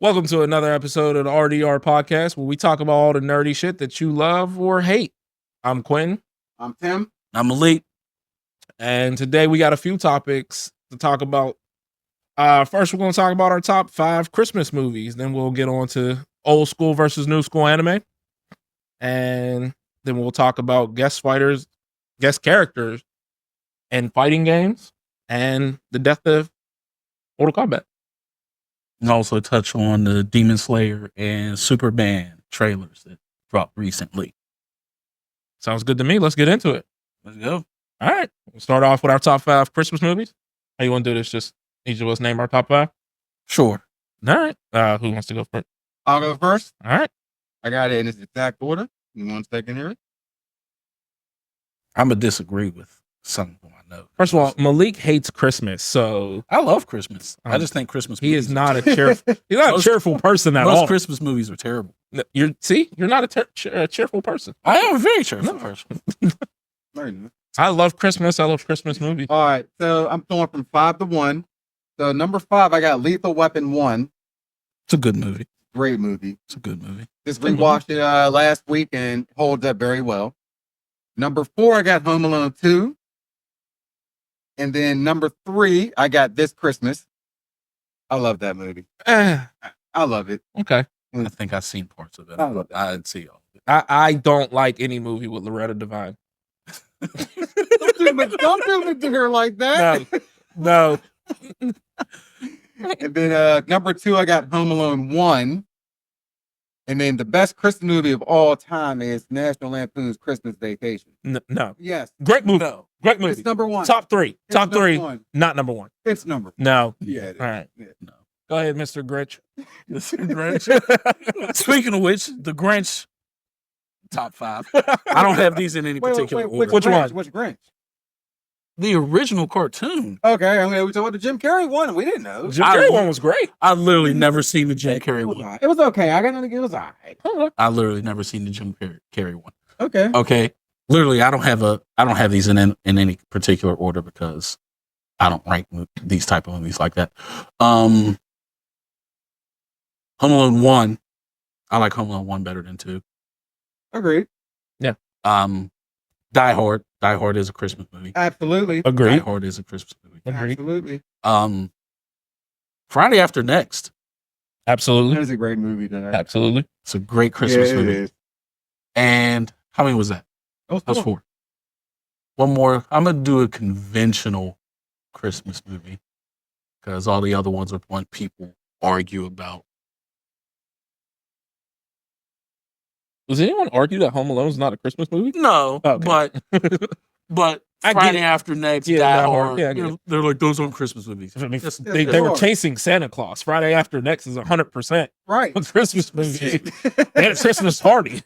Welcome to another episode of the RDR Podcast, where we talk about all the nerdy shit that you love or hate. I'm Quintin. I'm Tim. I'm Malik. And today we got a few topics to talk about. First, we're going to talk about our top 5 Christmas movies. Then we'll get on to old school versus new school anime. And then we'll talk about guest characters, and fighting games, and the death of Mortal Kombat. And also touch on the Demon Slayer and Superman trailers that dropped recently. Sounds good to me. Let's get into it. Let's go. All right. We'll start off with our top 5 Christmas movies. How you want to do this? Just each of us name our top 5? Sure. All right. Who wants to go first? I'll go first. All right. I got it in its exact order. You want to second hear it? I'm going to disagree with some of my notes. First of all, Malik hates Christmas, so I love Christmas. I just think Christmas he movies is not a cheerful. He's not a cheerful person at most all. Christmas movies are terrible. You're not a cheerful person. I am a very cheerful person. I love Christmas. I love Christmas movies. All right, so I'm going from 5 to 1. So number 5, I got Lethal Weapon 1. It's a good movie. Great movie. It's a good movie. Just rewatched it last week and holds up very well. Number 4, I got Home Alone 2. And then number 3, I got This Christmas. I love that movie. I love it. Okay. I think I've seen parts of it. I love it. I didn't see all of it. I don't like any movie with Loretta Devine. Don't do it to her like that. No. And then number 2, I got Home Alone 1. And then the best Christmas movie of all time is National Lampoon's Christmas Vacation. No. Yes. Great movie. No. Great movie. It's number 1. Top 3. It's Top 3. number 1. Not number 1. It's number 1. No. Yeah. It is. All right. Yeah. No. Go ahead, Mr. Grinch. Speaking of which, the Grinch, top 5. I don't have these in any particular order. Which one? Which Grinch? The original cartoon. Okay, I mean, we talked about the Jim Carrey one. We didn't know. Jim Carrey one was great. I've literally never seen the Jim Carrey one. It was okay. I got nothing. It was all right. I literally never seen the Jim Carrey one. Okay. Okay. Literally, I don't have these in any particular order because I don't rank these type of movies like that. Home Alone 1. I like Home Alone 1 better than 2. Agreed. Yeah. Die Hard. Die Hard is a Christmas movie. Absolutely. Die Agreed. Hard is a Christmas movie. Agreed. Absolutely. Friday After Next. Absolutely. That is a great movie tonight. Absolutely. It's a great Christmas It movie. is. And how many was that? That's 4. One more. I'm going to do a conventional Christmas movie because all the other ones are one people argue about. Does anyone argue that Home Alone is not a Christmas movie? No, Okay. but I get Friday it. After Next, Yeah, Die Die Hard. Hard, Yeah, I get it. they're like, those aren't Christmas movies. I mean, Yes, they they were are. chasing Santa Claus. Friday After Next is 100% Right. a Christmas movie. They had a Christmas party.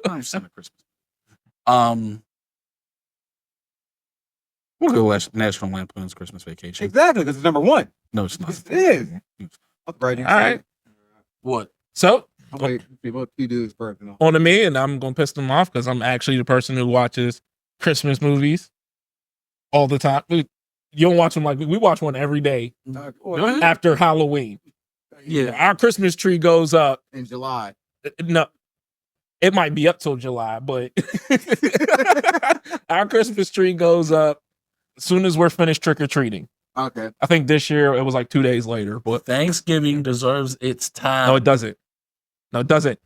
100% a Christmas. We'll go with National Lampoon's Christmas Vacation. Exactly, because it's number 1. No, it's not. It is. Right. All right. What? So, Wait, what you do is first. on to me, and I'm going to piss them off because I'm actually the person who watches Christmas movies all the time. You don't watch them like we watch one every day Go ahead. after Halloween. Yeah. Our Christmas tree goes up. In July. No, it might be up till July, but our Christmas tree goes up as soon as we're finished trick-or-treating. Okay. I think this year it was like 2 days later, but Thanksgiving deserves its time. no, it doesn't. No, it doesn't.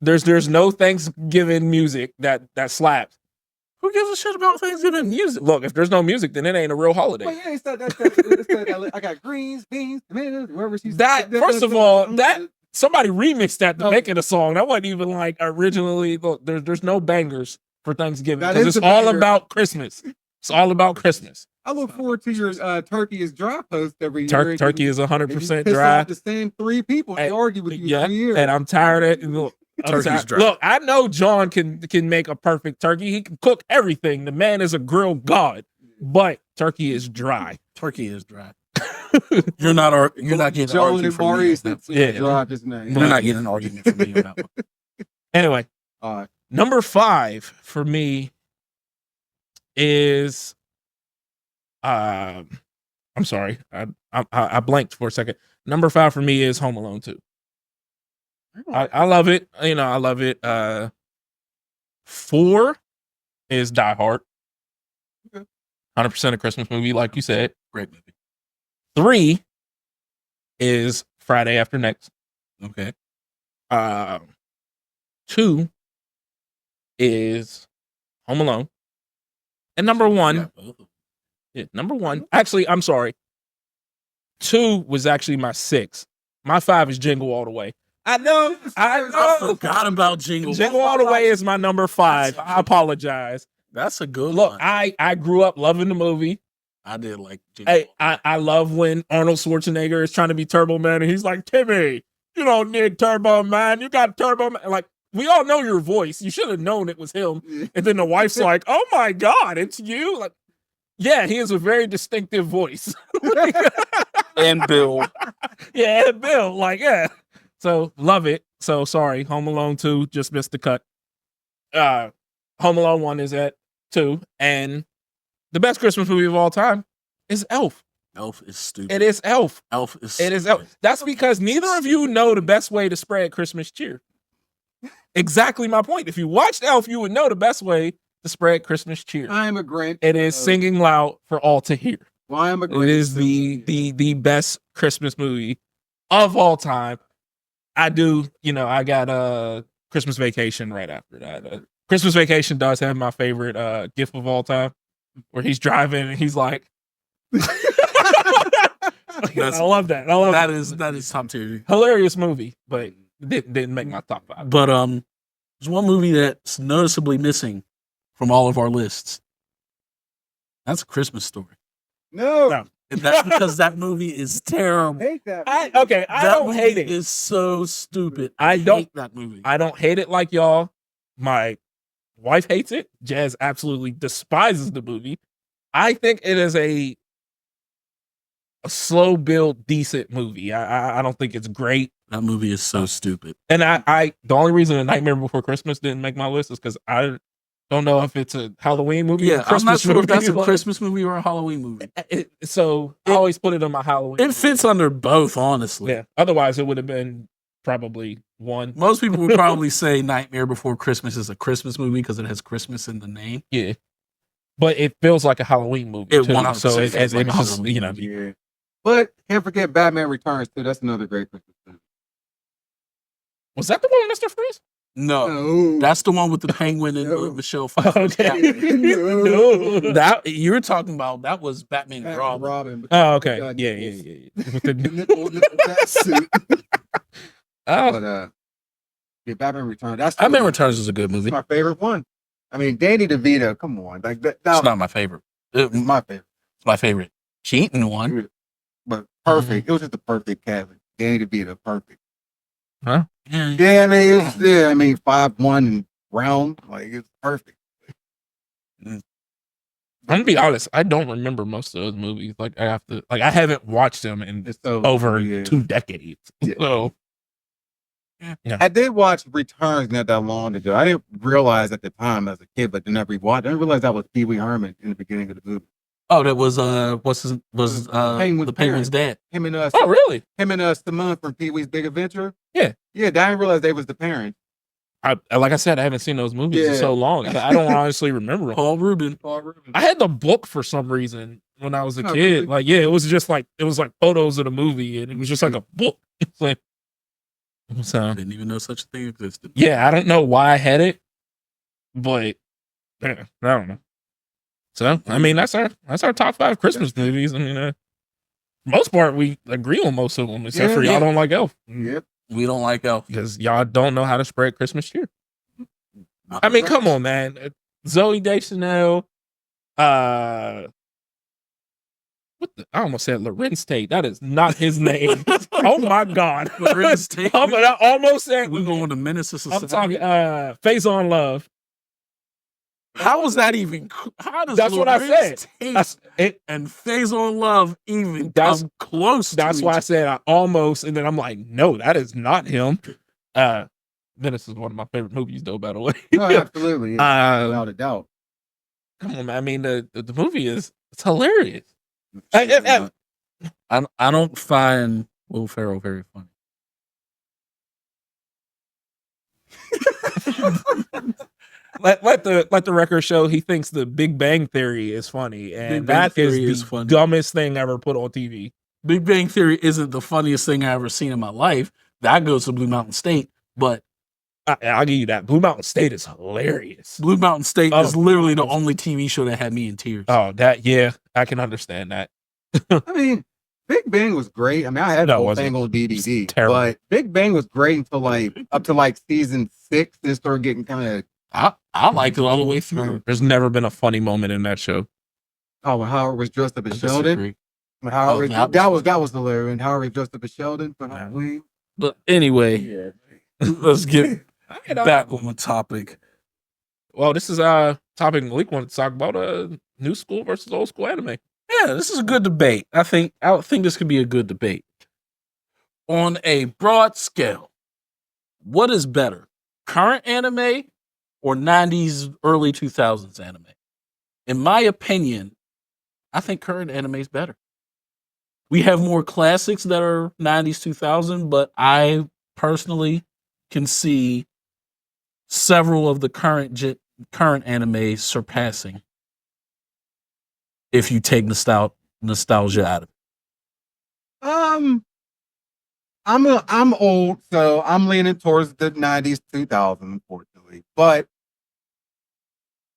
There's no Thanksgiving music that slaps. Who gives a shit about Thanksgiving music? Look, if there's no music, then it ain't a real holiday. Well, yeah, it's that, I got greens, beans, tomatoes, wherever she's. That, first of all, that somebody remixed that to make it a song. That wasn't even like originally. Look, there's no bangers for Thanksgiving That because is it's the all banger. about Christmas. It's all about Christmas. I look forward to your turkey is dry post every year. Turkey is And you 100% piss dry. off the same 3 people. They And- argue with you Yeah, every year. and I'm tired of it. Look, Turkey's dry. Look, I know John can make a perfect turkey. He can cook everything. The man is a grilled god, but turkey is dry. Turkey is dry. You're not getting an Joel argument and from me. on Maurice, that. Yeah. drive his name. You're not getting an argument from me on that one. Anyway, All right. number 5 for me is I'm sorry. I blanked for a second. Number 5 for me is Home Alone 2. I love it. I love it. 4 is Die Hard. 100% a Christmas movie, like you said. Great movie. 3 is Friday After Next. Okay. 2 is Home Alone. And number 1. Yeah, number 1. Actually, I'm sorry. 2 was actually my 6. My 5 is Jingle All the Way. I know. I forgot about Jingle. Jingle All the Way is my number 5. I apologize. That's a good Look, one. I grew up loving the movie. I did like Jingle. Hey, I love when Arnold Schwarzenegger is trying to be Turbo Man and he's like, Timmy, you don't need Turbo Man. You got Turbo Man. Like, we all know your voice. You should have known it was him. And then the wife's like, oh my God, it's you. Like, yeah, he has a very distinctive voice. And Bill. Yeah, and Bill. Like, yeah. So love it. So sorry. Home Alone 2 just missed the cut. Home Alone 1 is at 2. And the best Christmas movie of all time is Elf. Elf is stupid. It is Elf. Elf is stupid. It is Elf. That's because neither of you know the best way to spread Christmas cheer. Exactly my point. If you watched Elf, you would know the best way to spread Christmas cheer. I'm a Grinch. It is singing loud for all to hear. Well, I'm a Grinch. It is the best Christmas movie of all time. I do, I got Christmas Vacation right after that. Christmas Vacation does have my favorite gif of all time, where he's driving and he's like, I love that. I love that is top tier. Hilarious movie, but didn't make my top 5. But there's one movie that's noticeably missing from all of our lists. That's A Christmas Story. No. And that's because that movie is terrible. I hate that. I don't hate it. It's so stupid. I don't hate that movie. I don't hate it like y'all. My wife hates it. Jazz absolutely despises the movie. I think it is a slow build, decent movie. I don't think it's great. That movie is so stupid. And I the only reason A Nightmare Before Christmas didn't make my list is because I don't know if it's a Halloween movie. Yeah, or a Christmas I'm not sure movie. if that's a Christmas movie or a Halloween movie. So I always put it on my Halloween. It fits under both, honestly. Yeah. Otherwise, it would have been probably one. Most people would probably say Nightmare Before Christmas is a Christmas movie because it has Christmas in the name. Yeah. But it feels like a Halloween movie. It too. 100% So it feels like a just, Halloween Yeah. But can't forget Batman Returns too. That's another great Christmas movie. Was that the one with Mr. Freeze? No. That's the one with the penguin and Michelle Pfeiffer. Okay. No. That you were talking about, that was Batman and Robin. Oh, okay. God, Yeah. With the nipple suit. oh, But yeah, Batman Returns. That's Batman Returns is a good movie. my favorite one. I mean, Danny DeVito. Come on, like that. It's not my favorite. It's my favorite, It's my favorite Keaton one. but perfect. It was just the perfect casting. Danny DeVito, perfect. huh? Yeah. Yeah, I mean, 5'1" and round, like it's perfect. I'm gonna be honest. I don't remember most of those movies. Like I haven't watched them in It's so over yeah. 2 decades. Yeah. So I did watch Returns not that long ago. I didn't realize at the time as a kid, but then I rewatched. I didn't realize that was Pee Wee Herman in the beginning of the movie. Oh, that was the Penguin's dad. Him and oh really? Him and Simone from Pee Wee's Big Adventure. Yeah. I didn't realize they was the parents. Like I said, I haven't seen those movies in Yeah. so long. I don't honestly remember them. Paul Rubin. I had the book for some reason when I was a Oh, kid. really? Like, yeah, it was like photos of the movie, and it was just like a book. It's like, so Didn't even know such a thing existed. yeah, I don't know why I had it, but yeah, I don't know. So I mean, that's our top 5 Christmas movies. I mean, for the most part, we agree on most of them, except for y'all don't like Elf Yep. We don't like Elf. because y'all don't know how to spread Christmas cheer. I mean, come on, man. Zoe Deschanel, I almost said Lorenz Tate. That is not his name. Oh my God. Lorenz Tate. I almost said We're going to Menace to I'm Society. talking Phase on Love. How was that even? How does That's what I Lorenz said. Tate That's it. and Phase on Love even That's- come close? That's to why I each said I almost, and then I'm like, no, that is not him. Menace is one of my favorite movies, though. By the way, No, absolutely. Without a doubt. come on, man. I mean, the movie it's hilarious. I don't find Will Ferrell, very funny. Let the record show he thinks the Big Bang Theory is funny, and that is the funny. dumbest thing ever put on TV. Big Bang Theory isn't the funniest thing I ever seen in my life. That goes to Blue Mountain State, but I'll give you that. Blue Mountain State is hilarious. Blue Mountain State is literally the only TV show that had me in tears. Oh, yeah, I can understand that. I mean, Big Bang was great. I mean, I had the whole thing on DVD, but Big Bang was great until up to season 6. It started getting kind of. I liked it all the way through. There's never been a funny moment in that show. Oh, when Howard was dressed up as Sheldon. When Howard, that was hilarious. And Howard was dressed up as Sheldon for Halloween. But anyway, let's get back on the topic. Well, this is a topic Malik wanted to talk about: new school versus old school anime. Yeah, this is a good debate. I think this could be a good debate. On a broad scale, what is better, current anime or 90s, early 2000s anime? In my opinion, I think current anime is better. We have more classics that are 90s, 2000, but I personally can see several of the current anime surpassing if you take nostalgia out of it. I'm old, so I'm leaning towards the 90s, 2000s, unfortunately. But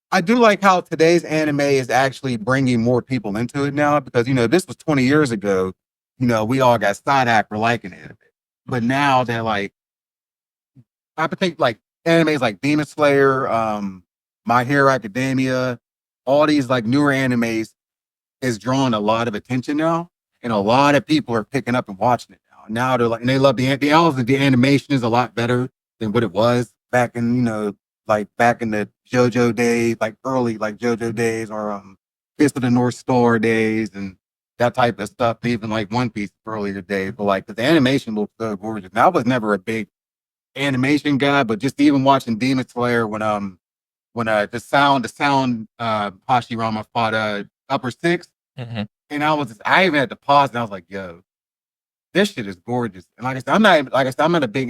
I do like how today's anime is actually bringing more people into it now, because, this was 20 years ago. We all got side-act for liking anime. But now they're I think animes like Demon Slayer, My Hero Academia, all these newer animes is drawing a lot of attention now. And a lot of people are picking up and watching it now. Now they're and they love the animation is a lot better than what it was back in, back in the JoJo days, early JoJo days, or Fist of the North Star days, and that type of stuff. Even One Piece earlier days, but the animation looks so gorgeous. And I was never a big animation guy, but just even watching Demon Slayer when the sound Hashirama fought Upper Six, and I even had to pause, and I was like, yo, this shit is gorgeous. And I'm not a big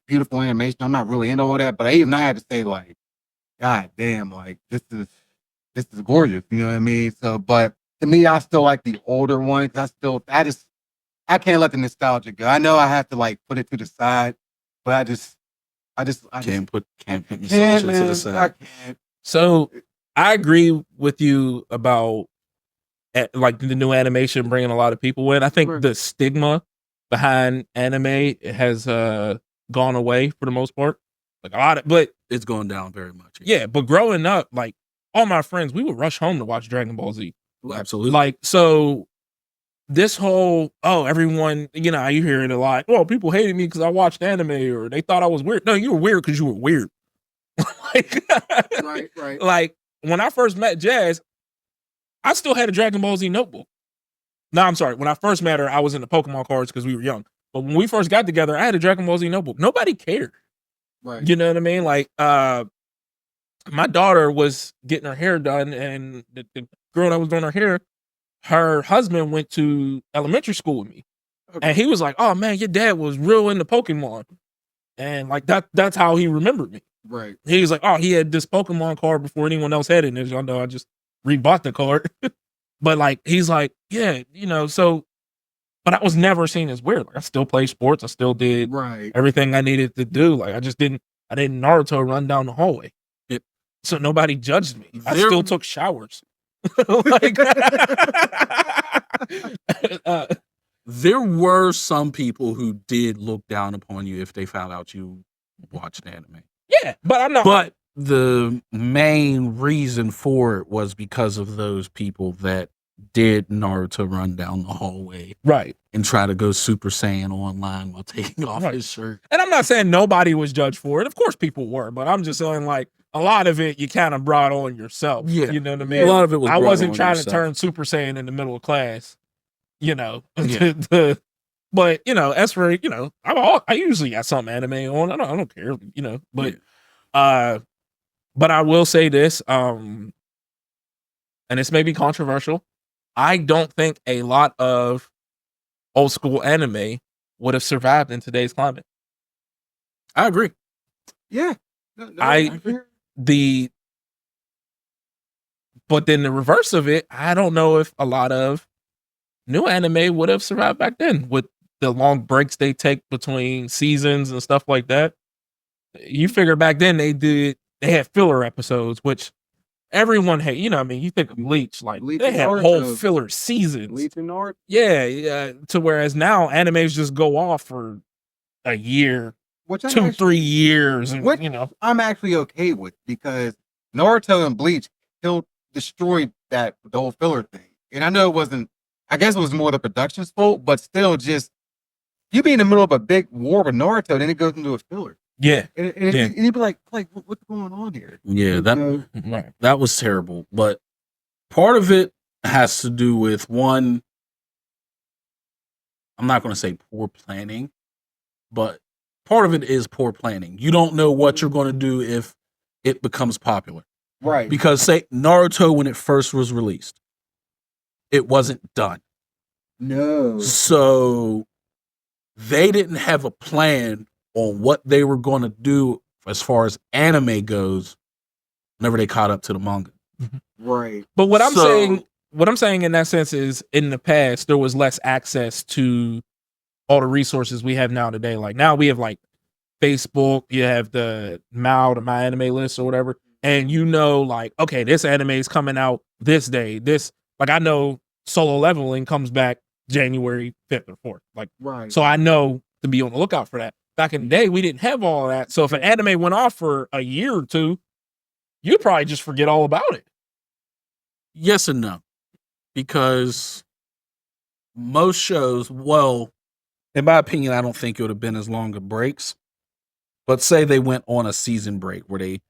beautiful animation. I'm not really into all that, but I had to say God damn, this is gorgeous. You know what I mean? So, but to me, I still like the older ones. I can't let the nostalgia go. I know I have to put it to the side, but I can't put nostalgia to the side. I can't. So I agree with you about the new animation bringing a lot of people in. I think the stigma behind anime has gone away for the most part. But it's going down very much. Yeah, but growing up, all my friends, we would rush home to watch Dragon Ball Z. Absolutely. So this whole, everyone, you hear it a lot. Well, people hated me because I watched anime, or they thought I was weird. No, you were weird because you were weird. Right. When I first met Jazz, I still had a Dragon Ball Z notebook. No, I'm sorry. When I first met her, I was in the Pokemon cards because we were young. But when we first got together, I had a Dragon Ball Z notebook. Nobody cared. Right. You know what I mean? My daughter was getting her hair done, and the girl that was doing her hair, her husband went to elementary school with me. Okay. And he was like, "Oh man, your dad was real into Pokemon." And that's how he remembered me. Right. He was like, "Oh, he had this Pokemon card before anyone else had it." And as y'all know, I just rebought the card. But he's like, yeah, so, but I was never seen as weird. I still play sports. I still did everything I needed to do. I didn't Naruto run down the hallway. So nobody judged me. I still took showers. There were some people who did look down upon you if they found out you watched anime. Yeah, but I'm not. But the main reason for it was because of those people that did Naruto run down the hallway. Right. And try to go Super Saiyan online while taking off his shirt. And I'm not saying nobody was judged for it. Of course people were, but I'm just saying a lot of it you kind of brought on yourself. Yeah. You know what I mean? A lot of it was I wasn't trying to turn Super Saiyan in the middle of class. Yeah. But as for I usually got some anime on. I don't care, but I will say this, and this may be controversial. I don't think a lot of old school anime would have survived in today's climate. I agree. Yeah. But then the reverse of it, I don't know if a lot of new anime would have survived back then with the long breaks they take between seasons and stuff like that. You figure back then they had filler episodes, which everyone had, you know what I mean? You think of Bleach, like Bleach they and had Naruto. whole filler seasons. Bleach and Naruto. Yeah, to whereas now animes just go off for a year, Which I'm 2-3 years, and What? you know. I'm actually okay with, because Naruto and Bleach destroyed the whole filler thing. And I know it wasn't, I guess it was more the production's fault, but still, just you be in the middle of a big war with Naruto, then it goes into a filler. Yeah. And you'd be like, what's going on here? Yeah, Right. that was terrible. But part of it has to do with, one, I'm not going to say poor planning, but part of it is poor planning. You don't know what you're going to do if it becomes popular. Right. Because say Naruto, when it first was released, it wasn't done. No. So they didn't have a plan on what they were going to do as far as anime goes whenever they caught up to the manga. Right. But what I'm saying in that sense is, in the past there was less access to all the resources we have now today. Like now we have like Facebook, you have the My Anime List or whatever, and you know, like, okay, this anime is coming out this day. This, like, I know Solo Leveling comes back January 5th or 4th. Like, Right. so I know to be on the lookout for that. Back in the day, we didn't have all of that. So if an anime went off for a year or two, you'd probably just forget all about it. Yes and no. Because most shows, well, in my opinion, I don't think it would have been as long of breaks. But say they went on a season break where they,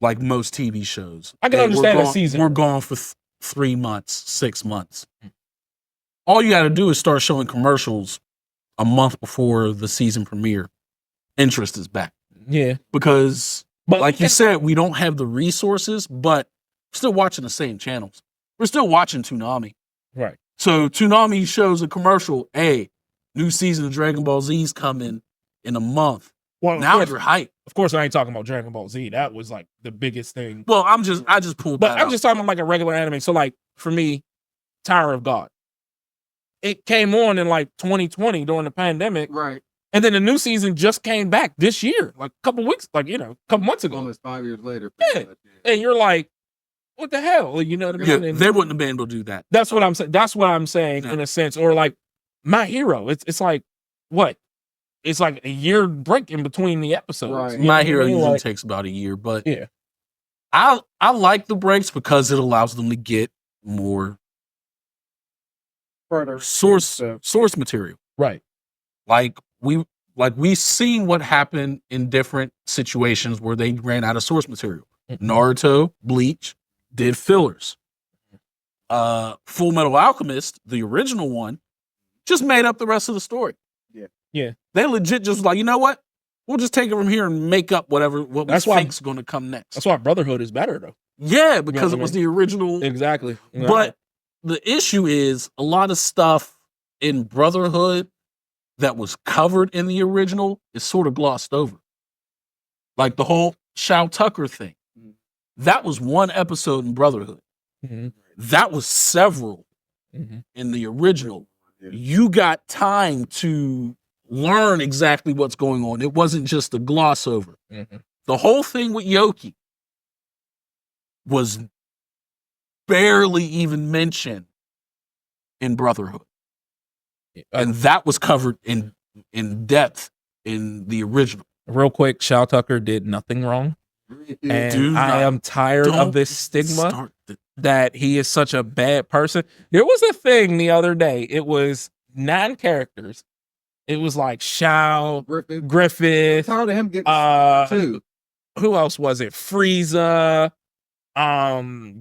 like most TV shows, I can understand a season. We're gone for 3 months, 6 months. All you got to do is start showing commercials a month before the season premiere. Interest is back. Yeah. Because, But like you said, we don't have the resources, but we're still watching the same channels. We're still watching Toonami. Right. So Toonami shows a commercial, hey, new season of Dragon Ball Z's coming in a month. Well, Now you're hyped. Of course, I ain't talking about Dragon Ball Z. That was like the biggest thing. Well, I just pulled But that I'm out. just talking about like a regular anime. So like for me, Tower of God. It came on in like 2020 during the pandemic. Right. And then the new season just came back this year, like a couple weeks, like, you know, a couple months ago. Almost 5 years later. Yeah. And you're like, what the hell? You know what I mean? Yeah, And they wouldn't have been able to do that. that's what I'm saying. That's what I'm saying in a sense. Or like My Hero. It's like, what? It's like a year break in between the episodes. Right. You know My what I Hero mean? usually Like, takes about a year, but yeah. I like the breaks because it allows them to get more Further. source material. Right. Like we seen what happened in different situations where they ran out of source material. Naruto, Bleach did fillers. Full Metal Alchemist, the original one, just made up the rest of the story. Yeah. They legit just like, you know what? We'll just take it from here and make up what we think's going to come next. That's why Brotherhood is better, though. Yeah, because You know what it was I the original. Exactly. But the issue is a lot of stuff in Brotherhood that was covered in the original is sort of glossed over. Like the whole Shao Tucker thing. That was one episode in Brotherhood. Mhm. That was several Mhm. in the original. You got time to learn exactly what's going on. It wasn't just a gloss over. Mhm. The whole thing with Yoki was barely even mentioned in Brotherhood. And that was covered in depth in the original. Real quick, Shao Tucker did nothing wrong. And Do I not- am tired of Don't this stigma start that he is such a bad person. There was a thing the other day. It was 9 characters. It was like Shao, Griffith, Tired of him getting too. who else was it? Frieza,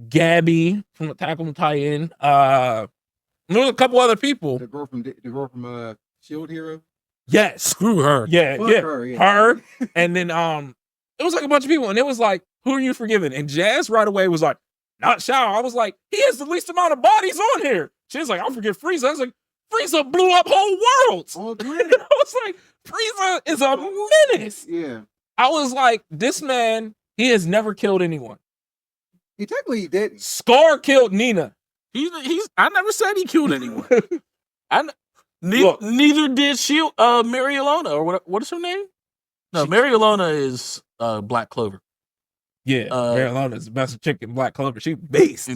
Gabby from Attack on Titan. There was a couple other people. The girl from Shield Hero. Yes. Screw her. Yeah, Fuck yeah. her, yeah. Her. And then it was like a bunch of people, and it was like, who are you forgiving? And Jazz right away was like, not Shao. I was like, he has the least amount of bodies on here. She was like, I'll forgive Frieza. I was like, Frieza blew up whole worlds. Oh, I was like, Frieza is a menace. Yeah. I was like, this man, he has never killed anyone. He technically did. Scar killed Nina. He's. I never said he killed anyone. Neither did she. Mary Alona, or what is her name? No, Mary Alona is Black Clover. Yeah, Mary Alona is the best chick in Black Clover. She based.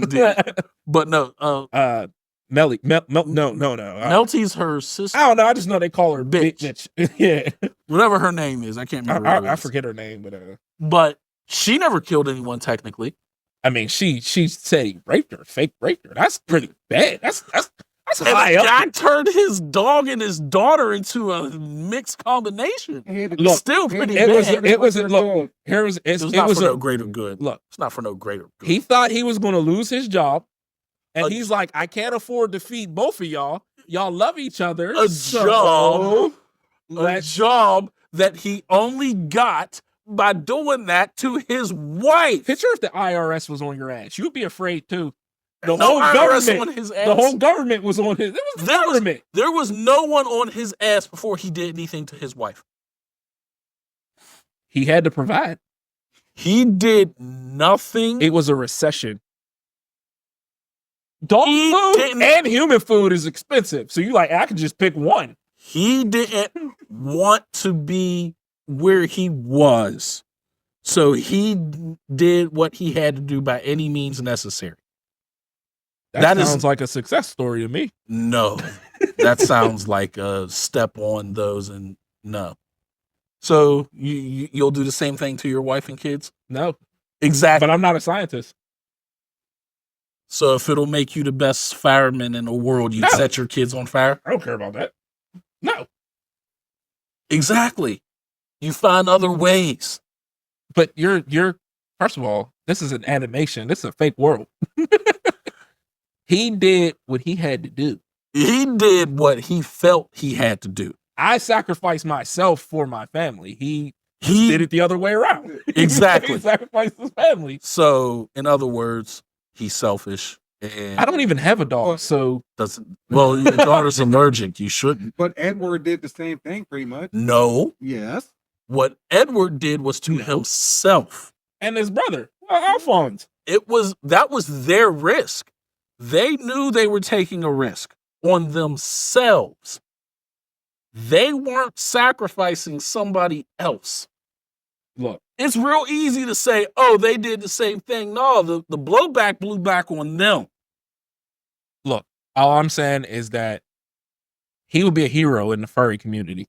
But no, Melty. No. Melty's her sister. I don't know. I just know they call her bitch. Yeah. Whatever her name is, I can't remember. I forget her name, but she never killed anyone technically. I mean, she said he raped her, fake raped her. That's pretty bad. That's high up. Guy turned his dog and his daughter into a mixed combination. Look, still pretty bad. It was not for no greater good. Look, it's not for no greater good. He thought he was going to lose his job, and he's like, I can't afford to feed both of y'all. Y'all love each other. A job that he only got by doing that to his wife. Picture if the IRS was on your ass. You'd be afraid too. The whole government was on his. It was the government. There was no one on his ass before he did anything to his wife. He had to provide. He did nothing. It was a recession. Dog food and human food is expensive. So you like, I could just pick one. He didn't want to be where he was. So he did what he had to do by any means necessary. That sounds like a success story to me. No, that sounds like a step on those and no. So you'll do the same thing to your wife and kids? No. Exactly. But I'm not a scientist. So if it'll make you the best fireman in the world, you'd set your kids on fire? I don't care about that. No. Exactly. You find other ways. But you're first of all, this is an animation. This is a fake world. He did what he had to do. He did what he felt he had to do. I sacrificed myself for my family. He did it the other way around. Exactly. He sacrificed his family. So, in other words, he's selfish. And I don't even have a dog, so well, your daughter's allergic. You shouldn't. But Edward did the same thing, pretty much. No. Yes. What Edward did was to himself and his brother, Alphonse. That was their risk. They knew they were taking a risk on themselves. They weren't sacrificing somebody else. Look, it's real easy to say, oh, they did the same thing. No, the blowback blew back on them. Look, all I'm saying is that he would be a hero in the furry community.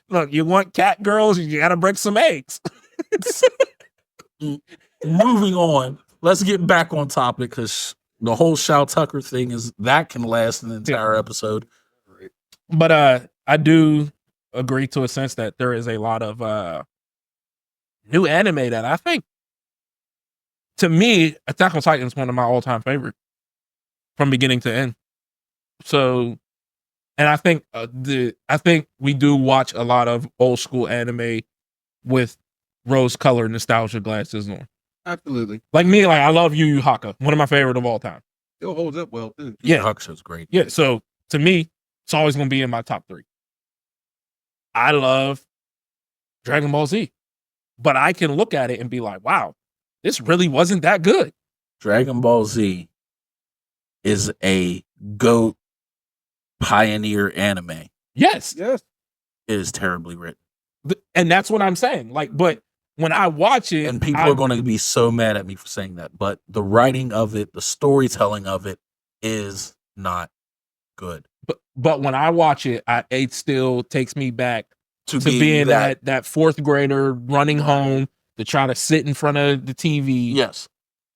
Look, you want cat girls, you gotta break some eggs. Moving on. Let's get back on topic because the whole Shao Tucker thing can last an entire episode. But I do agree to a sense that there is a lot of new anime that I think, to me, Attack on Titan is one of my all-time favorites from beginning to end. So, and I think we do watch a lot of old school anime with rose-colored nostalgia glasses on. Absolutely. Like me, I love Yu Yu Hakusho, one of my favorite of all time. Still holds up well too. Yeah, Hakusho's great. Yeah, so to me, it's always going to be in my top 3. I love Dragon Ball Z, but I can look at it and be like, wow, this really wasn't that good. Dragon Ball Z is a GOAT pioneer anime. Yes. Yes. It is terribly written. And that's what I'm saying. But when I watch it, and people are going to be so mad at me for saying that, but the writing of it, the storytelling of it is not good. But when I watch it, it still takes me back to being that fourth grader running home to try to sit in front of the TV. Yes.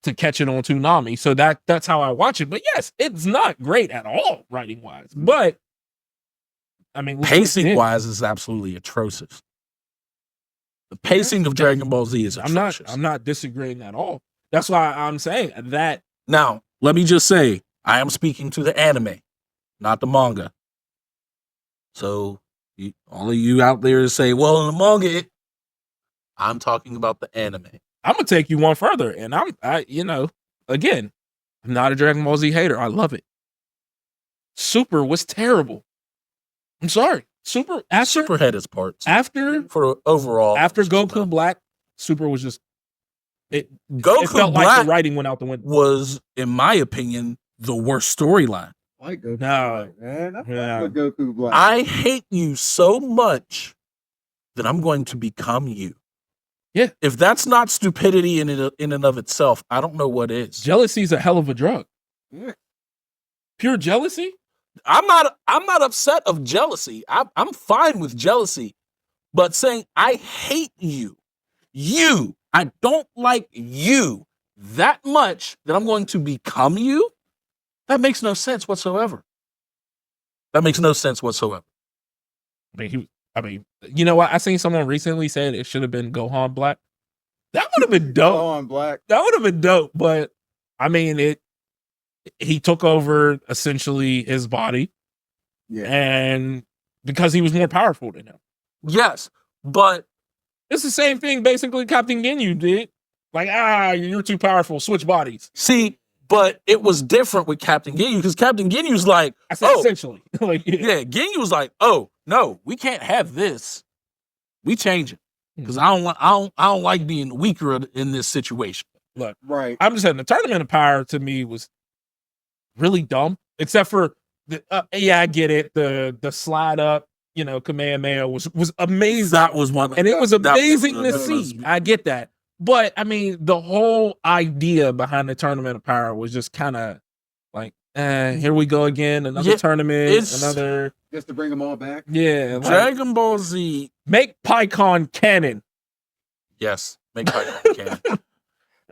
To catch it on Toonami. So that's how I watch it. But yes, it's not great at all writing wise. But I mean, pacing wise is absolutely atrocious. The pacing of Dragon Ball Z is atrocious. I'm not disagreeing at all. That's why I'm saying that. Now, let me just say, I am speaking to the anime, not the manga. So, all of you out there say, well, in the manga, I'm talking about the anime. I'm gonna take you one further, and again, I'm not a Dragon Ball Z hater. I love it. Super was terrible. I'm sorry. Super had its parts for overall. After Goku Black, Super was just Goku it felt Black like the writing went out the window. Was, in my opinion, the worst storyline. Like Goku No, Black, man. Yeah. Goku Black. I hate you so much that I'm going to become you. Yeah. If that's not stupidity in and of itself, I don't know what is. Jealousy's a hell of a drug. Yeah. Pure jealousy? I'm not upset of jealousy. I'm fine with jealousy, but saying I hate you, I don't like you that much that I'm going to become you, that makes no sense whatsoever. I mean, you know what? I seen someone recently said it should have been Gohan Black. That would have been dope. Gohan Black. That would have been dope. But I mean, he took over essentially his body. Yeah. And because he was more powerful than him. Yes, but it's the same thing basically Captain Ginyu did. Like, you're too powerful. Switch bodies. See, but it was different with Captain Ginyu because Captain Ginyu's like, I said essentially. Like, yeah, Ginyu was like, oh no, we can't have this. We change it because I don't like being weaker in this situation. Look, right. I'm just saying the Tournament of Power to me was really dumb, except for I get it. The slide up, Kamehameha was amazing. That was one, and it was amazing to see. I get that. But I mean, the whole idea behind the Tournament of Power was just kind of like, here we go again, another tournament, another just to bring them all back. Yeah, Dragon Ball Z, make PyCon canon. Yes, make PyCon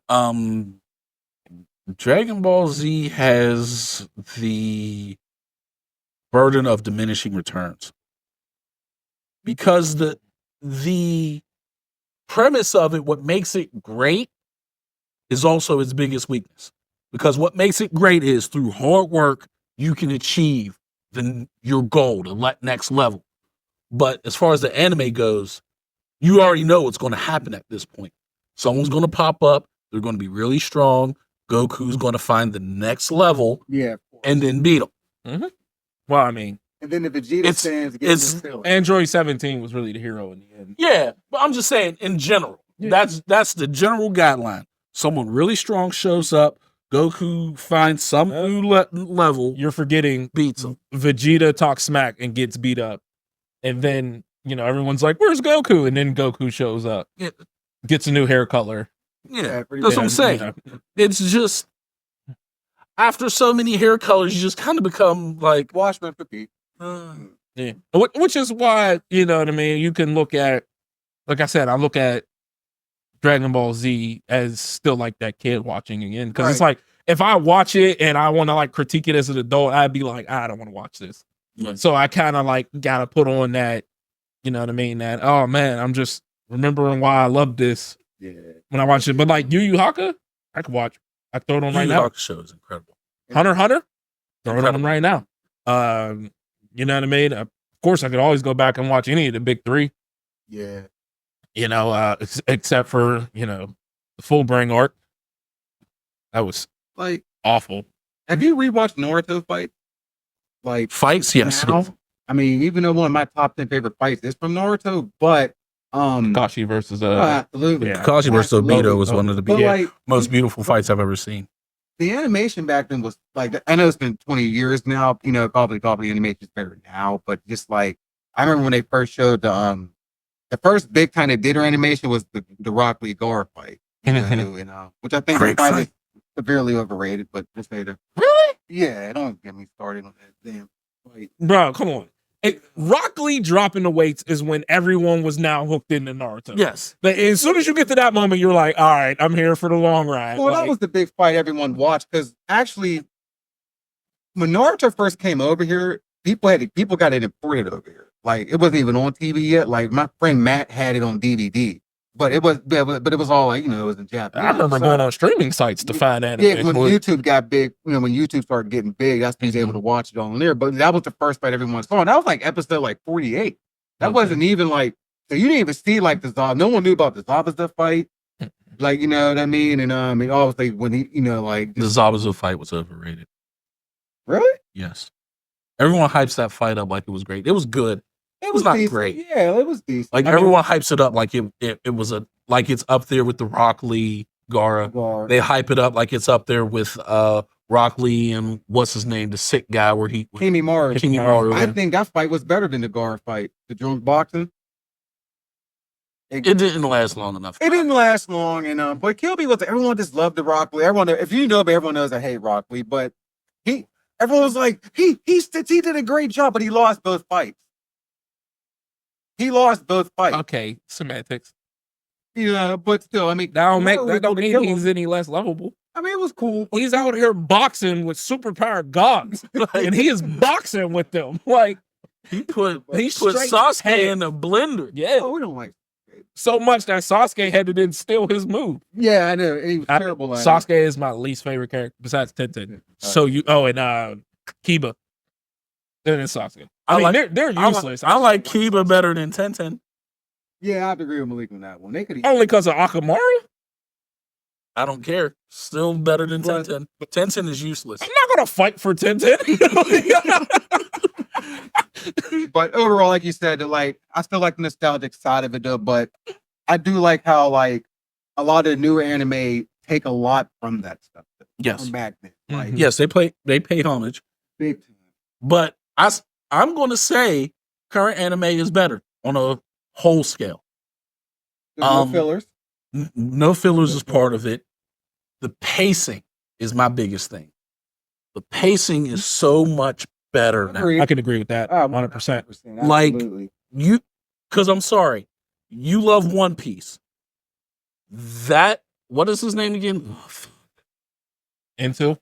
canon. Dragon Ball Z has the burden of diminishing returns because the premise of it, what makes it great, is also its biggest weakness. Because what makes it great is through hard work, you can achieve your goal, the next level. But as far as the anime goes, you already know what's going to happen at this point. Someone's going to pop up. They're going to be really strong. Goku's going to find the next level. Yeah. And then beat him. Mm-hmm. Well, I mean, and then the Vegeta stands against Android 17 was really the hero in the end. Yeah, but I'm just saying in general. Yeah. That's the general guideline. Someone really strong shows up. Goku finds some new level. You're forgetting beats him. Vegeta talks smack and gets beat up. And then, everyone's like, where's Goku? And then Goku shows up. Yeah. Gets a new hair color. Yeah, that's what I'm saying. It's just, after so many hair colors, you just kind of become like... Watchmen for Pete. Yeah. Which is why, you know what I mean? You can look at, like I said, I look at Dragon Ball Z as still like that kid watching again. Because it's like, if I watch it and I want to like critique it as an adult, I'd be like, I don't want to watch this. Yeah. So I kind of like got to put on that, you know what I mean? That, oh man, I'm just remembering why I love this when I watch it. But like Yu Yu Hakusho, I could watch. I throw it on right now. Yu Yu Hakusho is incredible. Hunter, throw it on right now. You know what I mean? Of course, I could always go back and watch any of the big three. Yeah. Except for, the Full Bring arc. That was like awful. Have you rewatched Naruto fight? Like fights? Yes. Now? I mean, even though one of my top 10 favorite fights is from Naruto, but Kakashi versus absolutely. Yeah. Kakashi versus Obito was one of the most beautiful fights I've ever seen. The animation back then was like, I know it's been 20 years now, probably animation is better now, but just like, I remember when they first showed the first big time they did her animation was the Rock Lee Gar fight, which I think is severely overrated, but just later. Really? Yeah, don't get me started on that damn fight. Bro, come on. Rock Lee dropping the weights is when everyone was now hooked into Naruto. Yes. But as soon as you get to that moment, you're like, all right, I'm here for the long ride. Well, that was the big fight everyone watched because actually, when Naruto first came over here, people got it imported over here. Like it wasn't even on TV yet. Like my friend Matt had it on DVD, but it was all like it was in Japanese. I remember going on streaming sites to find anime. Yeah, when YouTube got big, when YouTube started getting big, that's when he was able to watch it on there. But that was the first fight everyone saw. And that was like episode like 48. That wasn't even like, so you didn't even see like the Zab. No one knew about the Zabuza fight. Like, you know what I mean? And obviously when he, you know, like The Zabuza fight was overrated. really, Yes. Everyone hypes that fight up like it was great. It was good. it was not decent. great. Yeah, it was decent. Like everyone hypes it up like it was like it's up there with the Rock Lee Gara. Guard. They hype it up like it's up there with Rock Lee and what's his name, the sick guy where he Kimi Mara. I I think that fight was better than the guard fight, the drunk boxing. It didn't last long enough. It didn't last long, and but Kilby was everyone just loved the Rock Lee. Everyone, if you know me, everyone knows I hate Rock Lee, but everyone was like he did a great job, but he lost both fights. He lost both fights. Okay, semantics. Yeah, but still, I mean, That don't mean he's any less lovable. I mean, it was cool. He's out here boxing with superpowered gods, and he is boxing with them. Like He put He's straight Sasuke head. in a blender. yeah, Oh, we don't like. so much that Sasuke had to instill his move. Yeah, I know. He was terrible. At it. Sasuke is my least favorite character besides Tenten. So and Kiba. Then it's Sasuke. I mean, they're useless. I like Kiba better than Tenten. Yeah, I have to agree with Malik on that one. They could Only because of Akamaru. I don't care. Still better than But- Tenten. Tenten is useless. I'm not gonna fight for Tenten. But overall, like you said, like I still like the nostalgic side of it though. But I do like how like a lot of the new anime take a lot from that stuff. Yes. From back then. Mhm. Like Yes, they pay homage. big time. But I'm going to say current anime is better on a whole scale. There's no fillers. No fillers is part of it. The pacing is my biggest thing. The pacing is so much better now. Agreed. I can agree with that. 100%. Like- Absolutely. Because I'm sorry, you love One Piece. That, what is his name again? Oh, fuck. Into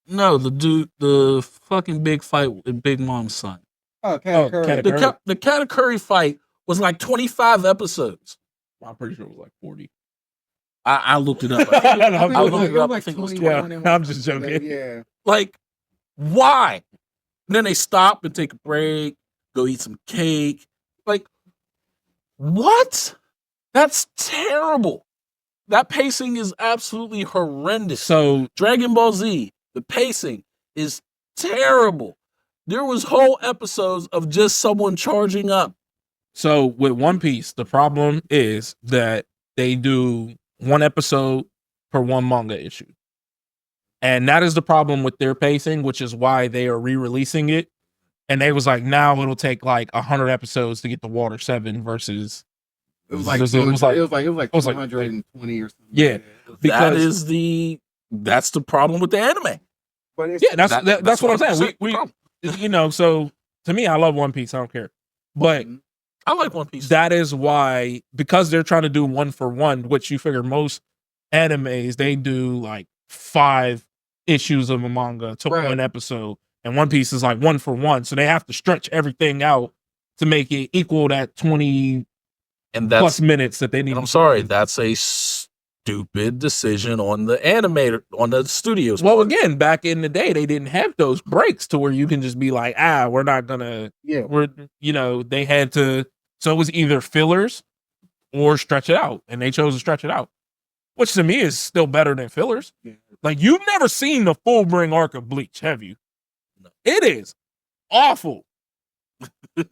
No, the dude, the fucking big fight with Big Mom's son. Oh, Katakuri. Katakuri. The Katakuri fight was like 25 episodes. I'm pretty sure it was like 40. I looked it up. I'm I looked it up. I think it was 21 yeah, I'm just joking. Yeah. Like, why? And then they stop and take a break, go eat some cake. Like, what? That's terrible. That pacing is absolutely horrendous. So Dragon Ball Z, the pacing is terrible. There was whole episodes of just someone charging up. So with One Piece, the problem is that they do one episode per one manga issue. And that is the problem with their pacing, which is why they are re-releasing it. And they was like, now it'll take like 100 episodes to get the Water 7 versus It was like It was like 220 or something. Yeah. because That's the problem with the anime. But it's, yeah, that's what I'm saying. We Problem. you know, so to me, I love One Piece. I don't care. But I like One Piece. that is why, because they're trying to do one for one, which you figure most animes, they do like 5 issues of a manga to Right. one episode. And One Piece is like one for one. So they have to stretch everything out to make it equal that 20 and plus minutes that they need. And I'm sorry, that's a stupid decision on the animator, on the studios. Well, part. again, back in the day, they didn't have those breaks to where you can just be like, we're not gonna, yeah. they had to, so it was either fillers or stretch it out, and they chose to stretch it out, which to me is still better than fillers. Yeah. Like, you've never seen the full bring arc of Bleach, have you? No. It is awful.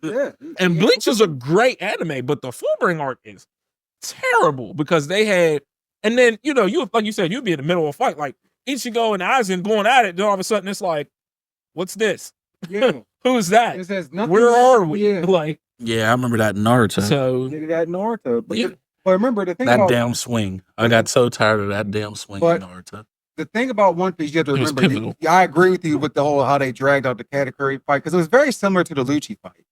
Yeah. And Bleach is a great anime, but the full bring arc is terrible because they had, and then, you like you said, you'd be in the middle of a fight, like Ichigo and Aizen going at it, then all of a sudden it's like, what's this? Yeah. Who's that? It says nothing. Where are we? Yeah. Like, Yeah, I remember that in Naruto. so Nigga got Naruto. But, Yeah. but remember the thing that about damn swing. I got so tired of that damn swing But- in Naruto. the thing about One Piece, you have to It was remember. pivotal. I agree with you with the whole how they dragged out the Katakuri fight because it was very similar to the Lucci fight.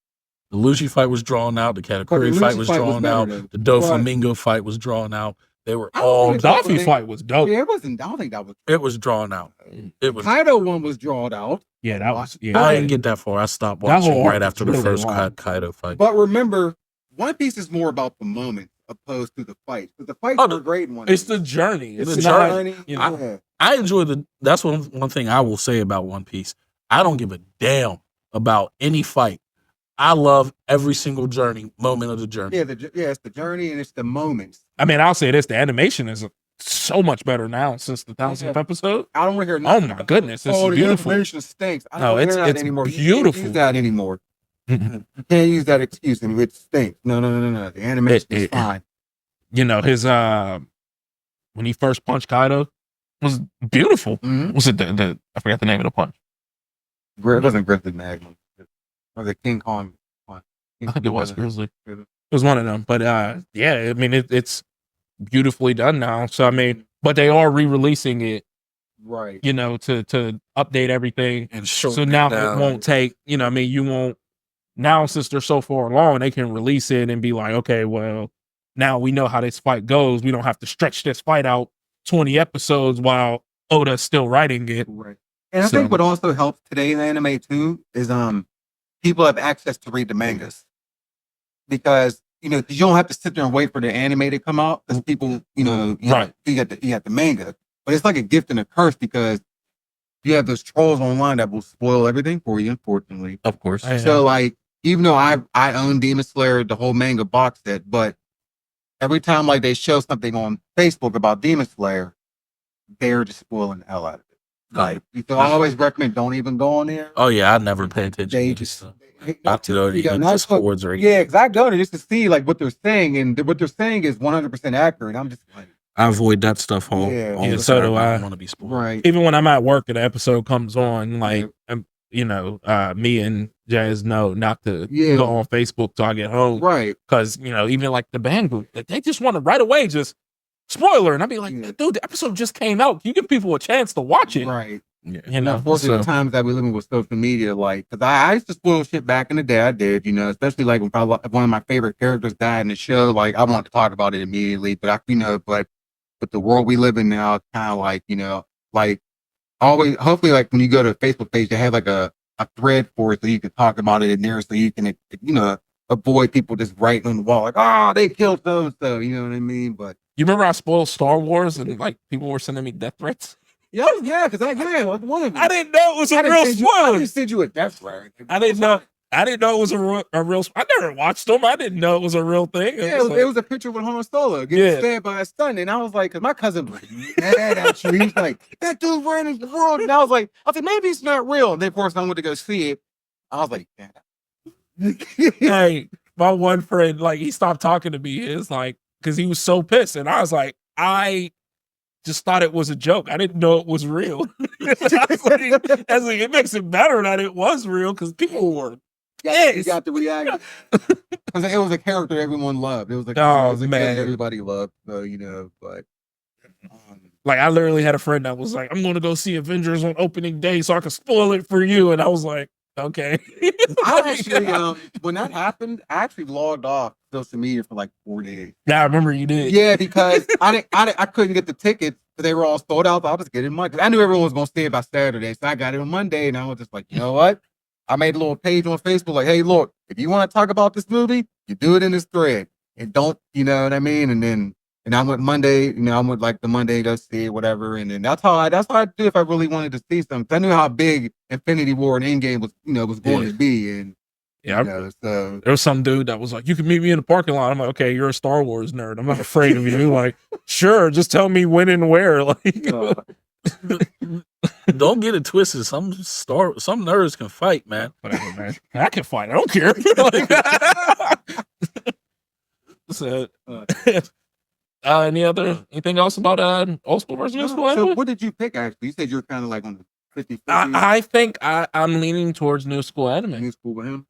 The Luchi fight was drawn out. The But Katakuri the fight Lucci was fight was drawn better out. though. The Doflamingo fight was drawn out. They were I don't all. think Daffy they- fight was dope. Yeah, it wasn't. I don't think that was. It was drawn out. It was. Kaido one was drawn out. Yeah, that was, yeah. I didn't get that far. I stopped That watching whole arc right was after the really first long. Kaido fight. But remember, One Piece is more about the moment opposed to the fight. Because the fights Oh, were great in One It's Piece. the journey. It's It's the not, journey. you know, Yeah. I enjoy that's one thing I will say about One Piece. I don't give a damn about any fight. I love every single moment of the journey. Yeah, it's the journey and it's the moments. I mean, I'll say this: the animation is so much better now since the 1000th episode. I don't want to hear Oh my goodness, it's the beautiful. animation stinks. I No, don't hear that it's anymore. beautiful. You can't use that anymore. You can't use that excuse. And it stinks. No. The animation is fine. You know, his when he first punched Kaido was beautiful. Mm-hmm. Was it the I forgot the name of the punch. It wasn't Grizzly Magnum. Or the King Kong punch. I think it was Grizzly. It was one of them. But yeah, I mean it's beautifully done now. So I mean, but they are re-releasing it, right? You know, to update everything. And so now it won't take, you know, I mean, you won't now since they're so far along, they can release it and be like, okay, well, now we know how this fight goes. We don't have to stretch this fight out 20 episodes while Oda's still writing it. Right. And I think what also helps today in anime too is people have access to read the mangas. Because, you know, you don't have to sit there and wait for the anime to come out because people, you know, you got the manga. But it's like a gift and a curse because you have those trolls online that will spoil everything for you, unfortunately. Of course. So like, even though I own Demon Slayer, the whole manga box set, but every time like they show something on Facebook about Demon Slayer, they're just spoiling the hell out of it. Like, so I always recommend don't even go on there. Oh yeah, I never pay attention. They to just stuff. Not to know Discords or yeah, because I go there just to see like what they're saying, and what they're saying is 100% accurate. I'm just like, I avoid that stuff all the so time. do I. Want to be spoiled. Right. Even when I'm at work and the episode comes on, like you know, me and Jazz know not to go on Facebook till I get home. Right. Because, you know, even like the band group, they just want to right away just spoiler. And I'd be like, dude, the episode just came out. Can you give people a chance to watch it? Right. Yeah. You know, unfortunately, the times that we live in with social media, like, because I used to spoil shit back in the day. I did, you know, especially like when one of my favorite characters died in the show. Like, I want to talk about it immediately, but but the world we live in now, it's kind of like, you know, like always, hopefully, like when you go to a Facebook page, they have like a thread for it so you can talk about it in there, so you can, you know, avoid people just writing on the wall like, oh, they killed so and so. You know what I mean? But you remember I spoiled Star Wars and like people were sending me death threats. Yeah, because one of them. I didn't know it was a real spoiler. I didn't send you a death threat. I didn't know it was a real. I never watched them. I didn't know it was a real thing. It was a picture with Han Solo getting stabbed by his son, and I was like, because my cousin was mad at you. He was like, that dude ran into the world, and I was like, maybe it's not real. And then of course I went to go see it. I was like, damn. Hey, my one friend, like he stopped talking to me. It's like because he was so pissed, and I was like, I just thought it was a joke. I didn't know it was real. I was like, it makes it better that it was real because people were pissed. You got the reaction. Because it was a character everyone loved. It was a character everybody loved. So, you know, but like I literally had a friend that was like, I'm going to go see Avengers on opening day so I can spoil it for you. And I was like, okay. I actually, when that happened, I actually logged off social media for like 4 days. Yeah, I remember you did. Yeah, because I couldn't get the tickets. They were all sold out. So I was getting money. I knew everyone was going to stay by Saturday. So I got it on Monday. And I was just like, you know what? I made a little page on Facebook like, hey, look, if you want to talk about this movie, you do it in this thread. And don't, you know what I mean? And I went Monday, you know, I went like the Monday to see it, whatever. And then that's how I do if I really wanted to see something. I knew how big Infinity War and Endgame was, you know, was going to be. And yeah, you know, so there was some dude that was like, you can meet me in the parking lot. I'm like, okay, you're a Star Wars nerd. I'm not afraid of you. Like, sure, just tell me when and where. Like, don't get it twisted. Some nerds can fight, man. Whatever, man. I can fight. I don't care. So, anything else about old school versus new school? So what did you pick actually? You said you're kind of like on the 50. I think I'm leaning towards new school anime. New school with him?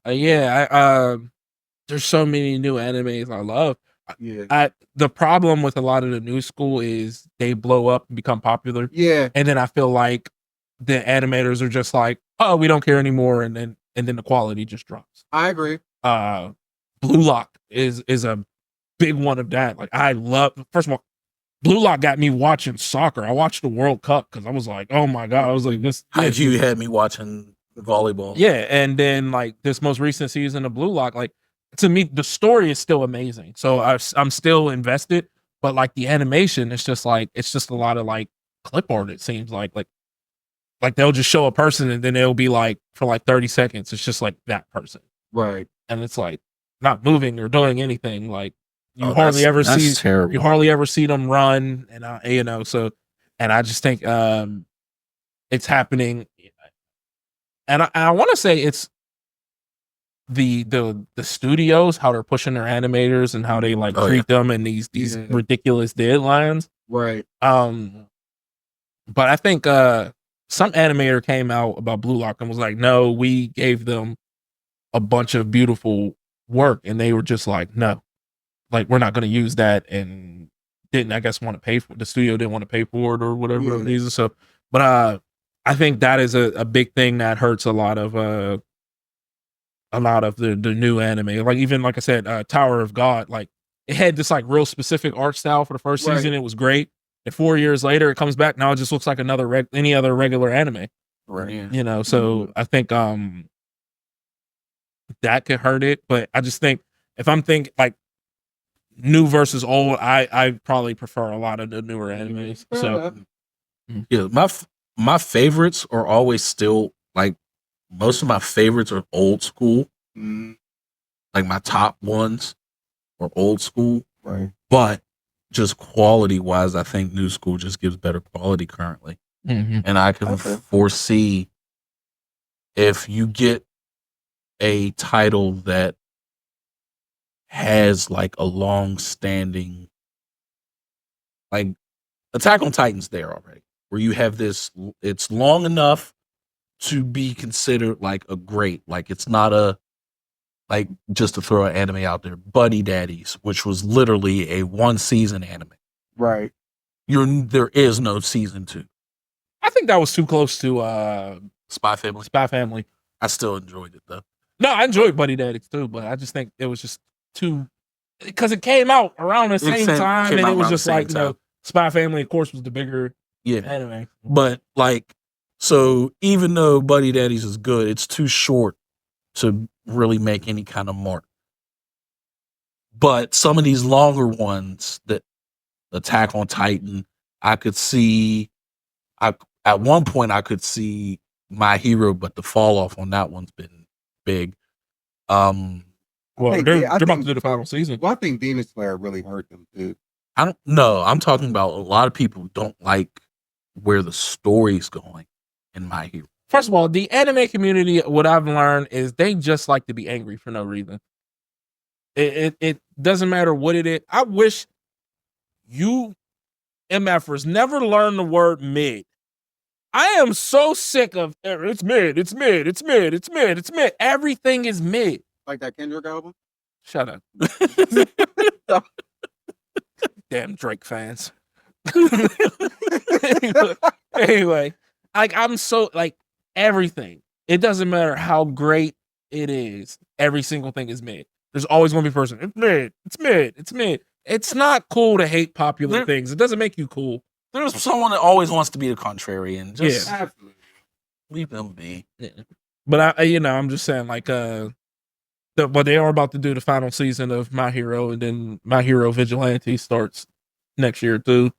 There's so many new animes I love. Yeah. The problem with a lot of the new school is they blow up and become popular. Yeah. And then I feel like the animators are just like, oh, we don't care anymore, and then the quality just drops. I agree. Blue Lock is a big one of that. Like first of all, Blue Lock got me watching soccer. I watched the World Cup because I was like, oh my God. I was like, this. You had me watching volleyball. Yeah. And then like this most recent season of Blue Lock, like to me, the story is still amazing. So I'm still invested, but like the animation, it's just a lot of like clip art. It seems like they'll just show a person and then it'll be like for like 30 seconds. It's just like that person. Right. And it's like not moving or doing anything. Like you hardly ever see terrible. you hardly ever see them run, and so, and I just think it's happening, and I want to say it's the studios, how they're pushing their animators and how they like treat them in these ridiculous deadlines. Right. But I think some animator came out about Blue Lock and was like, no, we gave them a bunch of beautiful work, and they were just like, no, like we're not going to use that, and didn't, I guess, want to pay for, the studio didn't want to pay for it or whatever it is. So, but I think that is a big thing that hurts a lot of the new anime. Like, even like I said, Tower of God, like it had this like real specific art style for the first season. It was great. And 4 years later, it comes back. Now it just looks like another any other regular anime. Right. You know, so I think that could hurt it. But I just think if I'm thinking like new versus old, I probably prefer a lot of the newer animes. So yeah, my favorites are always still like, most of my favorites are old school. Like my top ones are old school. Right. But just quality wise, I think new school just gives better quality currently. And I can foresee if you get a title that has like a long standing, like Attack on Titan's there already, where you have this, it's long enough to be considered like a great, like it's not a, like, just to throw an anime out there, Buddy Daddies, which was literally a 1 season anime. Right. There is no season 2. I think that was too close to Spy Family. Spy Family. I still enjoyed it though. No, I enjoyed Buddy Daddies too, but I just think it was just too, because it came out around the same time, and it was just like, Spy Family, of course, was the bigger anime. But like, so even though Buddy Daddies is good, it's too short to really make any kind of mark. But some of these longer ones, that Attack on Titan, I could see, at one point I could see My Hero, but the fall off on that one's been big. Well, they're about to do the final season. Well, I think Demon Slayer really hurt them too. I don't know. I'm talking about a lot of people don't like where the story's going in My Hero. First of all, the anime community, what I've learned is they just like to be angry for no reason. It doesn't matter what it is. I wish you MFers never learn the word mid. I am so sick of it's mid, it's mid, it's mid, it's mid, it's mid. Everything is mid. Like that Kendrick album? Shut up. Damn Drake fans. Anyway, like I'm so like everything. It doesn't matter how great it is. Every single thing is mid. There's always going to be a person. It's mid. It's mid. It's mid. It's not cool to hate popular things. It doesn't make you cool. There's someone that always wants to be the contrarian. Just absolutely leave them be. Yeah. But I'm just saying, like, but they are about to do the final season of My Hero, and then My Hero Vigilante starts next year too.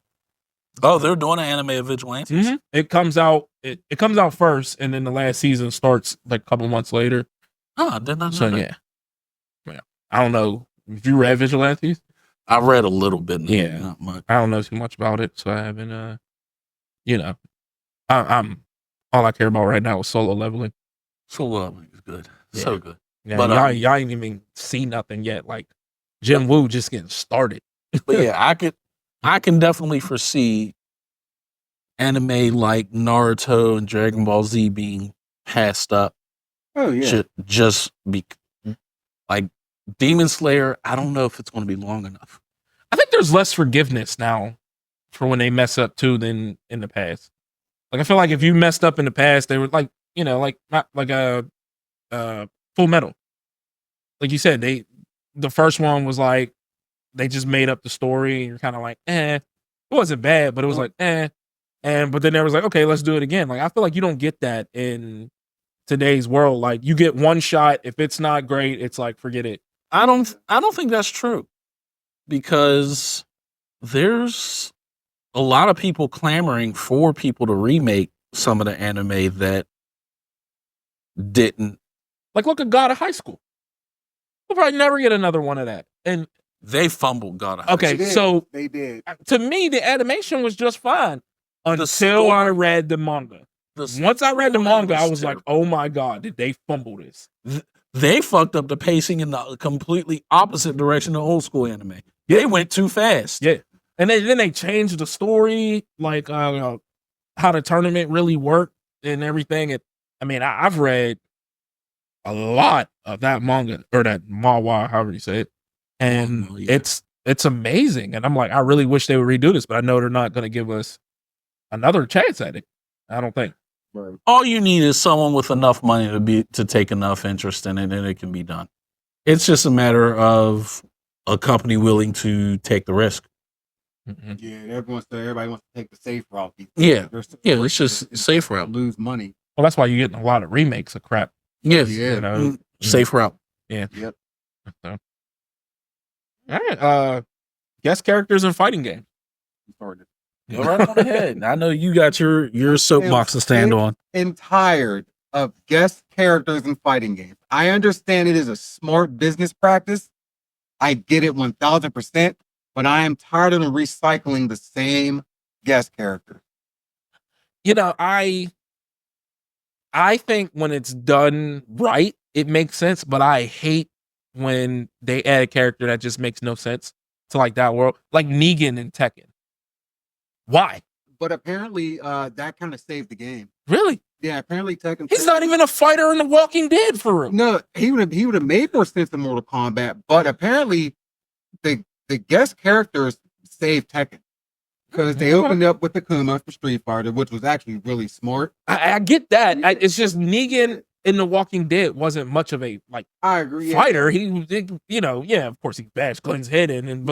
Oh, they're doing an anime of Vigilantes. Mm-hmm. It comes out. It comes out first, and then the last season starts like a couple months later. Oh, I did not know that. Yeah. I don't know if you read Vigilantes. I read a little bit. Yeah, not much. I don't know too much about it, so I haven't. I'm all I care about right now is Solo Leveling. Solo Leveling is good, so good. Yeah, but y'all ain't even see nothing yet. Like Jim Woo just getting started. But yeah, I can definitely foresee anime like Naruto and Dragon Ball Z being passed up. Oh yeah, should just be like Demon Slayer. I don't know if it's going to be long enough. I think there's less forgiveness now for when they mess up too than in the past. Like I feel like if you messed up in the past, they were like, like not like a Full Metal. Like you said, the first one was like they just made up the story, and you're kind of like, it wasn't bad, but it was like, but then there was like, okay, let's do it again. Like I feel like you don't get that in today's world. Like you get one shot. If it's not great, it's like forget it. I don't think that's true, because there's a lot of people clamoring for people to remake some of the anime that didn't. Like look at God of High School. We'll probably never get another one of that. And They fumbled God of High Okay, School. so They did. to me, the animation was just fine until I read the manga. Once I read the manga, I was like, "Oh my god, did they fumble this?" They fucked up the pacing in the completely opposite direction of old school anime. They went too fast. Yeah, and then they changed the story, like how the tournament really worked and everything. And I mean, I've read a lot of that manga or that manhwa, however you say it, and it's amazing. And I'm like, I really wish they would redo this, but I know they're not going to give us another chance at it. I don't think. Right. All you need is someone with enough money to take enough interest in it, and it can be done. It's just a matter of a company willing to take the risk. Mm-hmm. Yeah, everybody wants to take the safe route. Yeah, it's just safe route. Lose money. Well, that's why you're getting a lot of remakes of crap. Yes, you know, safe route. Yeah. Yep. So. All right. Guest characters in fighting games. Go right on ahead. I know you got your soapbox to stand on. I'm tired of guest characters in fighting games. I understand it is a smart business practice. I get it 1000%, but I am tired of them recycling the same guest characters. You know, I think when it's done right, it makes sense, but I hate when they add a character that just makes no sense to like that world, like Negan in Tekken. Why? But apparently, that kind of saved the game. Really? Yeah, apparently Tekken. He's not even a fighter in The Walking Dead for real. No, he would have made more sense in Mortal Kombat, but apparently the guest characters saved Tekken. Because they opened up with Akuma for Street Fighter, which was actually really smart. I get that. It's just Negan in The Walking Dead wasn't much of a I agree fighter. He, of course he bashed Glenn's head in,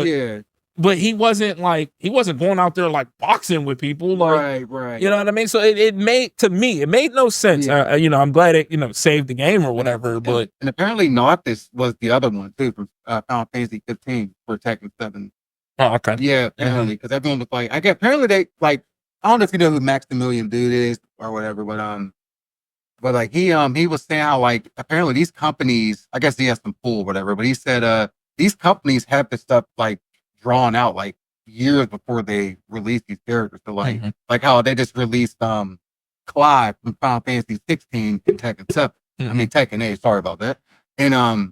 but he wasn't going out there like boxing with people. Like, right. You know what I mean? So it made no sense. Yeah. I'm glad it saved the game or whatever. But and apparently Noctis was the other one too from Final Fantasy 15 for Tekken 7. Oh, okay. Yeah, apparently, because everyone was like, apparently they I don't know if you know who Maximilian Dude is or whatever, but like he was saying how like apparently these companies, I guess he has some pull or whatever, but he said these companies have this stuff like drawn out like years before they release these characters. So like how they just released Clive from Final Fantasy 16 and Tekken 7. I mean Tekken 8, sorry about that. And a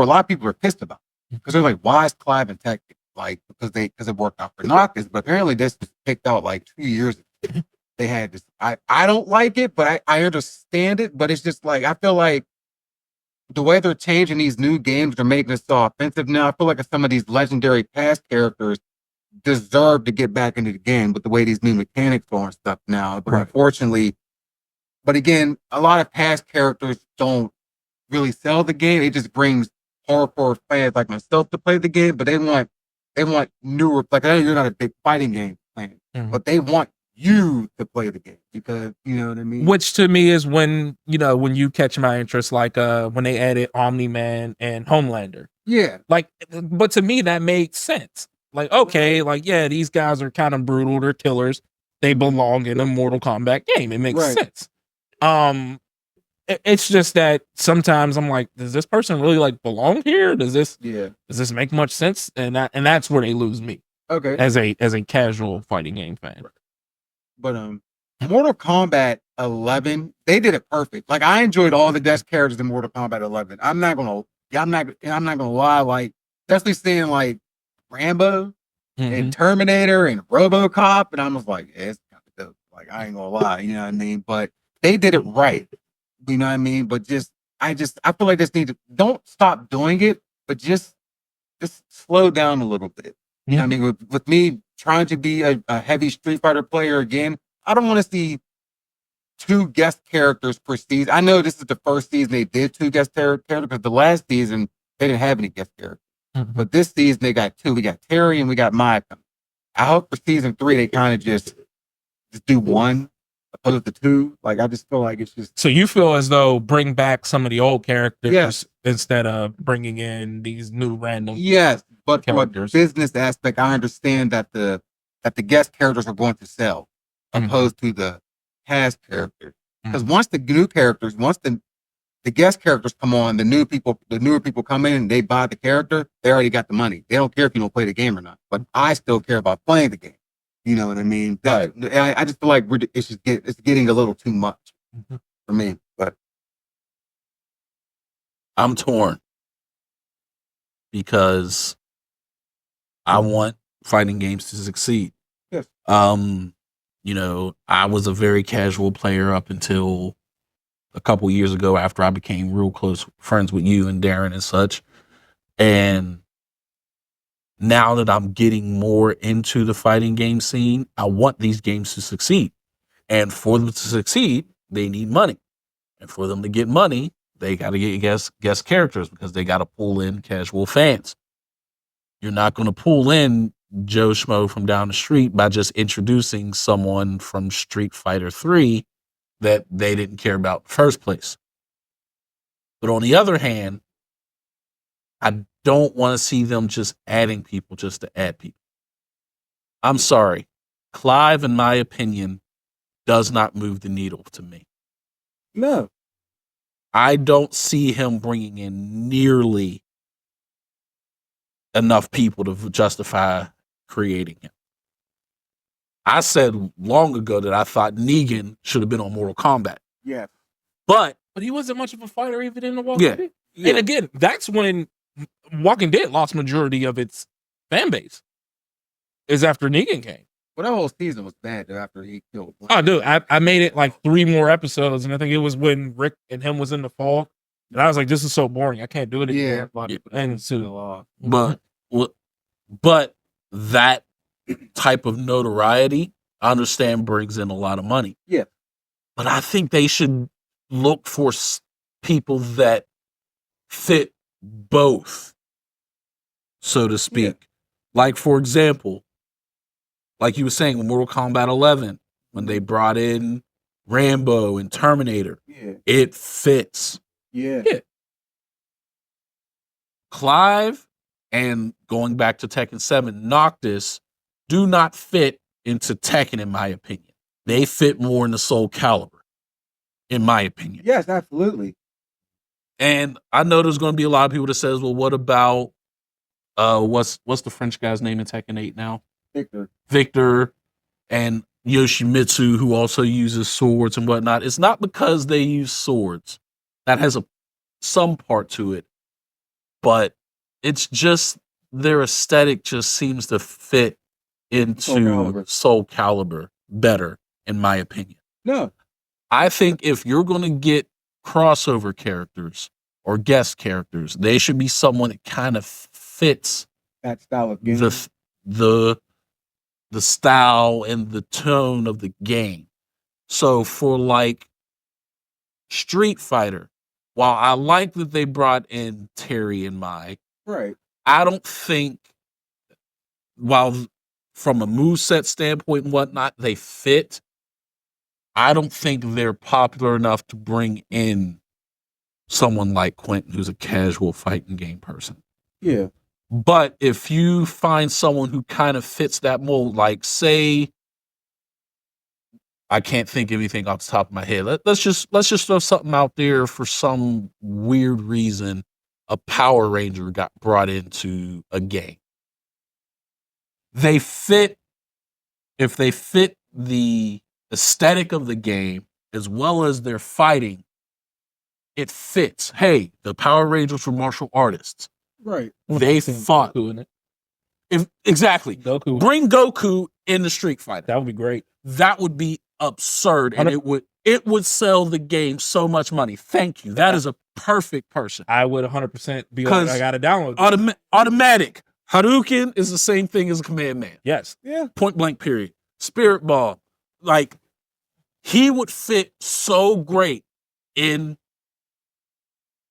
lot of people are pissed about it because they're like, why is Clive in Tekken? Like because it worked out for Noctis, but apparently this was picked out like 2 years ago. They had this. I don't like it, but I understand it. But it's just like I feel like the way they're changing these new games, they're making it so offensive now. I feel like some of these legendary past characters deserve to get back into the game with the way these new mechanics are and stuff now. But unfortunately, but again, a lot of past characters don't really sell the game. It just brings hardcore fans like myself to play the game, but they want newer. Like I know you're not a big fighting game fan, but they want you to play the game because you know what I mean. Which to me is when you catch my interest, like when they added Omni-Man and Homelander. Yeah, like, but to me that made sense. Like, okay, like yeah, these guys are kind of brutal. They're killers. They belong in a Mortal Kombat game. It makes sense. It's just that sometimes I'm like, does this person really like belong here? Does this make much sense? And that's where they lose me. Okay. As a casual fighting game fan. Right. But Mortal Kombat 11, they did it perfect. Like I enjoyed all the guest characters in Mortal Kombat 11. I'm not gonna lie, like especially seeing like Rambo and Terminator and RoboCop, and I was like, yeah, it's kind of dope. Like I ain't gonna lie, you know what I mean? But they did it right. You know what I mean? But I feel like this needs to don't stop doing it, but just slow down a little bit. You know what I mean? With me trying to be a heavy Street Fighter player again, I don't want to see 2 guest characters per season. I know this is the first season they did 2 guest characters because the last season they didn't have any guest characters. But this season they got 2. We got Terry and we got Maya. I hope for season 3 they kind of just do 1 opposed to 2. Like I just feel like it's just. So you feel as though bring back some of the old characters instead of bringing in these new random. Yes, but characters. From a business aspect, I understand that the guest characters are going to sell opposed to the past characters. Because once the new characters, once the the guest characters come on, the newer people come in and they buy the character, they already got the money. They don't care if you don't play the game or not. But I still care about playing the game. You know what I mean? Right. I just feel like it's getting a little too much for me. But I'm torn because I want fighting games to succeed. Yes. You know, I was a very casual player up until a couple years ago after I became real close friends with you and Darren and such. And now that I'm getting more into the fighting game scene, I want these games to succeed. And for them to succeed, they need money. And for them to get money, they got to get guest characters because they got to pull in casual fans. You're not going to pull in Joe Schmo from down the street by just introducing someone from Street Fighter 3 that they didn't care about in the first place. But on the other hand, I don't want to see them just adding people just to add people. I'm sorry. Clive, in my opinion, does not move the needle to me. no. I don't see him bringing in nearly enough people to justify creating him. I said long ago that I thought Negan should have been on Mortal Kombat. Yeah. But he wasn't much of a fighter even in The Walking Yeah. Dead. And again, that's when Walking Dead lost majority of its fan base. Is after Negan came. Well, that whole season was bad though, after he killed. Oh, dude, I made it like 3 more episodes, and I think it was when Rick and him was in the fall, and I was like, "This is so boring. I can't do it anymore." Yeah. And so, but that type of notoriety, I understand, brings in a lot of money. Yeah. But I think they should look for people that fit both, so to speak. Yeah. Like, for example, like you were saying, with Mortal Kombat 11, when they brought in Rambo and Terminator, it fits. Yeah. Clive and going back to Tekken 7, Noctis do not fit into Tekken, in my opinion. They fit more in the Soul Calibur, in my opinion. Yes, absolutely. And I know there's going to be a lot of people that says, well, what about what's the French guy's name in Tekken 8 now? Victor and Yoshimitsu, who also uses swords and whatnot. It's not because they use swords. That has some part to it. But it's just their aesthetic just seems to fit into Soul Calibur better, in my opinion. No. I think if you're going to get crossover characters or guest characters, they should be someone that kind of fits that style of game. The style and the tone of the game. So for like Street Fighter, while I like that they brought in Terry and Mai, right, I don't think, while from a moveset standpoint and whatnot, they fit, I don't think they're popular enough to bring in someone like Quintin, who's a casual fighting game person. Yeah. But if you find someone who kind of fits that mold, like say, I can't think of anything off the top of my head. Let's just throw something out there. For some weird reason, a Power Ranger got brought into a game. They fit, if they fit the aesthetic of the game as well as their fighting, it fits. Hey, the Power Rangers were martial artists. Right. They fought. Goku in it. Exactly. Goku. Bring Goku in the Street Fighter. That would be great. That would be absurd, and it would sell the game so much money. Thank you. That is a perfect person. I would 100% be like, I got to download. Automatic. Hadouken is the same thing as a Command Man. Yes. Yeah. Point blank. Period. Spirit Ball. Like, he would fit so great in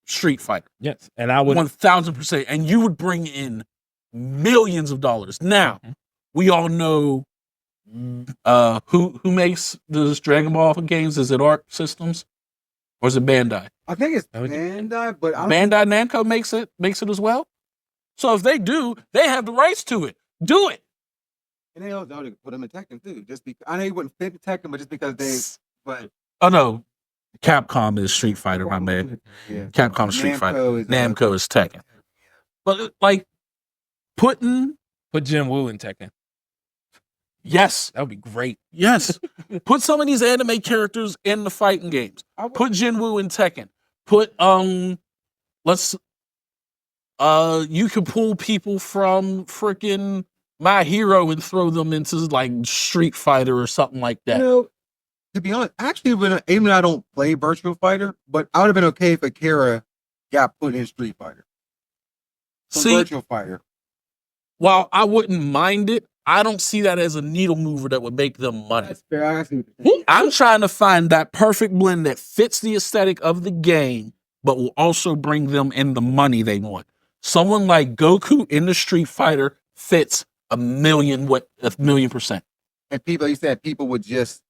Street Fighter. Yes. And I would 1000%. And you would bring in millions of dollars. Now, we all know who makes those Dragon Ball games. Is it Arc Systems or is it Bandai? I think it's Bandai, but Bandai Namco makes it as well. So if they do, they have the rights to it. Do it. And they also put them in Tekken too. Just because I know he wouldn't fit in Tekken, but just because they. But oh no, Capcom is Street Fighter, my man. Yeah. Capcom is Street Fighter. Namco is, Namco is Tekken. But like Put Jin Woo in Tekken. yes, That would be great. yes. Put some of these anime characters in the fighting games. Put Jin Woo in Tekken. Put you could pull people from freaking My Hero and throw them into like Street Fighter or something like that. You know, to be honest, actually, even though I don't play Virtual Fighter, but I would have been okay if Akira got put in Street Fighter. See, Virtual Fighter. while I wouldn't mind it, I don't see that as a needle mover that would make them money. That's fair. I see what you're saying. I'm trying to find that perfect blend that fits the aesthetic of the game, but will also bring them in the money they want. Someone like Goku in the Street Fighter fits a million %. And people, you said people would just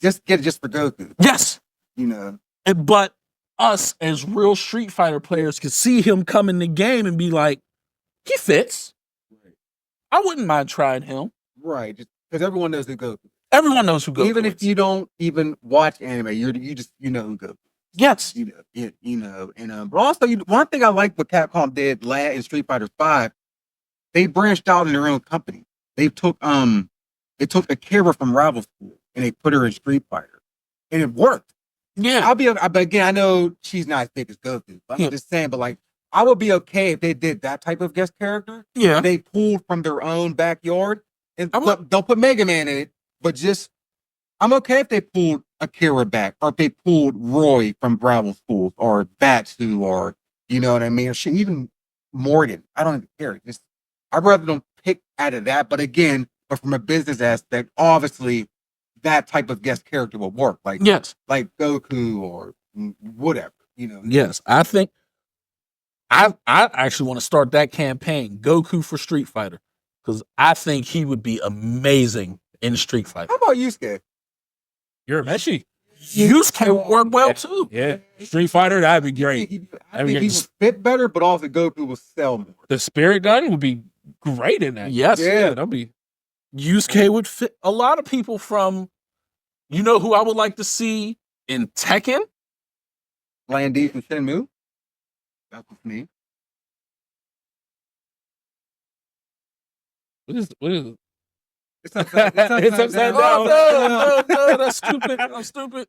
get it just for Goku. Yes. You know, But us as real Street Fighter players could see him come in the game and be like, he fits. I wouldn't mind trying him. right? Just because everyone knows who Goku. Everyone knows who Goku Even is. if you don't even watch anime, you know who Goku. Yes. And but also one thing I like what Capcom did in Street Fighter V, they branched out in their own company. They took Akira from Rival School and they put her in Street Fighter, and it worked. Yeah. But again, I know she's not as big as Goku, but I'm just saying. But like, I would be okay if they did that type of guest character. Yeah. They pulled from their own backyard, and don't put Mega Man in it, but just I'm okay if they pulled Akira back, or if they pulled Roy from Rival Schools, or Batsu, or you know what I mean, or shit, even Morgan. I don't even care. Just I'd rather them pick out of that. But again, from a business aspect, obviously that type of guest character will work. Like like Goku or whatever. You know. Yes. I think I actually want to start that campaign, Goku for Street Fighter, because I think he would be amazing in Street Fighter. How about Yusuke? You're a Meshi. Yusuke would work well too. Yeah. Street Fighter, that'd be great. I think he would fit better, but also Goku will sell more. The Spirit Gun would be great in that. Yes. Yeah, that'd be. Yusuke would fit a lot of people from, you know who I would like to see in Tekken? Landy from Shenmue. That's me. What is it? It's upside down. It's upside down. Oh, no, that's stupid. I'm stupid.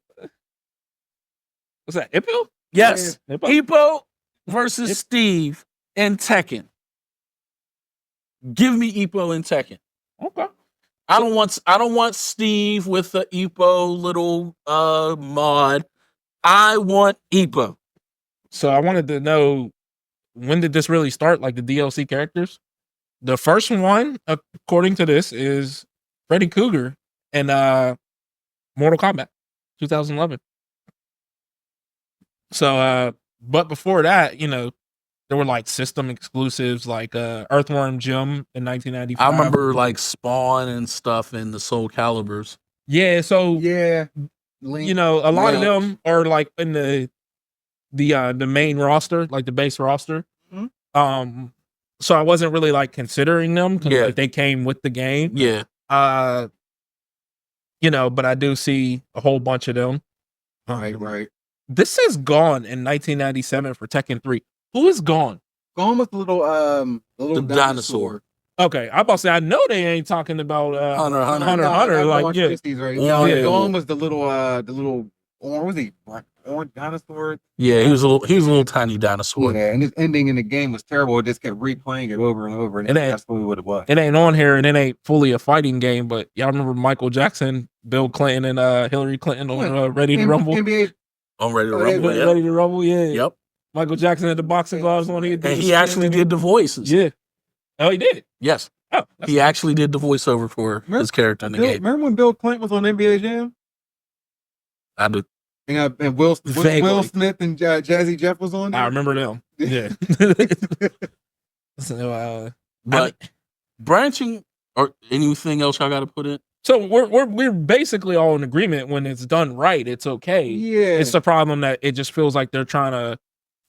What's that? Ippo? Yes. Ippo? Ippo versus Steve in Tekken. Give me Ippo in Tekken. Okay. I don't want Steve with the Ippo little mod. I want Ippo. So I wanted to know, when did this really start? Like the DLC characters? The first one, according to this, is Freddy Krueger in Mortal Kombat 2011. So, but before that, you know, there were like system exclusives like Earthworm Jim in 1995. I remember like Spawn and stuff in the Soul Calibers. Yeah, so Yeah. you know, a lot of them are like in the main roster, like the base roster. Mm-hmm. So I wasn't really like considering them because Yeah. like, they came with the game. Yeah. You know, but I do see a whole bunch of them. Right. This says gone in 1997 for Tekken 3. Who is gone? Gone with the little dinosaur. Okay, I'm about to say I know they ain't talking about Hunter. Like yeah, Yeah. Gone was the little orange. Was he orange dinosaur? Yeah, he was a little tiny dinosaur. Yeah, and his ending in the game was terrible. It just kept replaying it over and over, and that's what it was. It ain't on here, and it ain't fully a fighting game. But y'all remember Michael Jackson, Bill Clinton, and Hillary Clinton on Ready to Rumble? NBA, I'm Ready to Rumble. Yeah. Ready to Rumble, yeah. Yep. Michael Jackson had the boxing gloves on. And he actually did the voices. Yeah. Oh, he did. Yes. Oh, he actually did the voiceover for his character in the game. Remember when Bill Clinton was on NBA Jam? I do. And Will Smith and Jazzy Jeff was on there? I remember them. Yeah. So, but branching or anything else I got to put in? So we're basically all in agreement. When it's done right, it's okay. Yeah. It's the problem that it just feels like they're trying to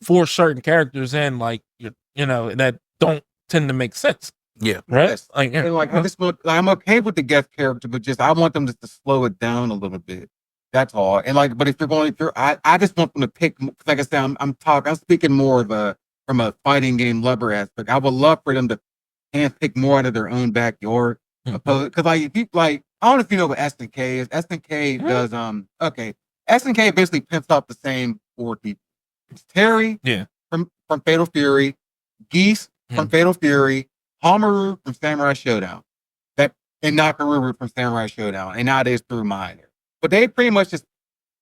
force certain characters in, like you know, that don't tend to make sense. Yeah. Right. Yes. Like, yeah. And like I'm okay with the guest character, but just I want them just to slow it down a little bit. That's all. And like, but if I just want them to pick. Like I said, I'm speaking more from a fighting game lover aspect. I would love for them to handpick more out of their own backyard. Because like, if you like, I don't know if you know what SNK is. SNK does okay. SNK basically pimps out the same 4 people. It's Terry, from Fatal Fury, Geese from Fatal Fury, Hamaru from Samurai Showdown, and Nakaruru from Samurai Showdown, and nowadays through Mine. But they pretty much just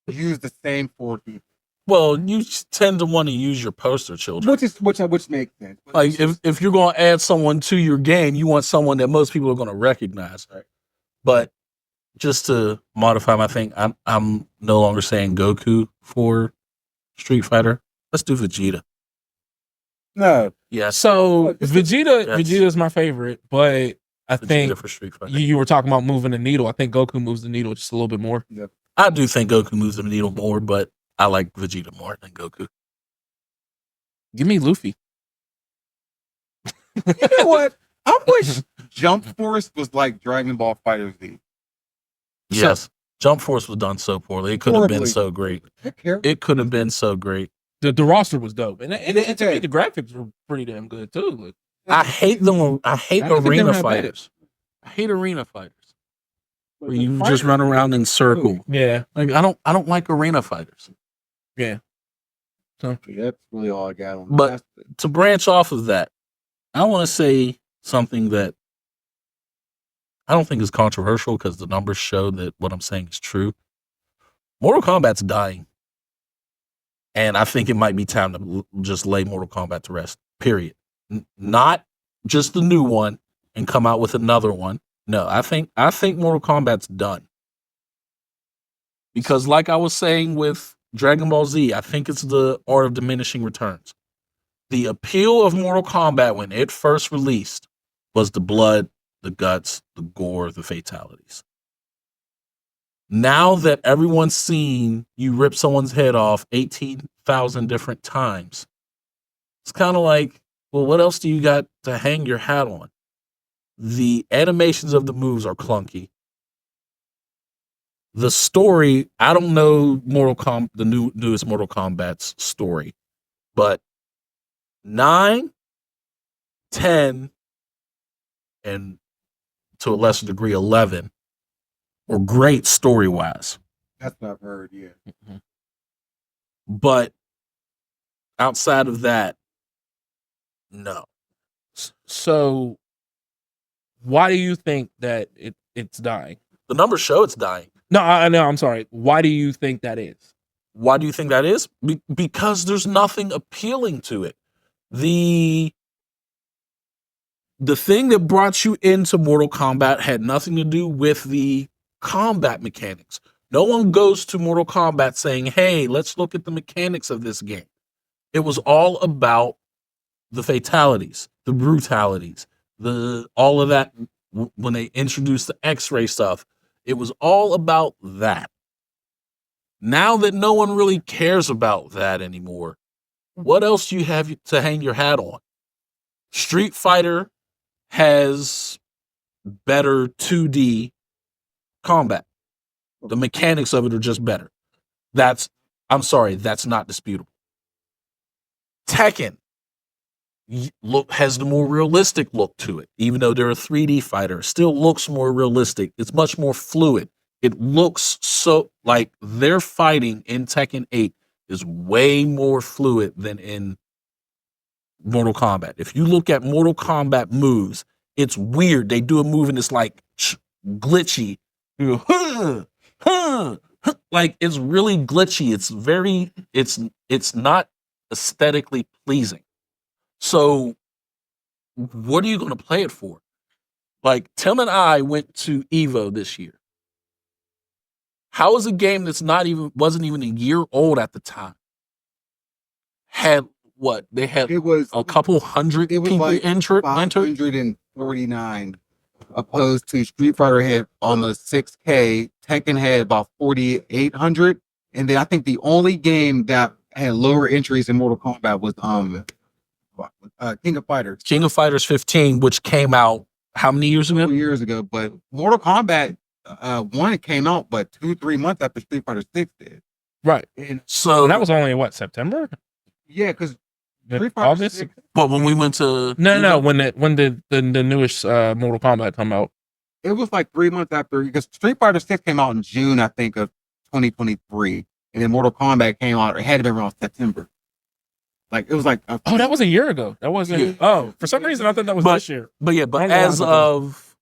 use the same 4 people. Well, you tend to want to use your poster children, which makes sense. Like if you're going to add someone to your game, you want someone that most people are going to recognize. Right? But just to modify my thing, I'm no longer saying Goku for Street Fighter. Let's do Vegeta. No, yeah. So Vegeta is my favorite, but I think for Street Fighter. You were talking about moving the needle. I think Goku moves the needle just a little bit more. Yep. I do think Goku moves the needle more, but I like Vegeta more than Goku. Give me Luffy. You know what? I wish Jump Force was like Dragon Ball FighterZ. Yes. Jump Force was done so poorly. It could have been so great. It could have been so great. The roster was dope. And the graphics were pretty damn good too. Like, I hate them. I hate arena fighters. I hate arena fighters. Where you just run around in circle. Yeah. Like I don't like arena fighters. Yeah. So that's really all I got on. But to branch off of that, I want to say something that I don't think is controversial because the numbers show that what I'm saying is true. Mortal Kombat's dying. And I think it might be time to just lay Mortal Kombat to rest. Period. Not just the new one and come out with another one. No, I think Mortal Kombat's done. Because like I was saying with Dragon Ball Z, I think it's the art of diminishing returns. The appeal of Mortal Kombat when it first released was the blood, the guts, the gore, the fatalities. Now that everyone's seen you rip someone's head off 18,000 different times, it's kind of like, well, what else do you got to hang your hat on? The animations of the moves are clunky. The story, I don't know the newest Mortal Kombat's story, but 9, 10, and to a lesser degree 11 were great story-wise. That's what I've heard, yeah. Mm-hmm. But outside of that, no. So why do you think that it's dying? The numbers show it's dying. No, I know. I'm sorry. Why do you think that is? Why do you think that is? Because there's nothing appealing to it. The thing that brought you into Mortal Kombat had nothing to do with the combat mechanics. No one goes to Mortal Kombat saying, hey, let's look at the mechanics of this game. It was all about the fatalities, the brutalities, all of that. When they introduced the X-ray stuff, it was all about that. Now that no one really cares about that anymore, what else do you have to hang your hat on? Street Fighter has better 2D combat. The mechanics of it are just better. That's not disputable. Tekken has the more realistic look to it. Even though they're a 3D fighter, it still looks more realistic. It's much more fluid. It looks so like their fighting in Tekken 8 is way more fluid than in Mortal Kombat. If you look at Mortal Kombat moves, it's weird. They do a move and it's like glitchy. You go, like it's really glitchy. It's not aesthetically pleasing. So what are you going to play it for? Like Tim and I went to Evo this year. How is a game that's wasn't even a year old at the time had what? They had a couple hundred people like entered. 549 opposed to Street Fighter had almost 6K. Tekken had about 4,800. And then I think the only game that had lower entries in Mortal Kombat was King of Fighters. King of Fighters 15, which came out how many years ago? 2 years ago. But Mortal Kombat, 1 came out, but 2-3 months after Street Fighter 6 did. Right. And So that was only in what, September? yeah, because Street Fighter August? 6, but when we went to No. When did the newest Mortal Kombat come out? it was like 3 months after, because Street Fighter 6 came out in June, I think, of 2023, and then Mortal Kombat came out. It had to be around September. Like it was like Oh, that was a year ago. That wasn't. Yeah. Oh, for some reason I thought that was this year. but as of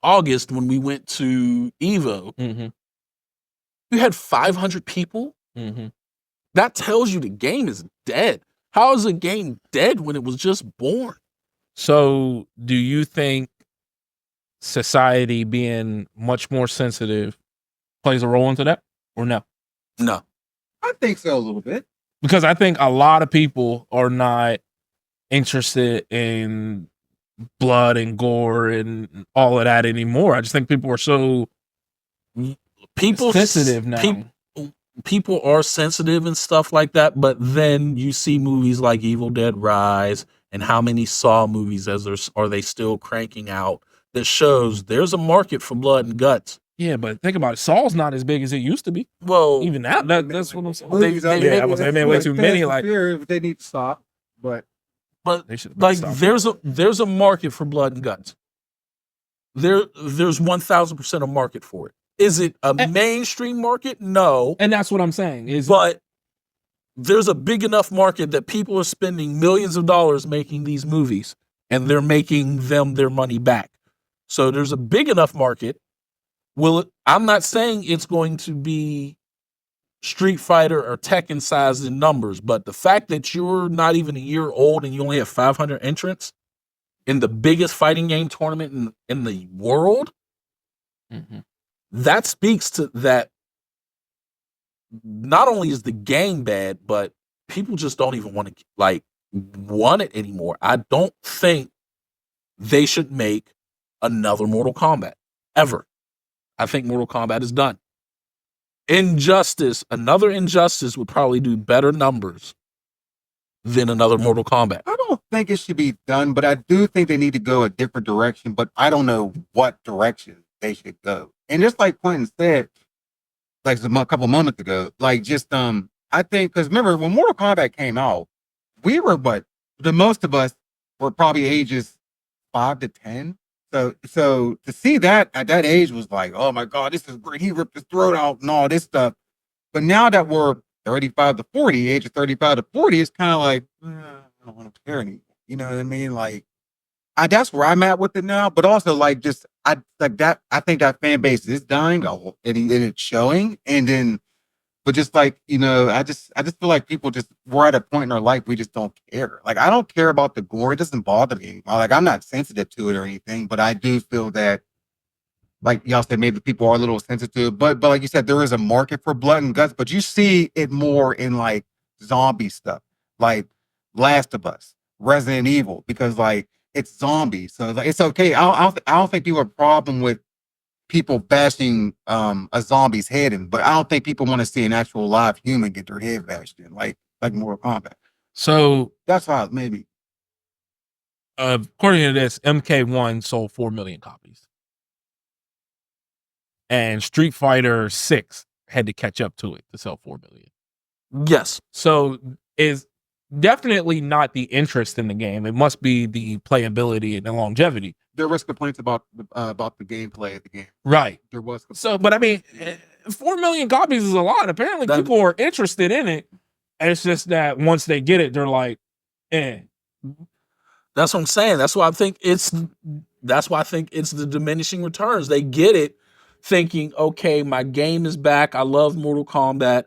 August, when we went to Evo, we had 500 people. That tells you the game is dead. How is a game dead when it was just born? So, do you think society being much more sensitive plays a role into that, or no? No. I think so a little bit. Because I think a lot of people are not interested in blood and gore and all of that anymore. I just think people are so sensitive now. People are sensitive and stuff like that, but then you see movies like Evil Dead Rise and how many Saw movies are they still cranking out that shows there's a market for blood and guts. Yeah, but think about it. Saw's not as big as it used to be. Well, Even now, that's what I'm saying. They made way too many. Like they need to stop, but they should like stop. there's a market for blood and guts. There's 1,000% a market for it. Is it a mainstream market? No. And that's what I'm saying. But there's a big enough market that people are spending millions of dollars making these movies, and they're making them their money back. So there's a big enough market. I'm not saying it's going to be Street Fighter or Tekken size in numbers, but the fact that you're not even a year old and you only have 500 entrants in the biggest fighting game tournament in the world, that speaks to that. Not only is the game bad, but people just don't even want to want it anymore. I don't think they should make another Mortal Kombat ever. I think Mortal Kombat is done. Another Injustice would probably do better numbers than another Mortal Kombat. I don't think it should be done, but I do think they need to go a different direction, but I don't know what direction they should go. And just like Quintin said, like a couple moments ago, like just I think, because remember when Mortal Kombat came out, we were the most of us were probably ages 5 to 10. So to see that at that age was like, oh my God, this is great. He ripped his throat out and all this stuff. But now that we're 35 to 40, age of 35 to 40, it's kind of like, I don't want to care anymore. You know what I mean? Like, that's where I'm at with it now. But also, like, just I think that fan base is dying, and it's showing. And then, but just like, I just feel like people we're at a point in our life we just don't care. Like, I don't care about the gore; it doesn't bother me. Like, I'm not sensitive to it or anything, but I do feel that, like y'all said, maybe people are a little sensitive. But like you said, there is a market for blood and guts. But you see it more in like zombie stuff, like Last of Us, Resident Evil, because like it's zombies, so like it's okay. I don't think people have a problem with people bashing a zombie's head in, but I don't think people want to see an actual live human get their head bashed in, like Mortal Kombat. So that's how maybe. According to this, MK1 sold 4 million copies, and Street Fighter 6 had to catch up to it to sell 4 million. Yes. So is definitely not the interest in the game. It must be the playability and the longevity. There was complaints about the gameplay of the game. Right. There was. So, but I mean, 4 million copies is a lot. Apparently, people are interested in it. And it's just that once they get it, they're like, eh. That's what I'm saying. That's why I think it's the diminishing returns. They get it thinking, okay, my game is back. I love Mortal Kombat.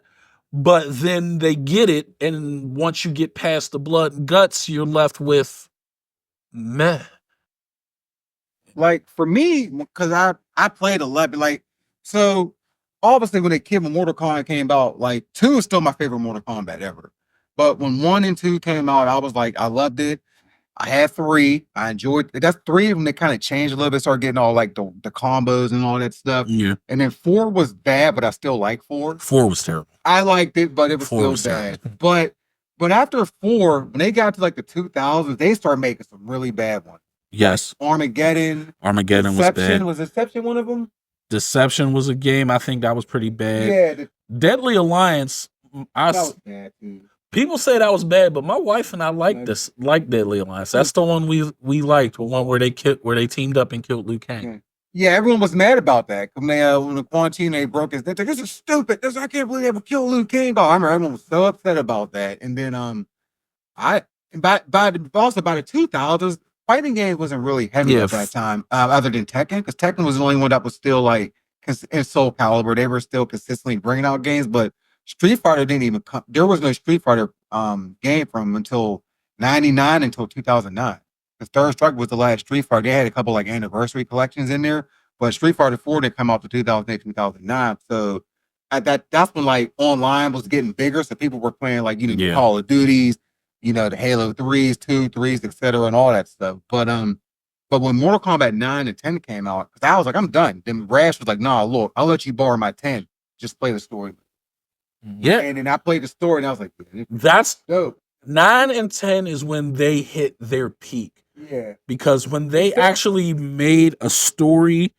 But then they get it, and once you get past the blood and guts, you're left with meh. Like for me, because I played 11, like, so obviously when Mortal Kombat came out, like 2 is still my favorite Mortal Kombat ever. But when 1 and 2 came out, I was like, I loved it. I had 3. I enjoyed it. That's 3 of them that kind of changed a little bit, started getting all like the combos and all that stuff. Yeah. And then 4 was bad, but I still like 4. 4 was terrible. I liked it, but it was still bad. But after 4, when they got to like the 2000s, they started making some really bad ones. Yes. Armageddon. Armageddon was bad. Was Deception one of them? Deception was a game. I think that was pretty bad. Yeah. Deadly Alliance. That was bad too. People say that was bad, but my wife and I like Deadly Alliance. That's the one we liked, the one where they teamed up and killed Liu Kang. Yeah, everyone was mad about that. When the quarantine they broke his, this is stupid. I can't believe they ever killed Liu Kang. I remember everyone was so upset about that. And then by the 2000s, fighting games wasn't really heavy at that time, other than Tekken, because Tekken was the only one that was still like in Soul Calibur. They were still consistently bringing out games, but Street Fighter didn't even come. There was no Street Fighter game from until 99 until 2009. The Third Strike was the last Street Fighter. They had a couple like anniversary collections in there, but Street Fighter 4 didn't come out to 2008, 2009. So that's when like online was getting bigger. So people were playing like Call of Duties, the Halo 3s, 2, 3s, etc., and all that stuff. But when Mortal Kombat 9 and 10 came out, because I was like, I'm done. Then Rash was like, nah, look, I'll let you borrow my 10. Just play the story. Yeah. And then I played the story and I was like, that's dope. 9 and 10 is when they hit their peak. Yeah. Because when they actually made a story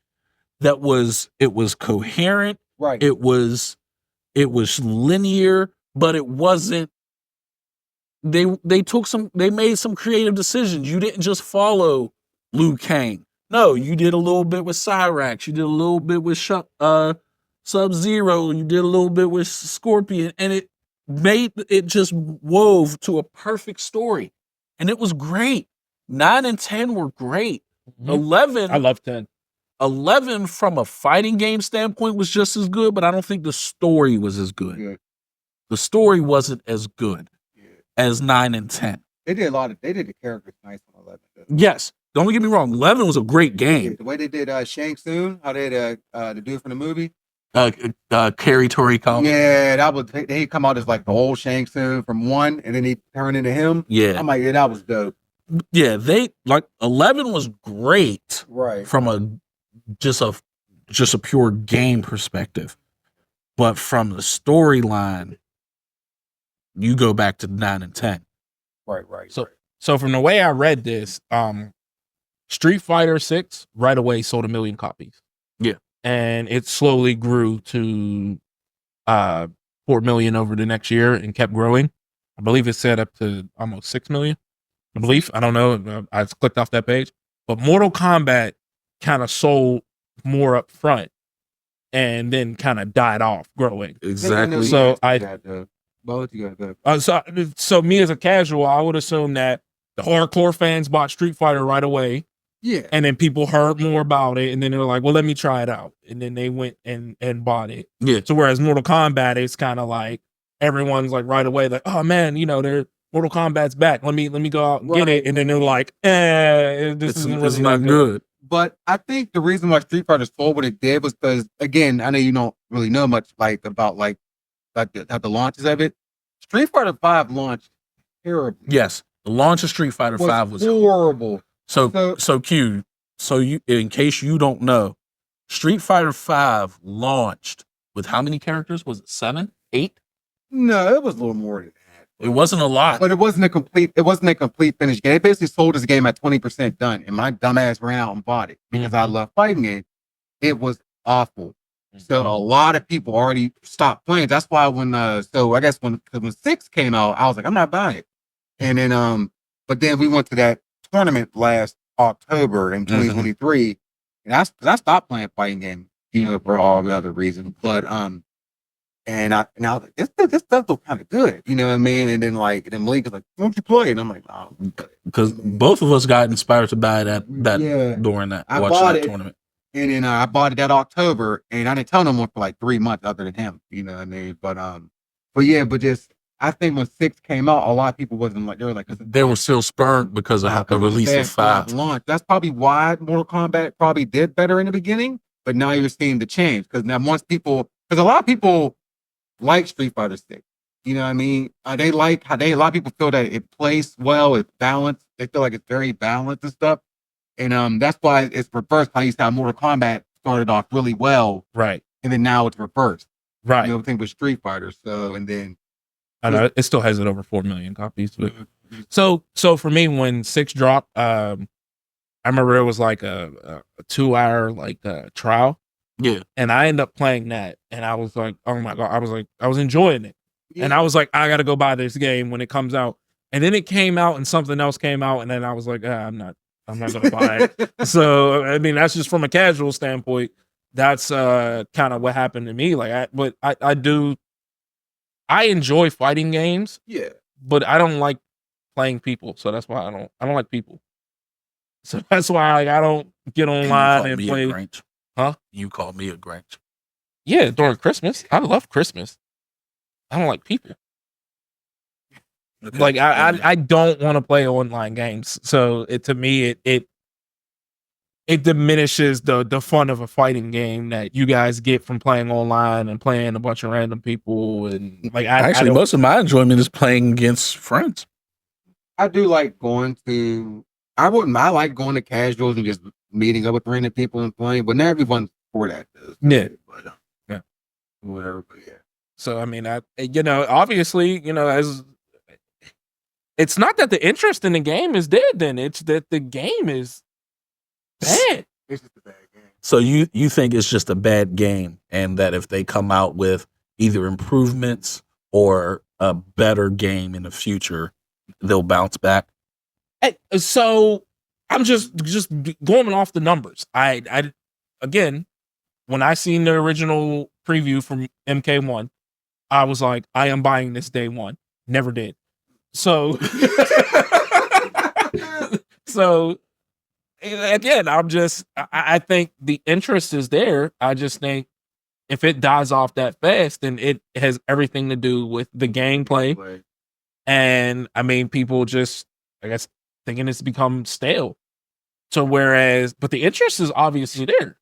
that was coherent, right. It was linear, but it wasn't. They made some creative decisions. You didn't just follow Liu Kang. No, you did a little bit with Cyrax. You did a little bit with Sub-Zero. You did a little bit with Scorpion, and it just wove to a perfect story, and it was great. 9 and 10 were great. 11, I love 10. 11 from a fighting game standpoint was just as good, but I don't think the story was as good. Yeah. The story wasn't as good as 9 and 10. They did the characters nice on 11. Yes. Don't get me wrong. 11 was a great game. The way they did Shang Tsung, how they did the dude from the movie. Carrie Torikon. Yeah, he come out as like the old Shang Tsung from 1, and then he turned into him. Yeah. I'm like, yeah, that was dope. Yeah, 11 was great. Right. From a pure game perspective. But from the storyline, you go back to 9 and 10. Right. So from the way I read this, Street Fighter 6 right away sold 1 million copies. Yeah. And it slowly grew to 4 million over the next year and kept growing. I believe it set up to almost 6 million. I believe. I don't know. I clicked off that page. But Mortal Kombat kind of sold more up front and then kind of died off growing. Exactly. So so me as a casual, I would assume that the hardcore fans bought Street Fighter right away. Yeah. And then people heard more about it and then they were like, well, let me try it out. And then they went and bought it. Yeah. So whereas Mortal Kombat, it's kind of like everyone's like right away, like, oh man, Mortal Kombat's back. Let me go out and get it. And then they're like, this isn't really not good. But I think the reason why Street Fighter sold what it did was because, again, I know you don't really know much about the launches of it. Street Fighter 5 launched terribly. Yes, the launch of Street Fighter 5 was horrible. So Q. So you, in case you don't know, Street Fighter 5 launched with how many characters? Was it 7, 8? No, it was a little more than that. It wasn't a lot, but it wasn't a complete finished game. They basically sold this game at 20% done, and my dumbass ran out and bought it because I love fighting it. It was awful. So a lot of people already stopped playing. That's why when 6 came out, I was like, I'm not buying it. And then but then we went to that tournament last October in 2023, and I stopped playing fighting games, for all the other reasons. But and I was like, this stuff looks kind of good, you know what I mean? And then Malik was like, why don't you play? And I'm like, oh, because both of us got inspired to buy that during that tournament. And then I bought it that October, and I didn't tell no one for like 3 months other than him, you know what I mean? But just I think when 6 came out, a lot of people wasn't like, they were still spurned because of the release of 5 launch. That's probably why Mortal Kombat probably did better in the beginning, but now you're seeing the change because now because a lot of people like Street Fighter 6. You know what I mean? They like how a lot of people feel that it plays well, it's balanced. They feel like it's very balanced and stuff. And that's why it's reversed. How you saw Mortal Kombat started off really well. Right. And then now it's reversed. Right. Thing with Street Fighter. So, and then. I know it still has it over 4 million copies. But so for me, when 6 dropped, I remember it was like a 2-hour like trial. Yeah. And I ended up playing that, and I was like, oh my God, I was enjoying it. Yeah. And I was like, I got to go buy this game when it comes out. And then it came out and something else came out. And then I was like, I'm not going to buy it. So, I mean, that's just from a casual standpoint. That's kind of what happened to me. Like, I enjoy fighting games. Yeah. But I don't like playing people. So that's why I don't like people. So that's why I don't get online and play. Grinch. Huh? You called me a Grinch. Yeah, during Christmas. I love Christmas. I don't like people. Okay. Like I don't want to play online games. So to me it diminishes the fun of a fighting game that you guys get from playing online and playing a bunch of random people. And like most of my enjoyment is playing against friends. I do like going to. I like going to casuals and just meeting up with random people and playing, but not everyone's for that. Yeah. But, yeah. Whatever. But yeah. So I mean, obviously, as it's not that the interest in the game is dead. Then it's that the game is bad. It's just a bad game. So you think it's just a bad game, and that if they come out with either improvements or a better game in the future, they'll bounce back? So I'm just going off the numbers. I again, when I seen the original preview from MK1, I was like, I am buying this day one. Never did. So, again, I think the interest is there. I just think if it dies off that fast, then it has everything to do with the gameplay. Right. And I mean, people just, I guess, thinking it's become stale. So but the interest is obviously there.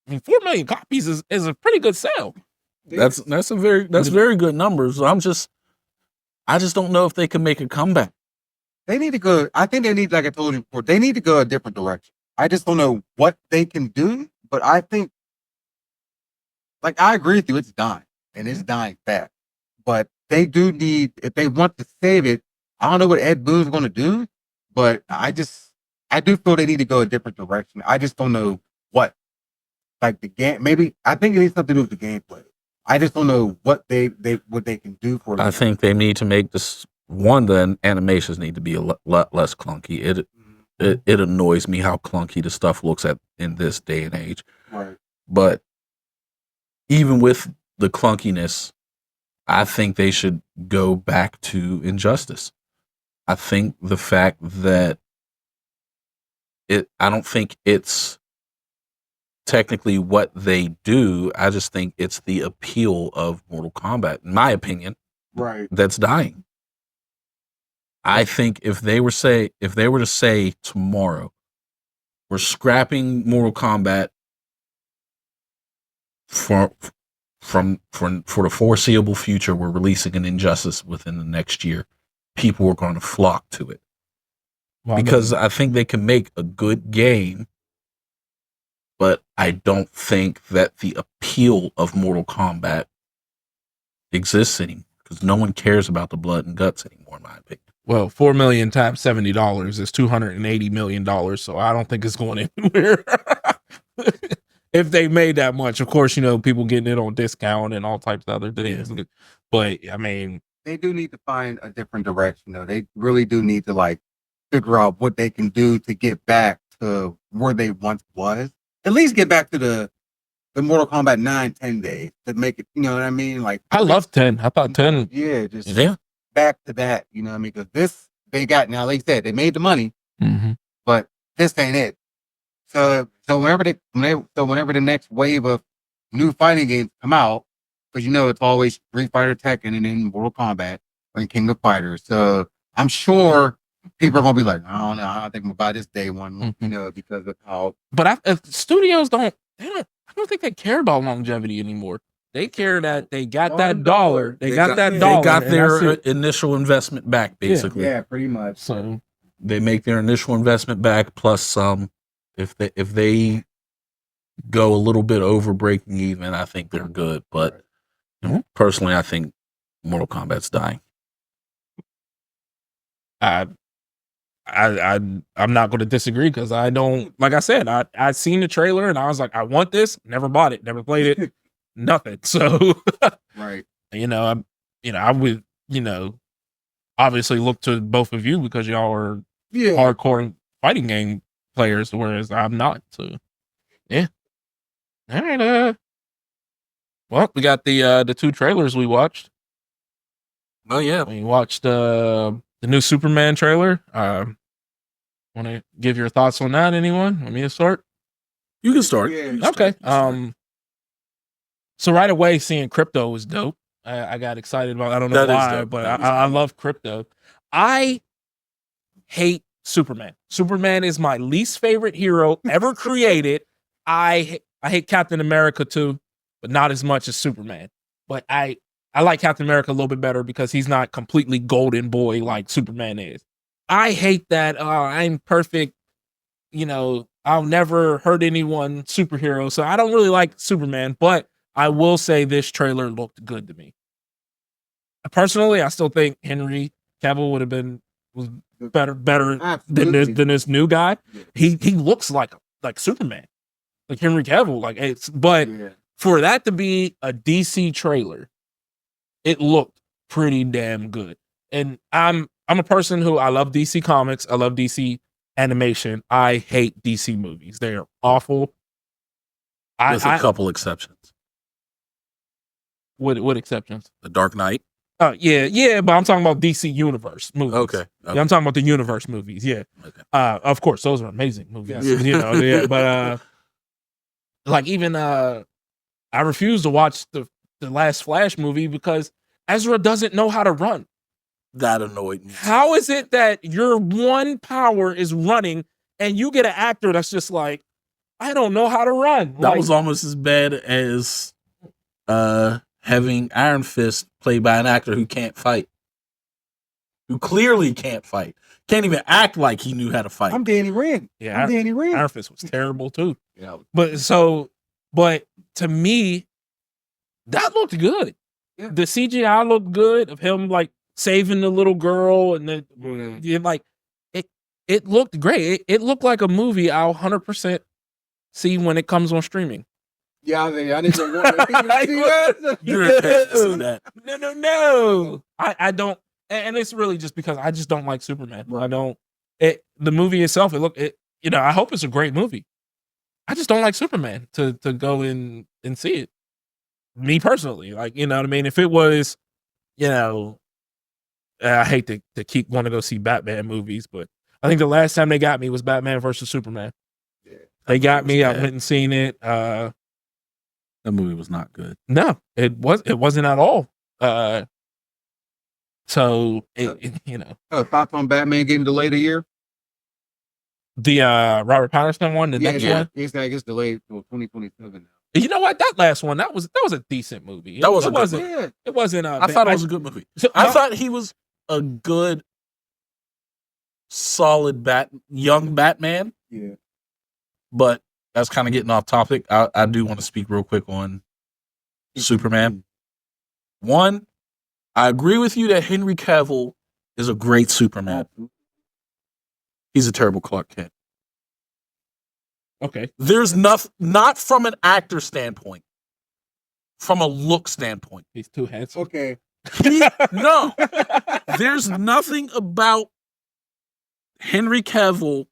I mean, 4 million copies is a pretty good sale. That's very good numbers. I just don't know if they can make a comeback. They need to go. I think they need, like I told you before, they need to go a different direction. I just don't know what they can do, but I think, like, I agree with you, it's dying, and it's dying fast. But they do need, if they want to save it, I don't know what Ed Boon's going to do, but I do feel they need to go a different direction. I just don't know what. Like the game, maybe, I think it needs something to do with the gameplay. I just don't know what they can do for it. I think they need to make this one. The animations need to be a lot less clunky. It annoys me how clunky the stuff looks in this day and age. Right. But even with the clunkiness, I think they should go back to Injustice. I think the fact that I don't think it's technically what they do. I just think it's the appeal of Mortal Kombat, in my opinion. Right. That's dying. I think if they were to say tomorrow, we're scrapping Mortal Kombat for the foreseeable future, we're releasing an Injustice within the next year, people are going to flock to it. Because I think they can make a good game, but I don't think that the appeal of Mortal Kombat exists anymore because no one cares about the blood and guts anymore, in my opinion. Well, 4 million times $70 is $280 million, so I don't think it's going anywhere. If they made that much, of course, people getting it on discount and all types of other things. Yeah. But I mean, they do need to find a different direction, though. They really do need to figure out what they can do to get back to where they once was. At least get back to the Mortal Kombat 9, 10 days to make it, you know what I mean? I love 10. I thought 10. Yeah, just back to that, you know what I mean? Because this, they got, now, like I said, they made the money, but this ain't it. So whenever the next wave of new fighting games come out, because it's always Street Fighter, Tekken, and then Mortal Kombat and King of Fighters. So I'm sure people are gonna be like, I don't know, I think I'm gonna buy this day one, because of how. But studios I don't think they care about longevity anymore. They care that they got that dollar. They got their initial investment back, basically. Yeah, pretty much. So they make their initial investment back plus some. If they go a little bit over breaking even, I think they're good. But personally, I think Mortal Kombat's dying. I'm not going to disagree because I don't, like I said, I seen the trailer and I was like, I want this. Never bought it. Never played it. Nothing. So, Right. I would, obviously look to both of you because y'all are hardcore fighting game players, whereas I'm not. So, yeah. All right. Well, we got the two trailers we watched. Oh yeah, We watched the new Superman trailer. Want to give your thoughts on that? Anyone? Want me to start? you can start. Yeah. Okay. So right away, seeing Crypto was dope. I got excited about. I don't know That is why, dope. but That is I dope. love Crypto. I hate Superman. Superman is my least favorite hero ever created. I hate Captain America too, but not as much as Superman. But I like Captain America a little bit better because he's not completely golden boy like Superman is. I hate that I'm perfect, I'll never hurt anyone superhero. So I don't really like Superman, but I will say this trailer looked good to me. Personally, I still think Henry Cavill was better Absolutely. than this new guy. He looks like Superman, like Henry Cavill. But for that to be a DC trailer, it looked pretty damn good. And I'm a person who I love DC comics. I love DC animation. I hate DC movies. They are awful. With a couple exceptions. What exceptions? The Dark Knight. Yeah, but I'm talking about DC Universe movies. Okay. Yeah, I'm talking about the Universe movies. Yeah. Okay. Of course, those are amazing movies. Yeah. But I refuse to watch the last Flash movie because Ezra doesn't know how to run. That annoyed me. How is it that your one power is running and you get an actor that's just like, I don't know how to run? That was almost as bad as having Iron Fist played by an actor who can't fight. Who clearly can't fight. Can't even act like he knew how to fight. I'm Danny Rand. Yeah, I'm Danny Rand. Iron Fist was terrible too. Yeah. But to me, that looked good. Yeah. The CGI looked good of him like saving the little girl, and then it looked great. It looked like a movie I'll 100% see when it comes on streaming. Yeah, I didn't want to see that. You're impatient that. No. I don't, and it's really just because I just don't like Superman. I don't. The movie itself, I hope it's a great movie. I just don't like Superman to go in and see it. Me personally, you know what I mean? If it was, I hate to keep wanting to go see Batman movies, but I think the last time they got me was Batman versus Superman. Yeah, they got me. I went and seen it. That movie was not good. No, it wasn't at all. So thoughts on Batman getting delayed a year? The Robert Pattinson one, the next one, I guess delayed till 2027 now. You know what? That last one, that was a decent movie. That was It wasn't. I thought it was a good movie. I thought he was a good, solid young Batman. Yeah. But that's kind of getting off topic. I do want to speak real quick on Superman. One, I agree with you that Henry Cavill is a great Superman. He's a terrible Clark Kent. Okay. There's not from an actor standpoint, from a look standpoint. He's too handsome. Okay. No. There's nothing about Henry Cavill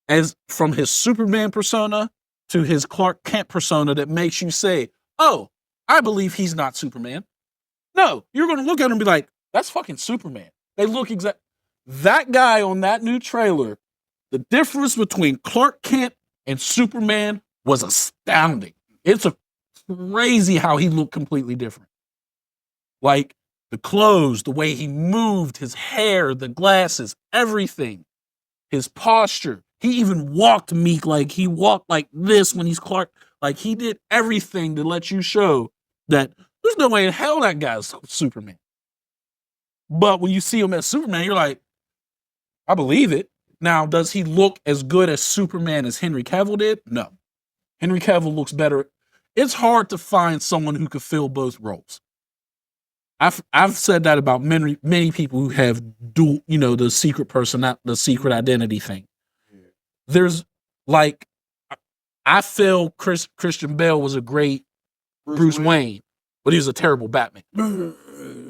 as from his Superman persona to his Clark Kent persona that makes you say, oh, I believe he's not Superman. No, you're going to look at him and be like, that's fucking Superman. They look exact. That guy on that new trailer, the difference between Clark Kent and Superman was astounding. It's crazy how he looked completely different. Like the clothes, the way he moved, his hair, the glasses, everything, his posture. He even walked meek, like he walked like this when he's Clark. Like he did everything to let you show that there's no way in hell that guy's Superman. But when you see him as Superman, you're like, I believe it. Now, does he look as good as Superman as Henry Cavill did? No. Henry Cavill looks better. It's hard to find someone who could fill both roles. I've said that about many people who have dual, the secret person, not the secret identity thing. There's like, I feel Christian Bale was a great Bruce Wayne, but he was a terrible Batman.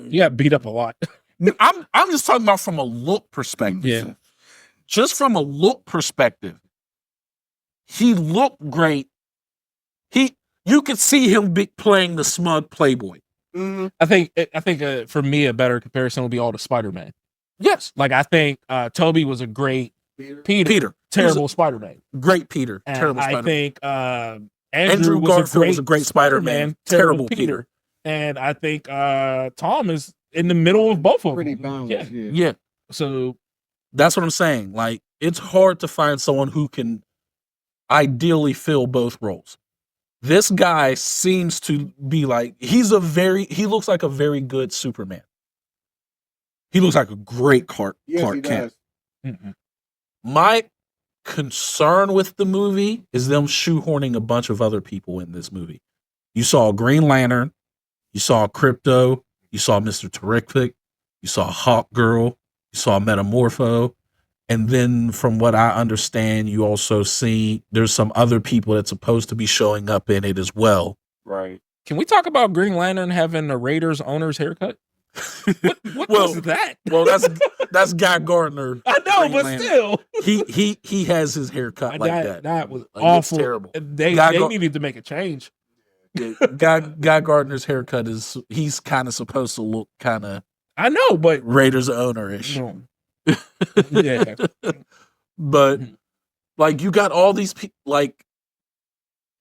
He got beat up a lot. I'm just talking about from a look perspective. Yeah. Just from a look perspective, he looked great. You could see him playing the smug playboy. Mm-hmm. I think for me a better comparison would be all the Spider-Man. Yes, like I think Toby was a great Peter terrible Spider-Man. Great Peter, and terrible Spider-Man. I think Andrew Garfield was a great Spider-Man, terrible Peter. And I think Tom is in the middle of both of them. Pretty balanced. Yeah. So that's what I'm saying. Like, it's hard to find someone who can ideally fill both roles. This guy seems to be like, he looks like a very good Superman. He looks like a great Clark Kent. Mm-hmm. My concern with the movie is them shoehorning a bunch of other people in this movie. You saw Green Lantern, you saw Crypto, you saw Mr. Terrific, you saw Hawk Girl, you saw Metamorpho, and then from what I understand, you also see there's some other people that's supposed to be showing up in it as well. Right. Can we talk about Green Lantern having a Raiders owner's haircut? What was that? Well, that's Guy Gardner. I know, Green but Lantern. still, he has his haircut like that. That was like, awful. Terrible. They needed to make a change. Guy Gardner's haircut he's kind of supposed to look kind of. I know, but Raiders owner-ish. No. Yeah, but like you got all these people. Like,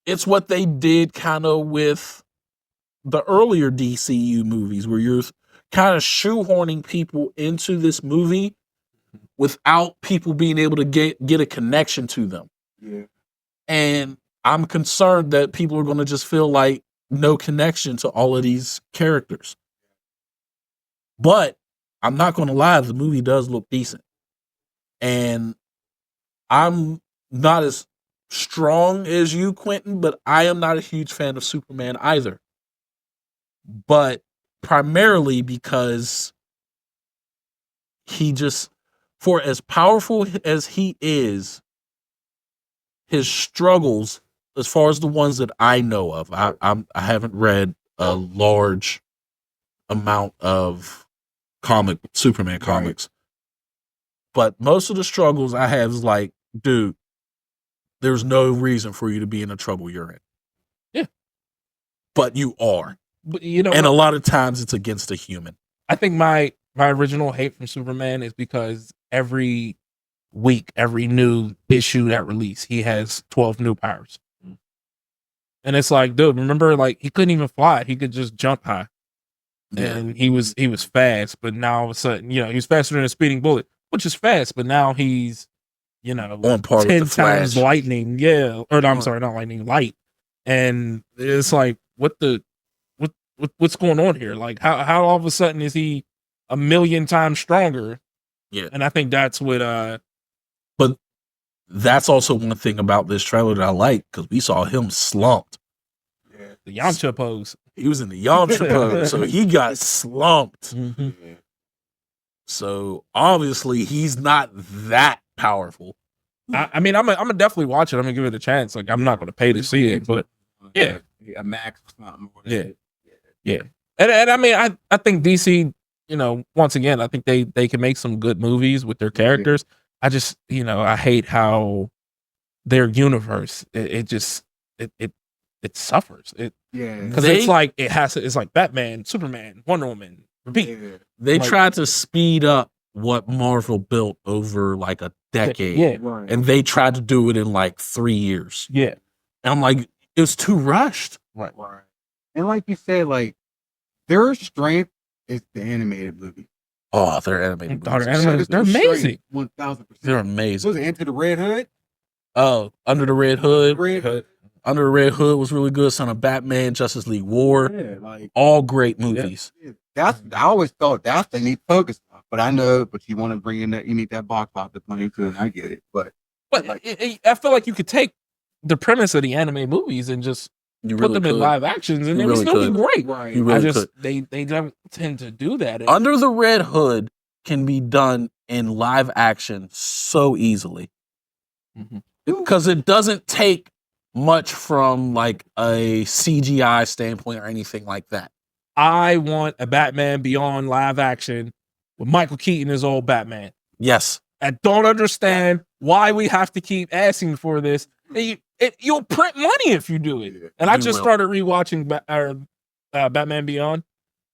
it's what they did kind of with the earlier DCU movies, where you're kind of shoehorning people into this movie without people being able to get a connection to them. Yeah. And I'm concerned that people are going to just feel like no connection to all of these characters. But I'm not going to lie, the movie does look decent. And I'm not as strong as you, Quintin, but I am not a huge fan of Superman either. But primarily because he just, for as powerful as he is, his struggles, as far as the ones that I know of, I haven't read a large amount of Superman comics, but most of the struggles I have is like, dude, there's no reason for you to be in the trouble you're in. Yeah, but you are. But and a lot of times it's against a human. I think my original hate from Superman is because every week, every new issue that release, he has 12 new powers. And it's like, dude, remember, like, he couldn't even fly. He could just jump high. Yeah. And he was fast, but now all of a sudden, he's faster than a speeding bullet, which is fast, but now he's, on par 10 with the times Flash. lightning. Yeah. Or I'm sorry, not lightning, light. And it's like, what's going on here? Like, how all of a sudden is he a million times stronger? Yeah. And I think that's what but that's also one thing about this trailer that I like, because we saw him slumped. Yeah. The Yamcha pose. He was in the Yamcha pose, so he got slumped. Mm-hmm. So obviously he's not that powerful. I mean, I'm gonna definitely watch it. I'm gonna give it a chance. Like, I'm not gonna pay to see it, but yeah, a max or something. Yeah. And I mean, I think DC, once again, I think they can make some good movies with their characters. I just, I hate how their universe it suffers. Because it's like it's like Batman, Superman, Wonder Woman, repeat. They tried to speed up what Marvel built over like a decade. Yeah. Right. And they tried to do it in like 3 years. Yeah. And I'm like, it was too rushed. Right. And like you said, like, their strength is the animated movie. Oh, they're animated. They're amazing. 1,000%. They're amazing. Was it Into the Red Hood? Oh, Under the Red Hood. Red Under the Red Hood was really good. Son of Batman, Justice League War. Yeah, like, all great movies. I always thought that's the need focus on. But I know, but you want to bring in that, you need that box office money too, and I get it. But like, I feel like you could take the premise of the anime movies and just You put really them in could. live actions, and You they would really still be could. great. Right. You really I just could. they don't tend to do that. Under the Red Hood can be done in live action so easily Mhm. because it doesn't take much from like a CGI standpoint or anything like that. I want a Batman Beyond live action with Michael Keaton as old Batman. Yes. I don't understand why we have to keep asking for this. You'll print money if you do it. And I You just will. started rewatching Batman Beyond.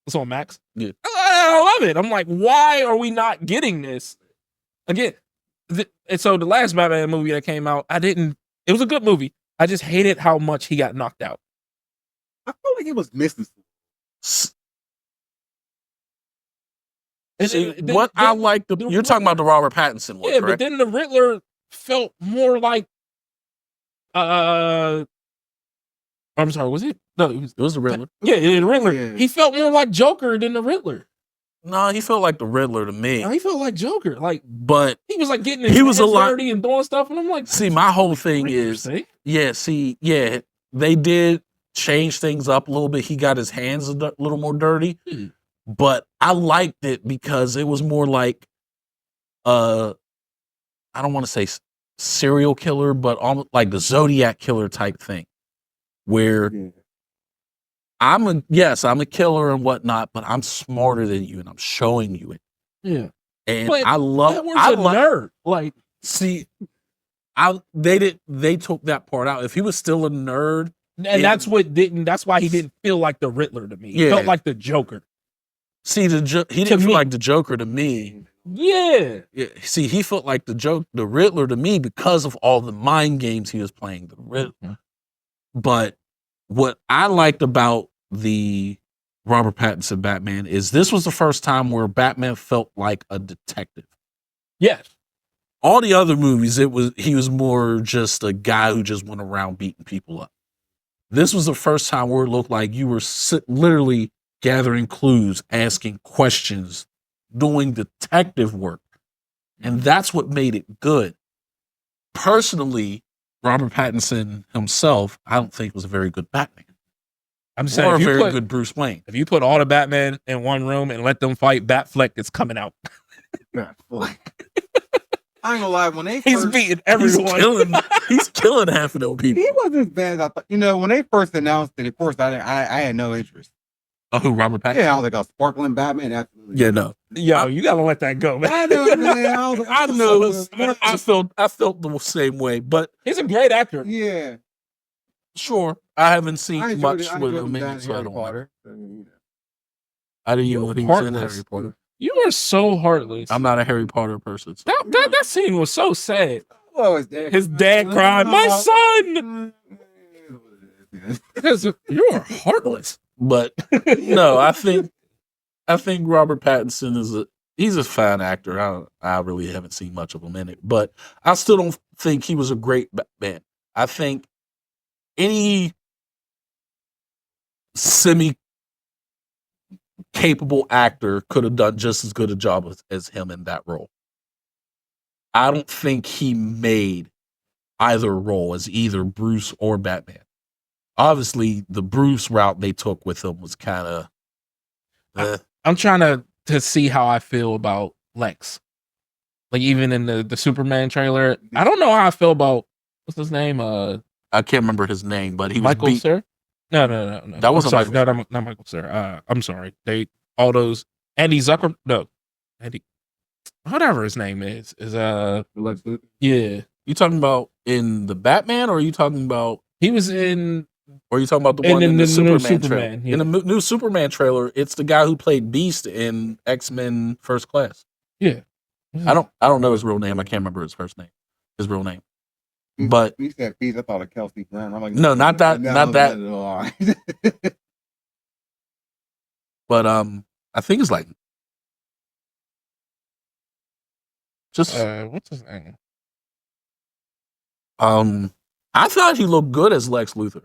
It's on Max. Yeah. I love it. I'm like, why are we not getting this? Again, and so the last Batman movie that came out, it was a good movie. I just hated how much he got knocked out. I feel like it was missing. See, what I like you're talking about the Robert Pattinson one, yeah, correct? but then the Riddler felt more like I'm sorry, was it? No, it was the Riddler. Yeah, the Riddler. Yeah. He felt more like Joker than the Riddler. No, he felt like the Riddler to me. No, he felt like Joker. Like, but he was like getting his he was a hands lot dirty and doing stuff, and I'm like, see, my whole thing Riddler, is see? they did change things up a little bit. He got his hands a little more dirty. But I liked it because it was more like I don't want to say serial killer, but almost like the Zodiac killer type thing. Where I'm a killer and whatnot, but I'm smarter than you and I'm showing you it. Yeah. And But I love nerd. Like, see, they took that part out. If he was still a nerd, and that's why he didn't feel like the Riddler to me. He felt like the Joker. See, he didn't feel like the Joker to me. Yeah. See, he felt like the Riddler to me because of all the mind games he was playing. The Riddler. But what I liked about the Robert Pattinson Batman is this was the first time where Batman felt like a detective. Yes. All the other movies, he was more just a guy who just went around beating people up. This was the first time where it looked like you were literally gathering clues, asking questions, doing detective work. And that's what made it good. Personally, Robert Pattinson himself, I don't think was a very good Batman. I'm saying, or a very good Bruce Wayne. If you put all the Batman in one room and let them fight, Batfleck is coming out. I ain't gonna lie, when they He's beating everyone. He's killing half of those people. He wasn't as bad as I thought. You know, when they first announced it, of course, I had no interest. Oh, who, Robert Pattinson? Yeah, I was like, a sparkling Batman. Absolutely. Yeah, no. Yo, you gotta let that go, man. I know, man. I know. I felt the same way, but he's a great actor. Yeah. Sure. I haven't seen I much enjoyed with it him in down it, so I Harry don't Potter. I didn't even know he was in Harry Potter. You are so heartless. I'm not a Harry Potter person. So. That scene was so sad. Oh, his dad cried, "My son!" Because you are heartless. But no, I think Robert Pattinson he's a fine actor. I really haven't seen much of him in it, but I still don't think he was a great Batman. I think any semi-capable actor could have done just as good a job as him in that role. I don't think he made either role as either Bruce or Batman. Obviously, the Bruce route they took with him was kind of. I'm trying to see how I feel about Lex. Like, even in the Superman trailer, I don't know how I feel about what's his name. I can't remember his name, but he Michael was Cera. No. That wasn't sorry. Michael. No, not Michael Cera. I'm sorry. All those Andy Zucker. No, Andy. Whatever his name is yeah. You talking about in the Batman, or are you talking about? He was in. Or are you talking about the one in the Superman trailer? Yeah. In the new Superman trailer, it's the guy who played Beast in X-Men First Class. Yeah. I don't know his real name. I can't remember his real name. But you said Beast, I thought of Kelsey Brown. I'm like, no, not that. But I think it's like just what's his name? I thought he looked good as Lex Luthor.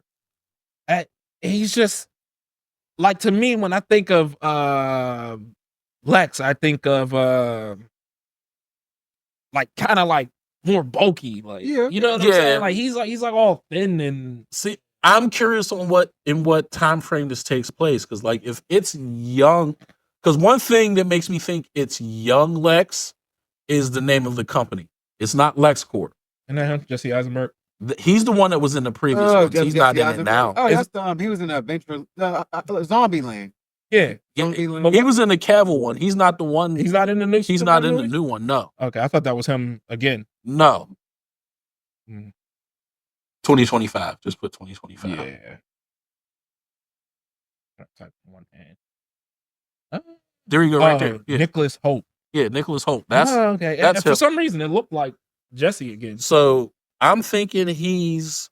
He's just like, to me, when I think of Lex, I think of like kind of like more bulky, like, you know what I'm saying? Like he's like all thin and see. I'm curious on what time frame this takes place, because like if it's young, because one thing that makes me think it's young Lex is the name of the company. It's not LexCorp. And then Jesse Eisenberg. He's the one that was in the previous ones. He's not in it now. Oh, that's he was in Adventure Zombieland. Yeah. He was in the Cavill one. He's not the one. He's not in the new. He's not in the new one. No. Okay, I thought that was him again. No. 2025. Just put 2025. Yeah. Type one hand. There you go, right there. Yeah. Nicholas Hoult. Yeah, Nicholas Hoult. That's okay. That's for some reason, it looked like Jesse again. So I'm thinking he's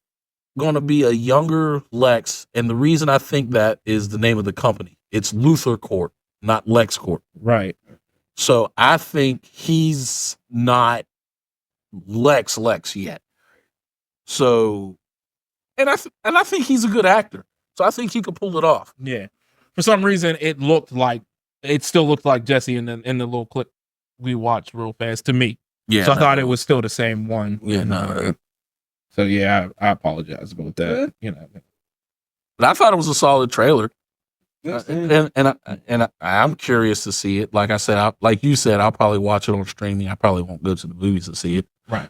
going to be a younger Lex, and the reason I think that is the name of the company. It's Luthor Corp, not LexCorp. Right. So I think he's not Lex yet. So, and I think he's a good actor. So I think he could pull it off. Yeah. For some reason, it still looked like Jesse in the little clip we watched real fast to me. Yeah. So I thought it was still the same one. Yeah, no. So yeah, I apologize about that. You know. But I thought it was a solid trailer. Yes, and I'm curious to see it. Like I said, like you said, I'll probably watch it on streaming. I probably won't go to the movies to see it. Right.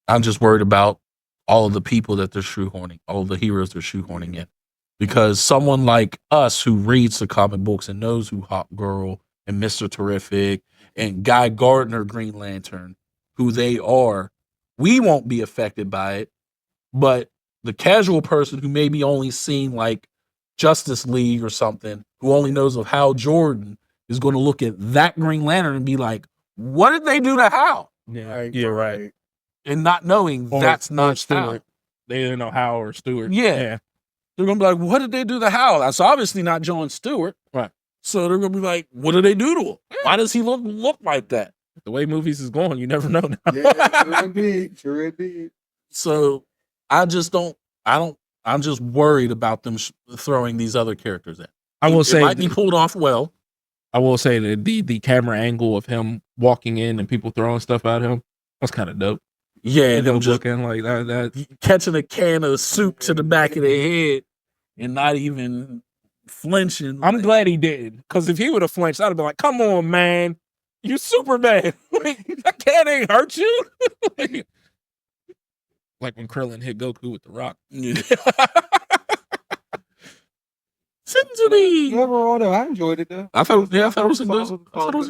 I'm just worried about all of the people that they're shoehorning, all of the heroes they're shoehorning in. Because someone like us who reads the comic books and knows who Hawk Girl and Mr. Terrific and Guy Gardner Green Lantern, who they are, we won't be affected by it. But the casual person who maybe only seen like Justice League or something, who only knows of Hal Jordan, is going to look at that Green Lantern and be like, what did they do to Hal? Yeah, right. And not knowing that's not Stewart. Hal. They didn't know Hal or Stewart. Yeah. They're going to be like, what did they do to Hal? That's obviously not John Stewart. Right. So they're going to be like, what did they do to him? Why does he look like that? The way movies is going, you never know now. Yeah, sure indeed. So I'm just worried about them throwing these other characters in. I will say it might be pulled off well. I will say that the camera angle of him walking in and people throwing stuff at him was kind of dope. Yeah, and them just looking like that catching a can of soup to the back of their head and not even flinching. I'm glad he did, because if he would have flinched, I'd have been like, "Come on, man, you Superman! That can ain't hurt you." Like when Krillin hit Goku with the rock. Yeah. Sensory. Overall, though, I enjoyed it though. I thought it was a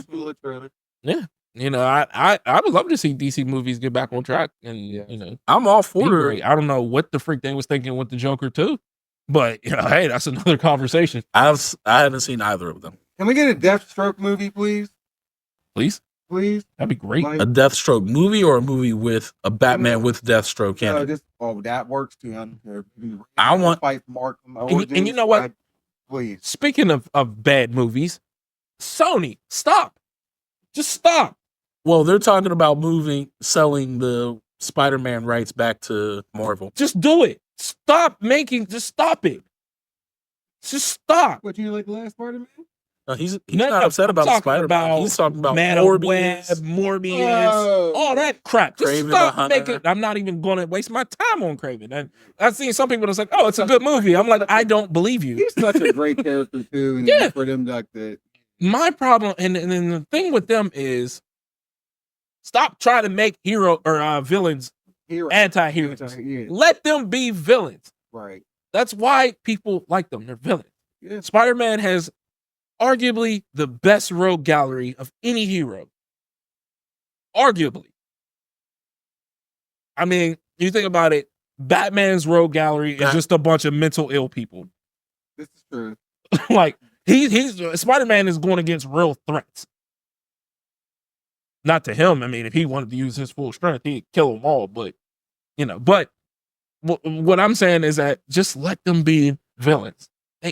good trailer. Yeah. You know, I would love to see DC movies get back on track, and you know, I'm all for it. I don't know what the freak they was thinking with the Joker too, but you know, hey, that's another conversation. I haven't seen either of them. Can we get a Deathstroke movie, please? Please, that'd be great. A Deathstroke movie or a movie with a Batman with Deathstroke in it? That works too. I want fight Mark. And you know what? Please. Speaking of bad movies, Sony, stop. Just stop. Well, they're talking about selling the Spider-Man rights back to Marvel. Just do it. Just stop it. Just stop. What, you like the last Spider-Man? He's not upset about Spider-Man. He's talking about Morbius, all that crap. Just Kraven stop making. I'm not even going to waste my time on Kraven. And I've seen some people that's like, "Oh, it's a good movie." I'm like, I don't believe you. He's such a great character too. And yeah. For them like that. My problem, and the thing with them is, stop trying to make villains anti-heroes. Yeah. Let them be villains. Right. That's why people like them. They're villains. Yeah. Spider-Man has arguably the best rogue gallery of any hero. Arguably. I mean, you think about it, Batman's rogue gallery is just a bunch of mental ill people. This is true. Like, he's Spider-Man is going against real threats. Not to him. I mean, if he wanted to use his full strength, he'd kill them all. But, you know, what I'm saying is that just let them be villains.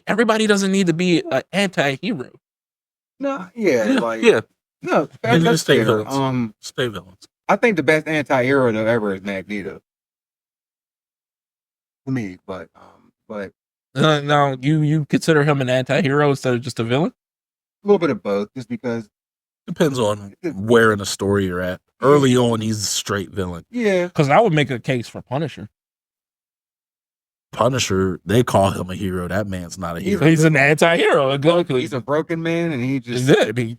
Everybody doesn't need to be an anti-hero. No, yeah. No, that's stay villains. Stay villains. I think the best anti-hero though ever is Magneto. To me, but now you consider him an anti-hero instead of just a villain? A little bit of both, just because depends on where in the story you're at. Early on, he's a straight villain. Yeah, because I would make a case for Punisher. Punisher, they call him a hero. That man's not a hero. He's an anti-hero. Exactly. He's a broken man, and he just He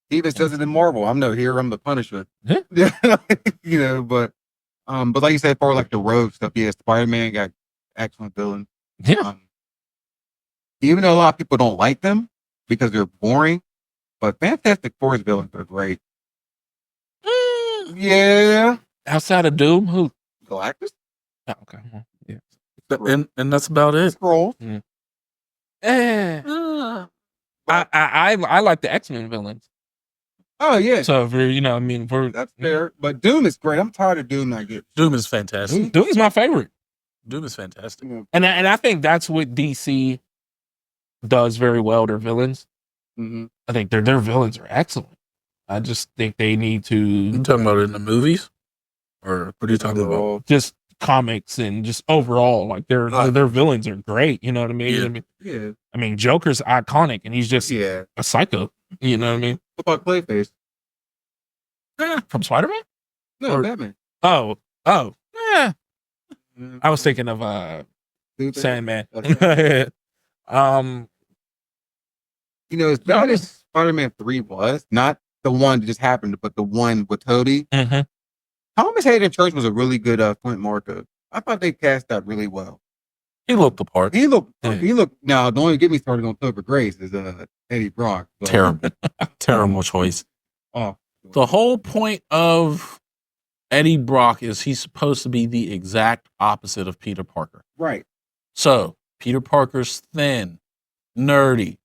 he even says it in Marvel. I'm no hero. I'm the Punisher. Yeah. But like you said, for like the rogue stuff, yeah, Spider-Man got excellent villains. Yeah. Even though a lot of people don't like them because they're boring, but Fantastic Four's villains are great. Yeah. Outside of Doom, who? Galactus? Oh, okay. Well, yeah. And that's about it. Scroll. I like the X-Men villains. Oh yeah. So if we're That's fair. But Doom is great. I'm tired of Doom. Doom is fantastic. Doom is my favorite. Doom is fantastic. And I think that's what DC does very well. Their villains. Mm-hmm. I think their villains are excellent. I just think they need to. You talking about it in the movies, or what are you talking about? Just comics and just overall, like their villains are great. You know what I mean? Yeah. I mean, Joker's iconic, and he's just a psycho. You know what I mean? What about Clayface? From Spider-Man? No, Batman. Oh. Yeah. I was thinking of Sandman. Okay. As bad as Spider-Man 3 was, not the one that just happened, but the one with Tobey. Mm-hmm. Thomas Hayden Church was a really good Flint Marko. I thought they cast that really well. He looked the part. He looked. Now, don't even get me started on Topher Grace is Eddie Brock. So. Terrible choice. Oh, the whole point of Eddie Brock is he's supposed to be the exact opposite of Peter Parker. Right. So Peter Parker's thin, nerdy.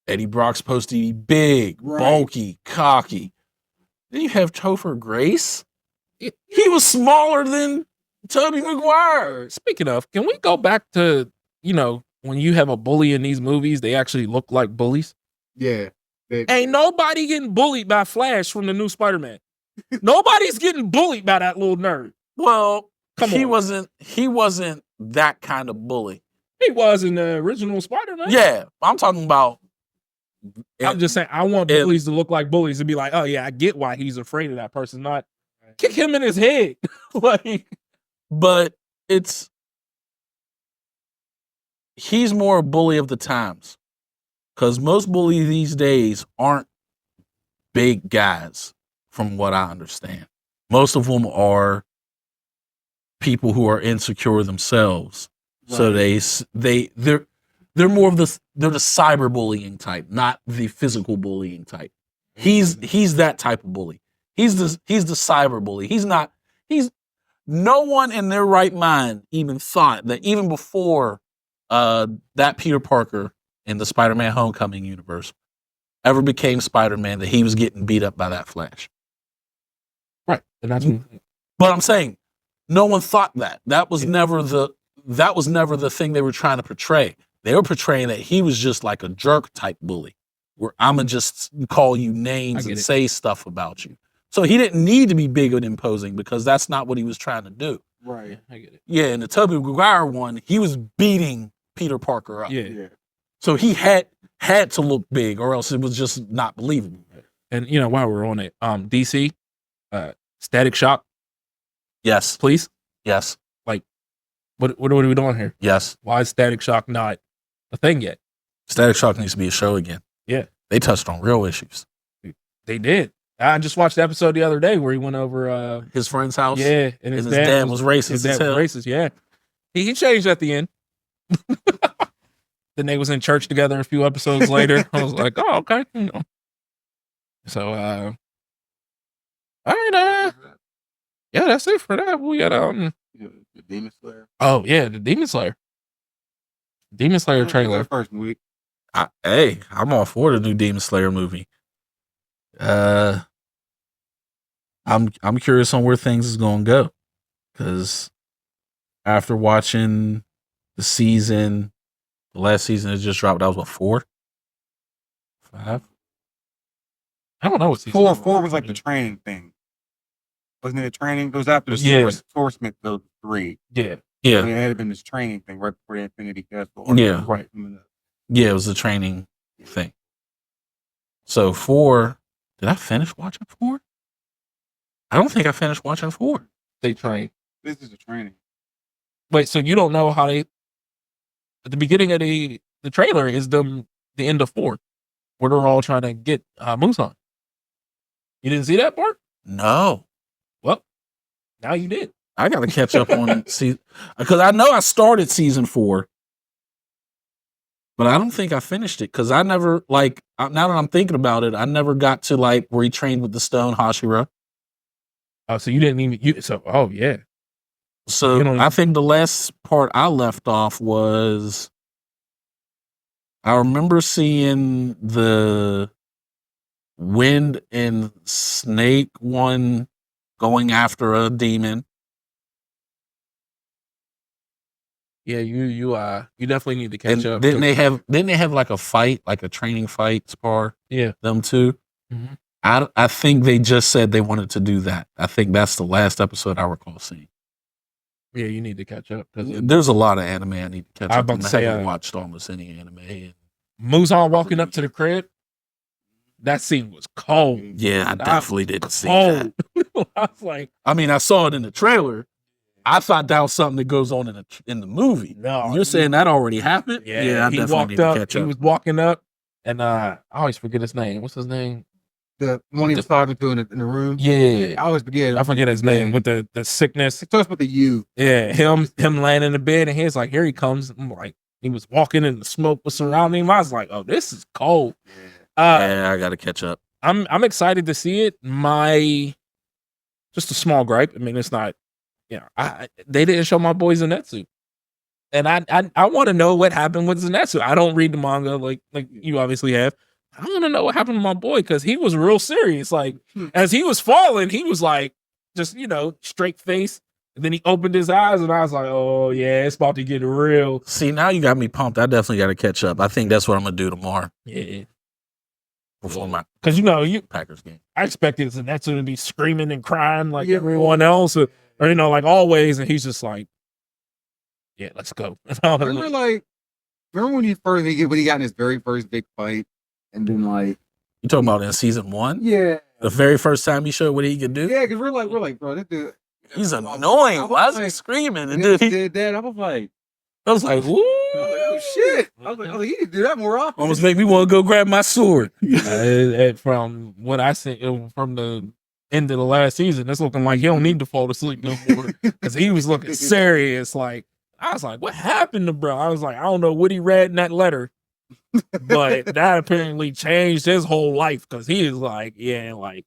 Eddie Brock's supposed to be big, bulky, cocky. Then you have Topher Grace. He was smaller than Tobey Maguire. Speaking of, can we go back to, when you have a bully in these movies, they actually look like bullies? Yeah. Ain't nobody getting bullied by Flash from the new Spider-Man. Nobody's getting bullied by that little nerd. Well, he wasn't that kind of bully. He was in the original Spider-Man. Yeah, I'm talking about. I'm just saying, I want bullies to look like bullies and be like, oh yeah, I get why he's afraid of that person. Not kick him in his head. But he's more a bully of the times. Because most bullies these days aren't big guys, from what I understand. Most of them are people who are insecure themselves. Right. So they're more of they're the cyberbullying type, not the physical bullying type. He's that type of bully. He's the cyberbully. No one in their right mind even thought that even before that Peter Parker in the Spider-Man Homecoming universe ever became Spider-Man, that he was getting beat up by that Flash. Right. And that's but I'm saying no one thought that. That was never the thing they were trying to portray. They were portraying that he was just like a jerk type bully, where I'ma just call you names and say stuff about you. So he didn't need to be big and imposing because that's not what he was trying to do. Right. I get it. Yeah, in the Tobey Maguire one, he was beating Peter Parker up. Yeah. So he had to look big, or else it was just not believable. And while we're on it, DC, Static Shock. Yes. Please. Yes. Like, what are we doing here? Yes. Why is Static Shock not a thing yet? Static Shock needs to be a show again. Yeah. They touched on real issues. They did. I just watched the episode the other day where he went over his friend's house. Yeah, and his dad was racist. His dad was racist. Yeah, he changed at the end. Then they was in church together a few episodes later. I was like, oh, okay, So, all right, yeah, that's it for that. We got the Demon Slayer. Oh yeah, the Demon Slayer. Demon Slayer trailer. First week. I'm all for the new Demon Slayer movie. I'm curious on where things is going to go, because after watching the last season that just dropped, that was what, 4? 5? I don't know what season 4 was like the training thing. Wasn't it a training? It was after the Source Smithville 3. Yeah. Yeah. So it had been this training thing right before the Infinity Castle. Yeah. Right. Yeah, it was the training thing. So 4, did I finish watching 4? I don't think I finished watching 4. They train. This is the training. Wait, so you don't know how they? At the beginning of the trailer is the end of 4, where they're all trying to get Musan. You didn't see that part? No. Well, now you did. I got to catch up on season because I know I started season 4, but I don't think I finished it because I never now that I'm thinking about it, I never got to where he trained with the stone Hashira. Oh, so you didn't even oh yeah. So I think the last part I left off was I remember seeing the wind and snake one going after a demon. Yeah, you definitely need to catch up. Didn't they have like a fight, like a training fight spar? Yeah, them two. Mm-hmm. I think they just said they wanted to do that. I think that's the last episode I recall seeing. Yeah, you need to catch up. There's a lot of anime I need to catch up. About to say, I haven't watched almost any anime. Muzan walking up to the crib. That scene was cold. Yeah, I definitely didn't see that. I was like, I mean, I saw it in the trailer. I thought that was something that goes on in the movie. No, you're saying that already happened? Yeah, I he definitely walked need to up. catch up. He was walking up, and I always forget his name. What's his name? The one he was talking to in the room. Yeah, I always forget. I forget his name with the sickness. It talks about the U. Yeah, him laying in the bed, and he's like, "Here he comes." I'm like, he was walking, and the smoke was surrounding him. I was like, "Oh, this is cold." Yeah, I got to catch up. I'm excited to see it. Just a small gripe. I mean, it's not. They didn't show my boy Zenitsu, and I want to know what happened with Zenitsu. I don't read the manga like you obviously have. I want to know what happened to my boy because he was real serious. Like as he was falling, he was like just straight face, and then he opened his eyes, and I was like, oh yeah, it's about to get real. See, now you got me pumped. I definitely got to catch up. I think that's what I'm gonna do tomorrow. Yeah, before my because Packers game. I expected Zenitsu to be screaming and crying like everyone else, or like always, and he's just like, yeah, let's go. Remember when he got in his very first big fight, and then you talking about in season 1? Yeah, the very first time he showed what he could do. Yeah, because we're like, bro, this dude, he's annoying. Why is he screaming? And he did that. I was like, ooh, oh shit! I was like, he need to do that more often. Almost make me want to go grab my sword. From what I seen from the end of the last season, it's looking like he don't need to fall asleep no more because he was looking serious. Like I was like, what happened to bro? I was like, I don't know what he read in that letter, but that apparently changed his whole life because he is like, like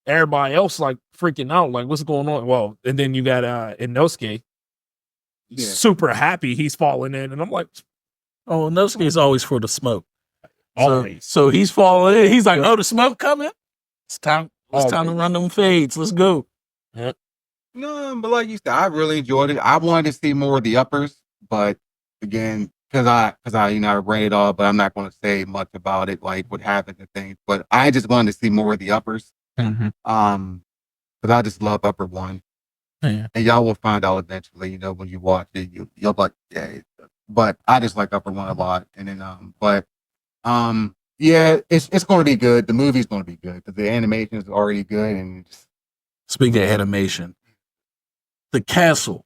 everybody else like freaking out, like what's going on? Well, and then you got Inosuke. Yeah. Super happy he's falling in, and I'm like, oh, Inosuke is always for the smoke. Always. So he's falling in. He's like, oh, the smoke coming. It's time. It's time to run them fades. Let's go. Yeah. No, but like you said, I really enjoyed it. I wanted to see more of the uppers, but again, because I read it all, but I'm not going to say much about it, like what happened and things. But I just wanted to see more of the uppers. Mm-hmm. Because I just love Upper One. Yeah. And y'all will find out eventually, when you watch it, you'll like, yeah. But I just like Upper One a lot. And then, yeah, it's going to be good. The movie's going to be good because the animation is already good. And speaking of animation, the castle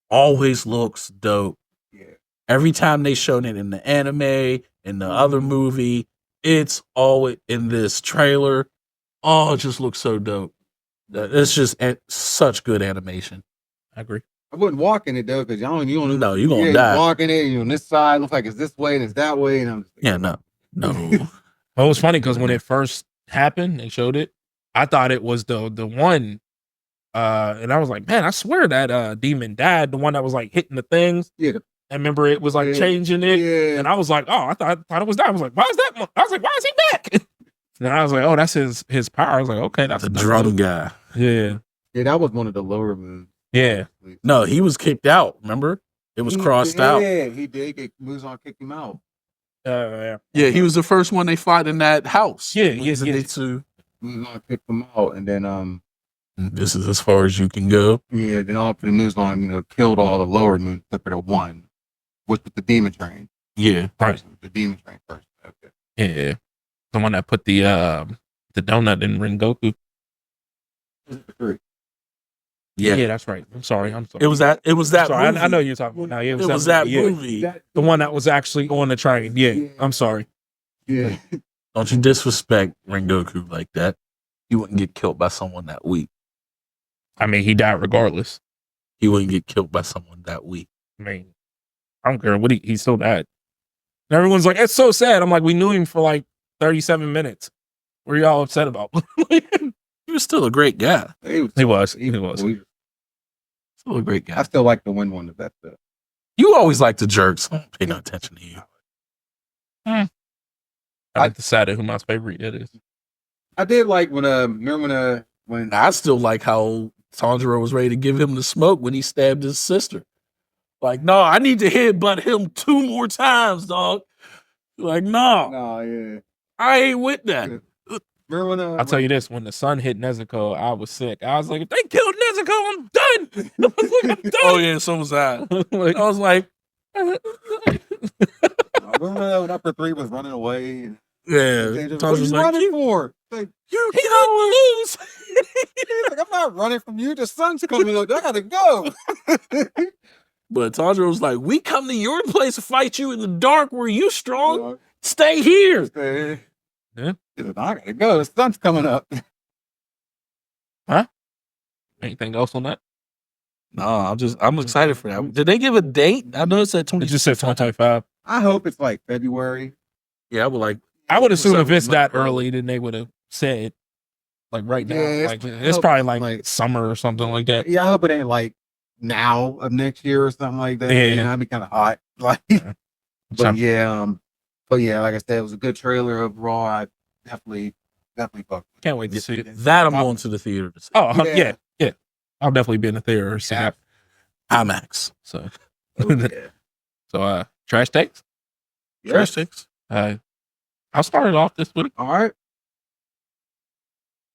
always looks dope. Yeah. Every time they showed it in the anime, in the other movie, it's always in this trailer. Oh, it just looks so dope. It's just such good animation. I agree. I wouldn't walk in it though, because you don't know you're gonna die. Walk in it, on this side looks like it's this way and it's that way, and I'm just like, no. Well, it was funny because when it first happened, they showed it. I thought it was the one, and I was like, man, I swear that demon died. The one that was like hitting the things. Yeah. I remember it was like changing it, and I was like, oh, I thought it was that. I was like, why is that? I was like, why is he back? And I was like, oh, that's his power. I was like, okay, that's the drum guy. Yeah. Yeah, that was one of the lower moves. Yeah. No, he was kicked out. Remember, it was crossed out. Yeah, he did. Muzan kicked him out. Yeah. Yeah, he was the first one they fought in that house. Muzan kicked him out, and then this is as far as you can go. Yeah, then all of the Muzan killed all the lower moves except for the one, which was the demon train. Yeah, right. The demon train first. Okay. Yeah. The one that put the donut in Rengoku. Yeah, that's right. I'm sorry. It was that Sorry, movie. I know you're talking about. Now, It was that movie. Yeah. The one that was actually on the train. Yeah, I'm sorry. Yeah. Don't you disrespect Rengoku like that. He wouldn't get killed by someone that weak. I mean, he died regardless. He wouldn't get killed by someone that weak. I mean, I don't care what he still died. And everyone's like, it's so sad. I'm like, we knew him for like 37 minutes. What are y'all upset about? He was still a great guy. He was. Still a great guy. I still like the Wind one the best. You always like the jerks. I don't pay no attention to you. I like decided who my favorite it is. I did like when remember when I still like how Tanjiro was ready to give him the smoke when he stabbed his sister. Like, no, I need to headbutt him 2 more times, dog. Like, no, yeah. I ain't with that. Remember when I'll tell you this: when the sun hit Nezuko, I was sick. I was like, if they killed Nezuko, I'm done. I was like, I'm done. Oh yeah, so was I. Like, I was like, remember when Upper 3 was running away? yeah. What Tanjiro's are you like, running for? Like, you can't lose. he's like, I'm not running from you. The sun's coming up. I gotta go. But Tanjiro was like, we come to your place to fight you in the dark where you strong. Stay here. Yeah. I gotta go. The sun's coming up. anything else on that? No, I'm excited for that. Did they give a date? I know it said 20. It just said 2025. I hope it's like February. Yeah, I would like. I would assume if it's that Something- early, then they would have said like right now. Yeah, Like it's probably like summer or something like that. Yeah, I hope it ain't like now of next year or something like that. Yeah. You know, that'd be kind of hot. Like, but yeah, like I said, it was a good trailer overall. I definitely fucked. Can't wait to see it. That I'm going to the theater to see. Oh Yeah. yeah. I'll definitely be in the theater. See Yeah. that. IMAX. So, Yeah. so trash takes. Trash takes. I'll start it off this week. All right.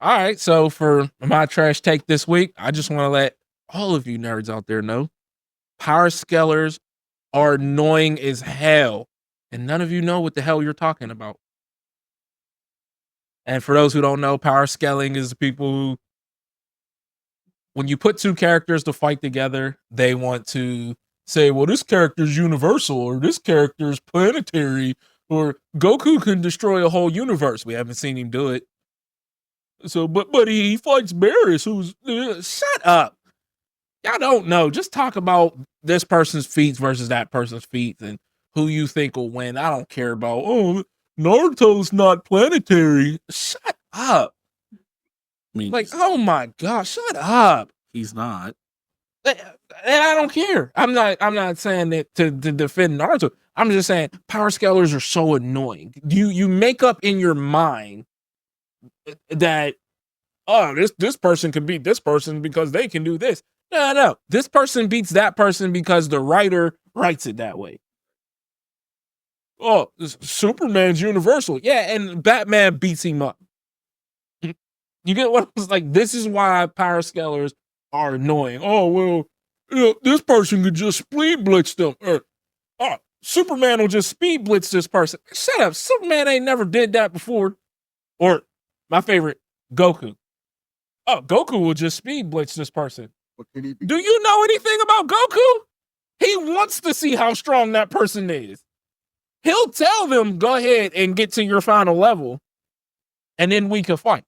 All right. So for my trash take this week, I just want to let all of you nerds out there know power scalers are annoying as hell. And none of you know what the hell you're talking about. And for those who don't know, power scaling is the people who, when you put 2 characters to fight together, they want to say, well, this character's universal, or this character's planetary, or Goku can destroy a whole universe. We haven't seen him do it. So, but he fights Barris, who's shut up. Y'all don't know. Just talk about this person's feats versus that person's feats and who you think will win. I don't care about, oh, Naruto's not planetary. Shut up. I mean, Like, oh my gosh, shut up. he's not. And I don't care. I'm not saying that to defend Naruto. I'm just saying power scalers are so annoying. You make up in your mind that, oh, this person can beat this person because they can do this. No. This person beats that person because the writer writes it that way. Oh, Superman's universal. Yeah, and Batman beats him up. You get what I was like? This is why power scalers are annoying. Oh, well, this person could just speed blitz them. Or, oh, Superman will just speed blitz this person. Shut up. Superman ain't never did that before. Or my favorite, Goku. Oh, Goku will just speed blitz this person. Do you know anything about Goku? He wants to see how strong that person is. He'll tell them, go ahead and get to your final level, and then we can fight.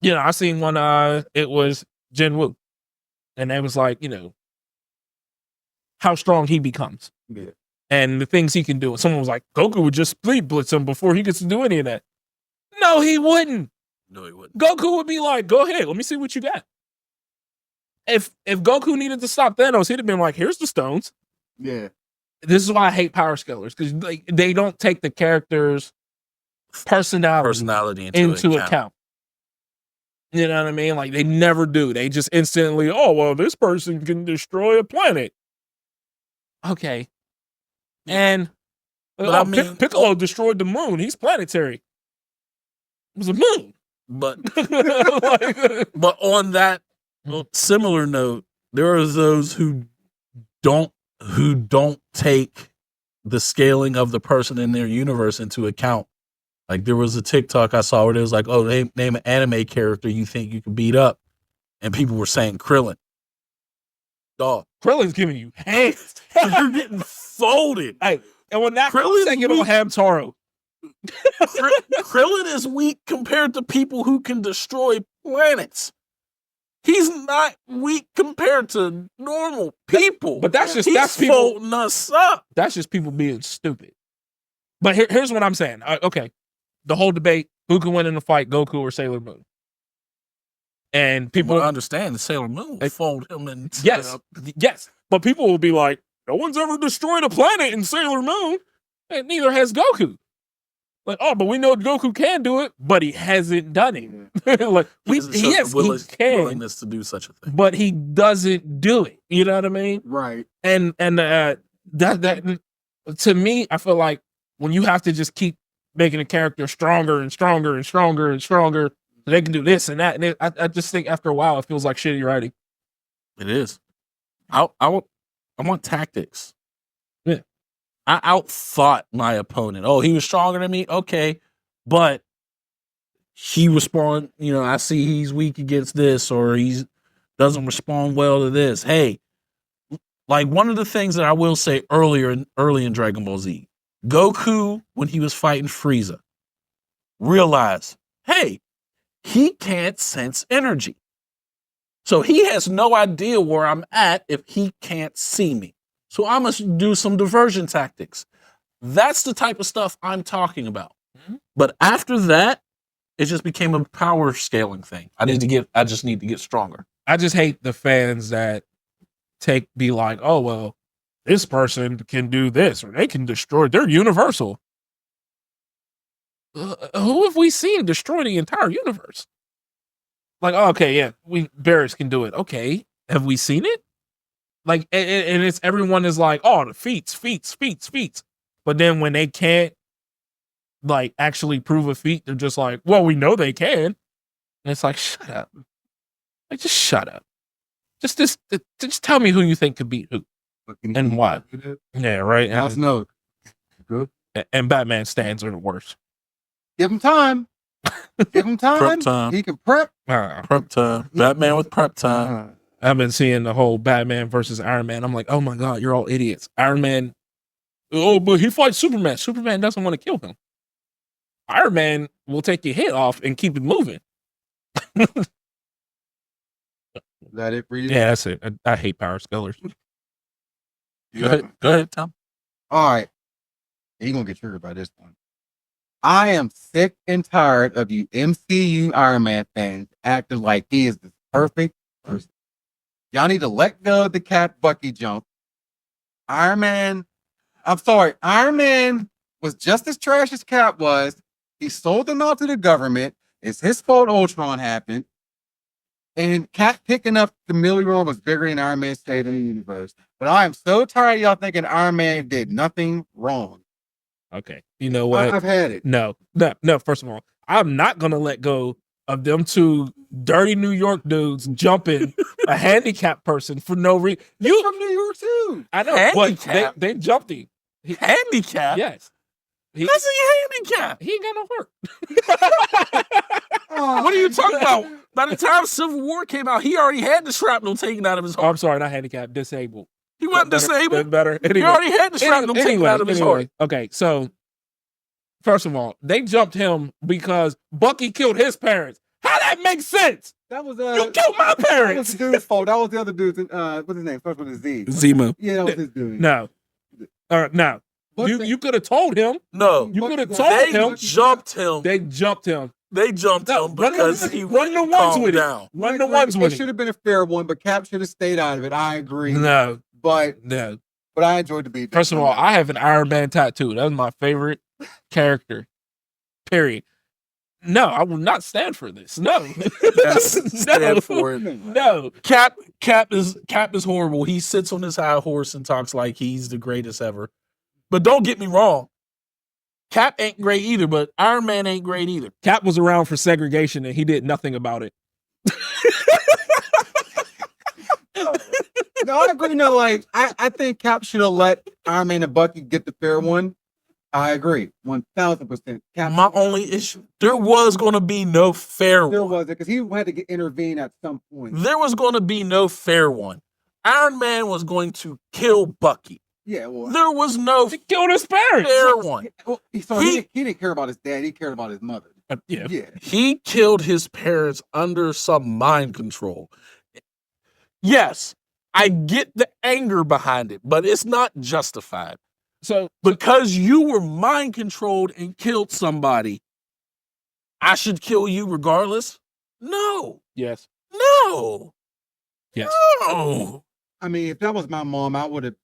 You know, I seen one, it was Jin Woo. And it was like, how strong he becomes. Yeah. And the things he can do. And someone was like, Goku would just speed blitz him before he gets to do any of that. No, he wouldn't. No, he wouldn't. Goku would be like, go ahead, let me see what you got. If Goku needed to stop Thanos, he'd have been like, here's the stones. Yeah. This is why I hate power scalers, because they don't take the character's personality into account. You know what I mean? Like, they never do. They just instantly, oh, well, this person can destroy a planet. Okay. And Piccolo destroyed the moon. He's planetary. It was a moon. But but on that similar note, there are those who don't take the scaling of the person in their universe into account. Like, there was a TikTok I saw where it was like, oh, name an anime character you think you can beat up. and people were saying Krillin. Dog. Krillin's giving you hands. You're getting folded. Hey, and when that Krillin's second on weak. Hamtaro, Krillin is weak compared to people who can destroy planets. He's not weak compared to normal people. But that's He's people folding us up. That's just people being stupid. But here's what I'm saying. Okay, the whole debate: who can win in a fight, Goku or Sailor Moon? And people understand the Sailor Moon will fold him in. Yes. But people will be like, no one's ever destroyed a planet in Sailor Moon, and neither has Goku. Like, oh, but we know Goku can do it, but he hasn't done it. Like, he can willingness to do such a thing, but he doesn't do it. You know what I mean? Right. And that to me, I feel like when you have to just keep making a character stronger and stronger and stronger and stronger, so they can do this and that. And I just think after a while, it feels like shitty writing. It is. I want tactics. Yeah. I outthought my opponent. Oh, he was stronger than me. Okay. But he respond, I see he's weak against this, or he doesn't respond well to this. Hey, like one of the things that I will say early in Dragon Ball Z, Goku, when he was fighting Frieza, realized, hey, he can't sense energy. So he has no idea where I'm at if he can't see me. So I must do some diversion tactics. That's the type of stuff I'm talking about. Mm-hmm. But after that, it just became a power scaling thing. I just need to get stronger. I just hate the fans that be like, oh, well, this person can do this, or they can destroy. They're universal. Who have we seen destroy the entire universe? Like, oh, okay, yeah, Barris can do it. Okay, have we seen it? Like, and it's everyone is like, oh, the feats. But then when they can't, like, actually prove a feat, they're just like, well, we know they can. And it's like, shut up. Like, just shut up. Just tell me who you think could beat who. And why. Yeah, right. House no. Good. And Batman stands are the worst. Give him time. Give him time. Prep time. He can prep. Prep time. Batman with prep time. I've been seeing the whole Batman versus Iron Man. I'm like, oh my God, you're all idiots. Iron Man, oh, but he fights Superman. Superman doesn't want to kill him. Iron Man will take your head off and keep it moving. Is that it for you? Yeah, that's it. I hate power scalers. Go ahead, Tom. All right. You're going to get triggered by this one. I am sick and tired of you MCU Iron Man fans acting like he is the perfect person. Y'all need to let go of the Cap Bucky jump. Iron Man was just as trash as Cap was. He sold them out to the government. It's his fault Ultron happened. And Cap picking up the Million was bigger than Iron Man stayed in the universe. But I am so tired of y'all thinking Iron Man did nothing wrong. Okay. You know what? I've had it. No. First of all, I'm not going to let go of them two dirty New York dudes jumping a handicapped person for no reason. You from New York too. I know, handicapped? but they jumped him. Handicapped? Yes. How's he handicapped? He ain't got no hurt. What are you talking about? By the time Civil War came out, he already had the shrapnel taken out of his heart. Oh, I'm sorry, not handicapped, disabled. He wasn't disabled. Better. Anyway, he already had the shrapnel taken out of his heart. Okay, so first of all, they jumped him because Bucky killed his parents. How that makes sense? That was you killed my parents. That was the dude's fault. That was the other dude's. What's his name? First with a Z. Zemo. Yeah, that was his dude. No. No. You could have told him. No. You could have told him. They jumped him. They jumped him. They jumped him because he run the ones with down. It. Run the ones with it. It should have been a fair one, but Cap should have stayed out of it. I agree. No. But I enjoyed the beat. First of all, I have an Iron Man tattoo. That was my favorite character. Period. No, I will not stand for this. No. Stand for it. No. Cap is horrible. He sits on his high horse and talks like he's the greatest ever. But don't get me wrong. Cap ain't great either, but Iron Man ain't great either. Cap was around for segregation and he did nothing about it. No, I agree. No, like I think Cap should have let Iron Man and Bucky get the fair one. I agree, 1000%. My only issue, there was going to be no fair There one. was it because he had to intervene at some point. There was going to be no fair one. Iron Man was going to kill Bucky. Yeah, well, There was no He killed his parents. fair one. well, he didn't care about his dad. He cared about his mother. Yeah. Yeah, He killed his parents under some mind control. Yes, I get the anger behind it, but it's not justified. So Because you were mind controlled and killed somebody, I should kill you regardless? No. yes. No. Yes. No. I mean, if that was my mom, I would have.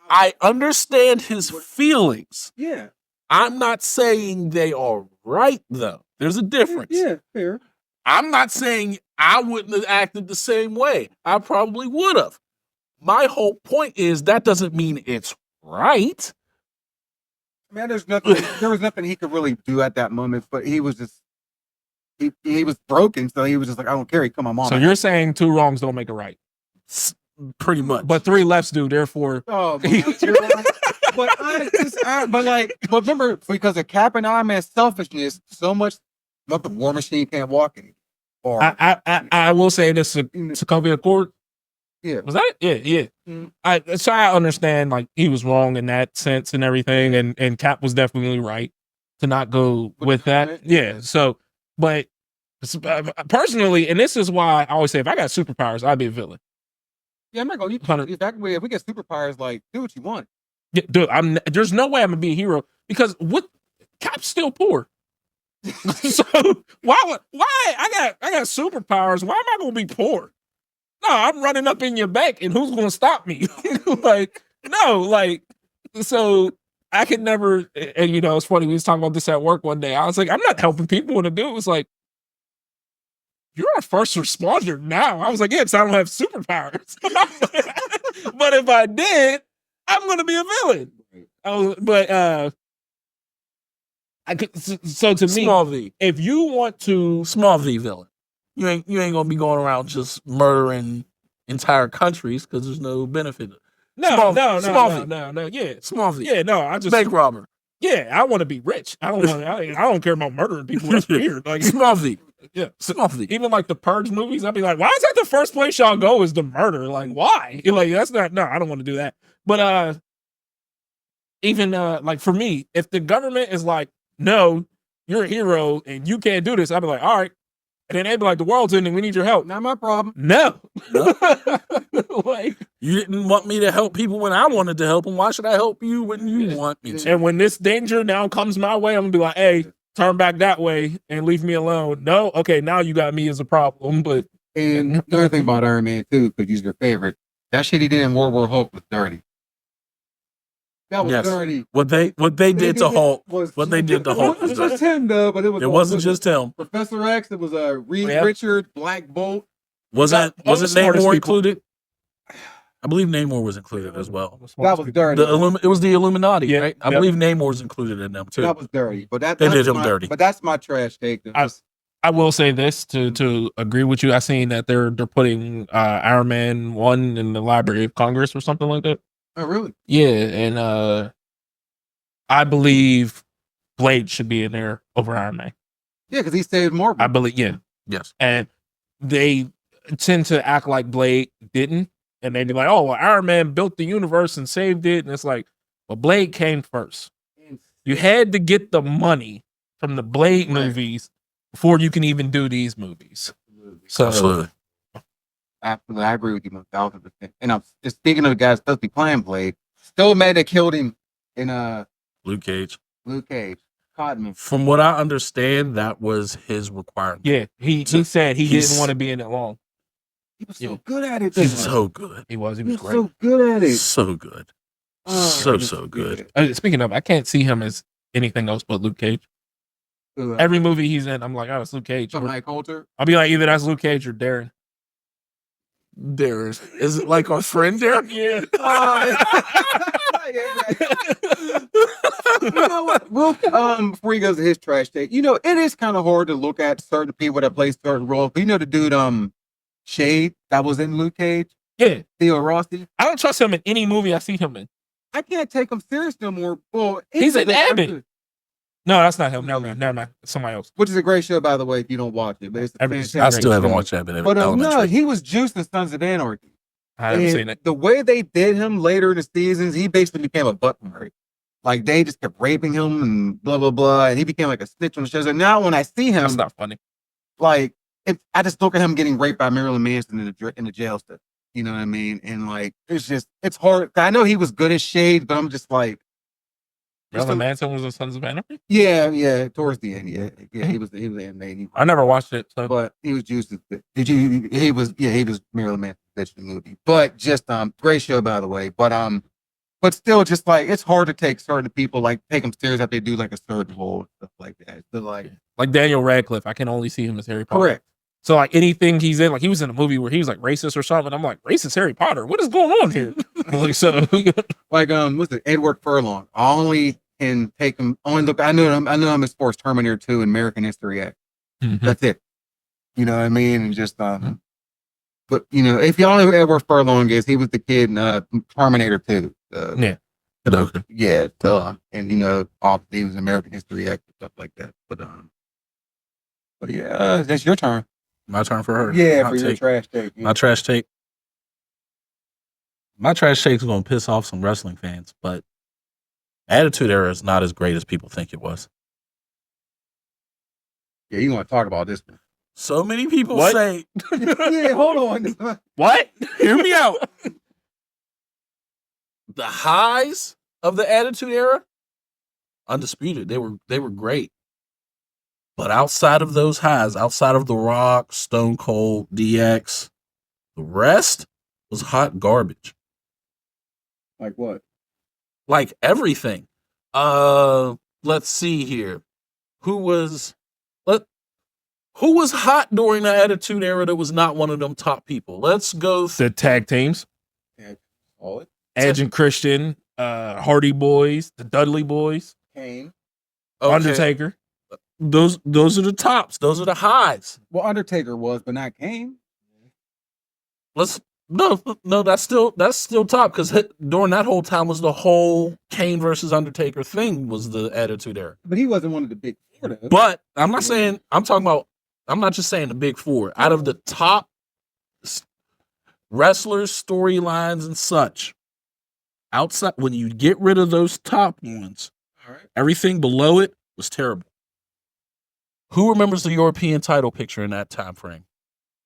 I understand his feelings. Yeah, I'm not saying they are right, though. There's a difference. yeah, fair. I'm not saying I wouldn't have acted the same way. I probably would have. My whole point is that doesn't mean it's right. Man, there was nothing he could really do at that moment, but he was just he was broken, so he was just like, I don't care. He killed my mom. So you're saying 2 wrongs don't make a right, Pretty much. but 3 lefts do. Therefore, Oh, but remember, because of Cap and Iron Man's selfishness, so much of the War Machine can't walk anymore. Or I will say this: Sokovia Accord. yeah, Was that it? Yeah, yeah. Mhm. So I understand like he was wrong in that sense and everything, and Cap was definitely right to not go with that. comment, Yeah. So, but personally, and this is why I always say if I got superpowers, I'd be a villain. yeah, I'm not gonna. If we get superpowers, like do what you want. Yeah, dude, there's no way I'm gonna be a hero because what Cap's still poor. So why I got superpowers? Why am I gonna be poor? No, I'm running up in your bank, and who's gonna stop me? Like, no, like, so I could never. And you know, it's funny. We was talking about this at work one day. I was like, I'm not helping people, and the dude was like, "You're a first responder now." I was like, "Yeah, because I don't have superpowers." But if I did, I'm gonna be a villain. So to me, Small V. if you want to, Small V villain. You ain't gonna be going around just murdering entire countries because there's no benefit. no, Small V. yeah, no, I just, Bank robber. yeah, I want to be rich. I don't care about murdering people. That's weird. Like, Small V. yeah, Small V. even like the Purge movies, I'd be like, why is that the first place y'all go is to murder? Like, why? Like, that's not. No, I don't want to do that. But even like for me, if the government is like, no, you're a hero and you can't do this, I'd be like, all right. And then they'd be like, the world's ending, we need your help. Not my problem. No. Like, You didn't want me to help people when I wanted to help them. Why should I help you when you want me to? and when this danger now comes my way, I'm gonna be like, hey, turn back that way and leave me alone. No, okay, now you got me as a problem. But And another thing about Iron Man too, because he's your favorite, that shit he did in World War Hulk was dirty. That was Yes. dirty. What they did to Hulk. What they did to Hulk It was wasn't just him though, but it wasn't just him. Professor X. It was Reed Yeah. Richard, Black Bolt. Wasn't all the smartest Namor people. included? I believe Namor was included as well. That was dirty. It was the Illuminati, Yeah, right? I yep. believe Namor's included in them too. That was dirty. But They did him dirty. But that's my trash take. I will say this to agree with you. I seen that they're putting Iron Man 1 in the Library of Congress or something like that. Oh really? Yeah, and I believe Blade should be in there over Iron Man. Yeah, because he saved more. I believe, yeah. Yes. And they tend to act like Blade didn't. And they'd be like, oh, well, Iron Man built the universe and saved it. And it's like, well, Blade came first. You had to get the money from the Blade movies before you can even do these movies. So, Absolutely. Absolutely, I agree with you 1000%. And I'm just speaking of the guys supposed to be playing Blade. Still mad they killed him in Luke Cage. Luke Cage. Codman. From what I understand, that was his requirement. yeah, he said he didn't want to be in it long. He was Yeah. so good at it. He's so good. He was He was great. so good at it. So good. Oh, So good. Speaking of, I can't see him as anything else but Luke Cage. Every movie he's in, I'm like, oh, it's Luke Cage. So Mike Coulter. I'll be like, either that's Luke Cage or Darren. Darren. Is it like our friend Darren? Yeah. You know what? Well, before he goes to his trash take, you know, it is kind of hard to look at certain people that play certain roles. But you know the dude, Shade, that was in Luke Cage, Yeah. Theo Rossi. I don't trust him in any movie I see him in. I can't take him serious no more. Well, He's an Abbott. No, that's not him. Never mind. Somebody else. Which is a great show, by the way, if you don't watch it. But it's a fantastic I still haven't show. watched Abbott But Elementary. no, he was Juice in Sons of Anarchy. I haven't seen it. The way they did him later in the seasons, he basically became a butt Murray. Like they just kept raping him and blah blah blah, and he became like a snitch on the shows. And now when I see him, That's not funny. like I just look at him getting raped by Marilyn Manson in the jail stuff. You know what I mean? And like it's hard. I know he was good as Shade, but I'm just like Marilyn Manson was in Sons of Anarchy? Yeah, towards the end, yeah, he was the end. I never watched it, so. But he was Juice's. He was Marilyn Manson's bitch in the movie. But just great show, by the way. But still, just like it's hard to take certain people, like take them serious if they do like a certain role and stuff like that. So like Daniel Radcliffe, I can only see him as Harry Potter. correct. So like anything he's in, like he was in a movie where he was like racist or something. I'm like, racist Harry Potter? What is going on here? Like so, Like what's it? Edward Furlong. I only can take him. Only look. I know him as far as Terminator 2 and American History X. Mm-hmm. That's it. You know what I mean? And just but you know, if y'all know who Edward Furlong is, he was the kid in Terminator 2. Yeah. Okay. Yeah, and you know, he was American History X and stuff like that. But yeah, that's your turn. My turn for her. Yeah, for your trash take. Yeah. My trash take. My trash take is going to piss off some wrestling fans, but Attitude Era is not as great as people think it was. Yeah, you want to talk about this one? So many people What? say. Yeah, hold on. what? Hear me out. The highs of the Attitude Era, undisputed. They were great. But outside of those highs, outside of The Rock, Stone Cold, DX, the rest was hot garbage. Like what? Like everything. Let's see here. Who was hot during the Attitude Era that was not one of them top people? Let's go. The tag teams. Yeah, all it. Edge and Christian, Hardy Boys, the Dudley Boys, Kane. Okay. Undertaker. Those are the tops. Those are the highs. Well, Undertaker was, but not Kane. No, that's still top because during that whole time was the whole Kane versus Undertaker thing was the Attitude Era. But he wasn't one of the big four, though. But I'm not just saying the big four. Out of the top wrestlers, storylines, and such, outside when you get rid of those top ones, everything below it was terrible. Who remembers the European title picture in that time frame?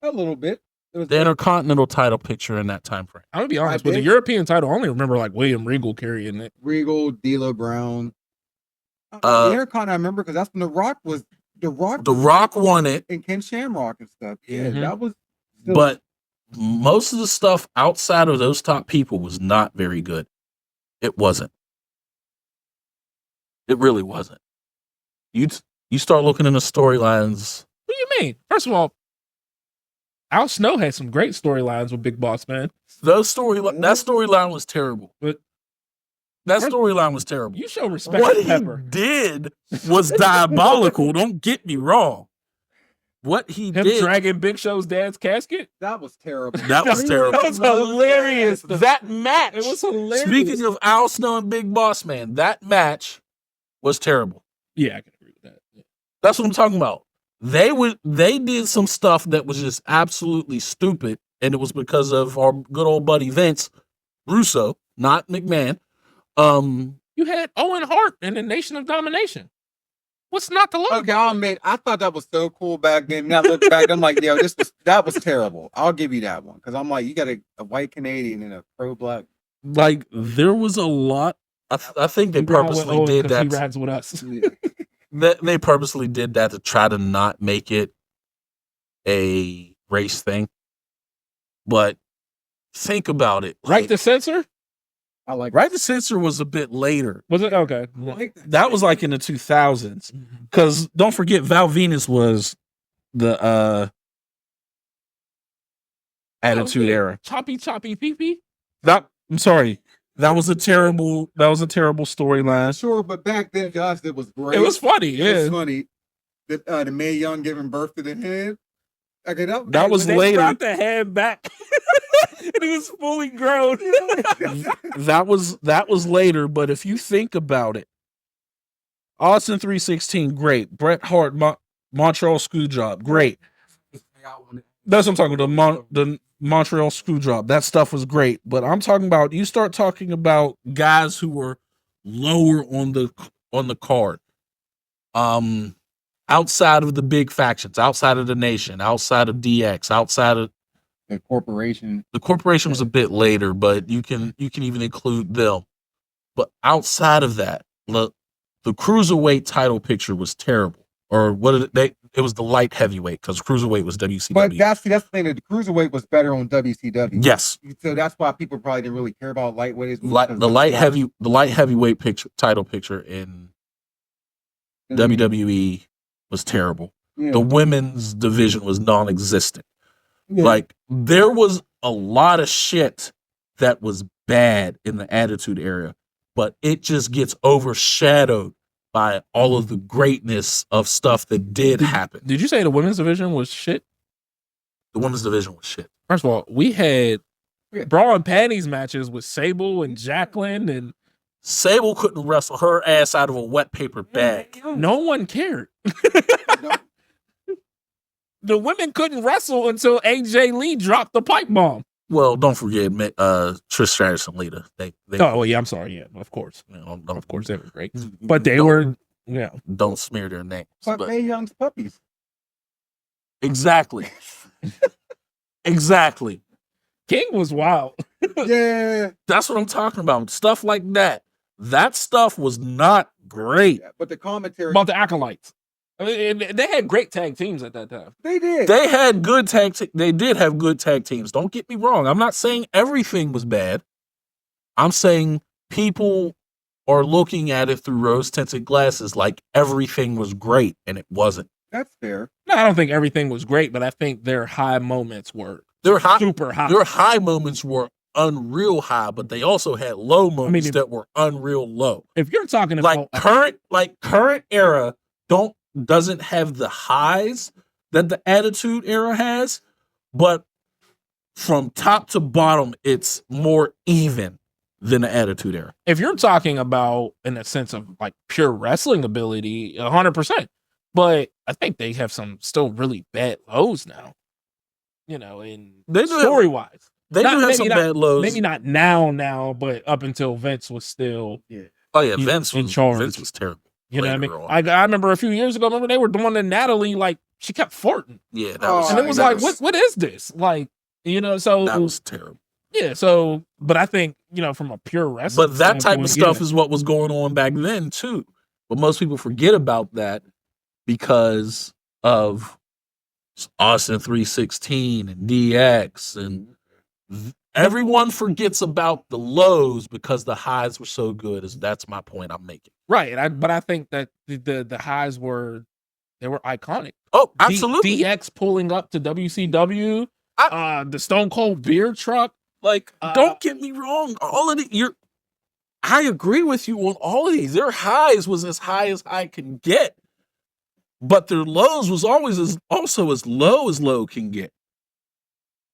A little bit. The Intercontinental title picture in that time frame. I'm gonna be honest, with the European title, I only remember like William Regal carrying it. Regal, D'Lo Brown. The Intercontinental, I remember because that's when The Rock won it, and Ken Shamrock and stuff. Yeah, Mhm. that was. but most of the stuff outside of those top people was not very good. It wasn't. It really wasn't. You start looking in the storylines. What do you mean? First of all, Al Snow had some great storylines with Big Boss Man. That storyline was terrible. But that storyline was terrible. You show respect What to he Pepper. did was diabolical. Don't get me wrong. What he Him did, dragging Big Show's dad's casket. That was terrible. that was terrible. That was hilarious. That match. It was hilarious. Speaking of Al Snow and Big Boss Man, that match was terrible. Yeah, I can agree with that. Yeah. That's what I'm talking about. They did some stuff that was just absolutely stupid, and it was because of our good old buddy Vince Russo, not McMahon. You had Owen Hart in the Nation of Domination. What's not to love? Okay, I thought that was so cool back then. And I look back, I'm like, yo, that was terrible. I'll give you that one because I'm like, you got a white Canadian and a pro black. Like there was a lot. I think they He ride with purposely Owen did 'cause that. He rides with us. They purposely did that to try to not make it a race thing. But think about it. Right to censor? I like Right to Censor was a bit later. Was it? Okay. That was like in the 2000s. Because don't forget, Val Venus was the Attitude Era. Choppy pee pee. I'm sorry. That was a terrible storyline. Sure, but back then, Josh, it was great. It was funny. It was Yeah. funny. The Mae Young giving birth to the head. Okay, That was They later. brought the head back. he was fully grown. That was later, but if you think about it, Austin 316, great. Bret Hart, Montreal Screwjob, great. That's what I'm talking about. The Montreal Screwjob, that stuff was great. But I'm talking about, you start talking about guys who were lower on the card, outside of the big factions, outside of the Nation, outside of DX, outside of the corporation. The corporation was a bit later, but you can even include them. But outside of that, the cruiserweight title picture was terrible. Or what it was the light heavyweight, because cruiserweight was WCW. But that's the thing, that the cruiserweight was better on WCW. Yes. So that's why people probably didn't really care about lightweight. The light heavyweight title picture in WWE was terrible. Yeah. The women's division was non-existent. Yeah. Like, there was a lot of shit that was bad in the Attitude Era, but it just gets overshadowed by all of the greatness of stuff that did happen. Did you say the women's division was shit? The women's division was shit. First of all, we had bra and panties matches with Sable and Jacqueline, and Sable couldn't wrestle her ass out of a wet paper bag. No one cared. The women couldn't wrestle until AJ Lee dropped the pipe bomb. Well, don't forget Trish Stratus and Lita. They oh, well, yeah, I'm sorry. Yeah, of course. Of course, they were great. But they were, yeah. Don't smear their names. But Mae Young's puppies. Exactly. Exactly. King was wild. Yeah. That's what I'm talking about. Stuff like that. That stuff was not great. Yeah, but the commentary about the Acolytes. I mean, they had great tag teams at that time. They did. They had good they did have good tag teams. Don't get me wrong. I'm not saying everything was bad. I'm saying people are looking at it through rose-tinted glasses like everything was great, and it wasn't. That's fair. No, I don't think everything was great, but I think their high moments were super high. Their high moments were unreal high, but they also had low moments that were unreal low. If you're talking about current era doesn't have the highs that the Attitude Era has, but from top to bottom, it's more even than the Attitude Era. If you're talking about in a sense of like pure wrestling ability, 100%. But I think they have some still really bad lows now. You know, in story wise. They do have some bad lows. Maybe not now, but up until Vince was still Vince in charge. Vince was terrible. You know what I mean? I remember a few years ago, they were doing to Natalie, like, she kept farting. Yeah, that was, and it was like, what is this? Like, you know, so that was terrible. Yeah, so, but I think, you know, from a pure wrestling but that type of stuff is what was going on back then too. But most people forget about that because of Austin 316 and DX, and everyone forgets about the lows because the highs were so good. That's my point I'm making. Right, but I think that the highs were iconic. Oh, absolutely. DX pulling up to WCW, the Stone Cold beer truck. Like, don't get me wrong. All of I agree with you on all of these. Their highs was as high as I can get, but their lows was always also as low can get.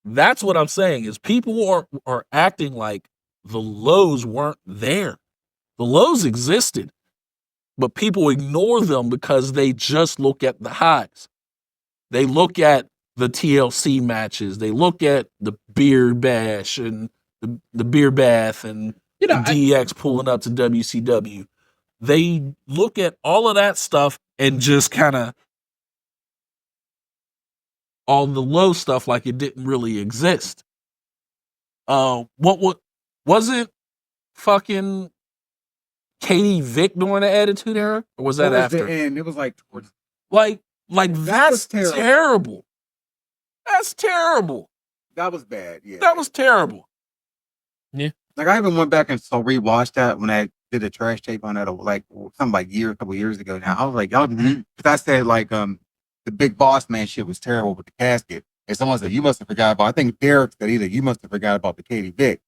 That's what I'm saying, is people are acting like the lows weren't there. The lows existed, but people ignore them because they just look at the highs. They look at the TLC matches. They look at the beer bash and the beer bath and DX pulling up to WCW. They look at all of that stuff and just kind of all the low stuff like it didn't really exist. What wasn't fucking Katie Vick during the Attitude Era, or was that after? The end. It was like towards that's terrible. That's terrible. That was bad. Yeah, that was terrible. Yeah, like I even went back and rewatched that when I did a trash tape on that, like something like a couple years ago. Now I was like, y'all, because I said like the Big Boss Man shit was terrible with the casket, and someone said you must have forgot about. I think Derek said either you must have forgot about the Katie Vick.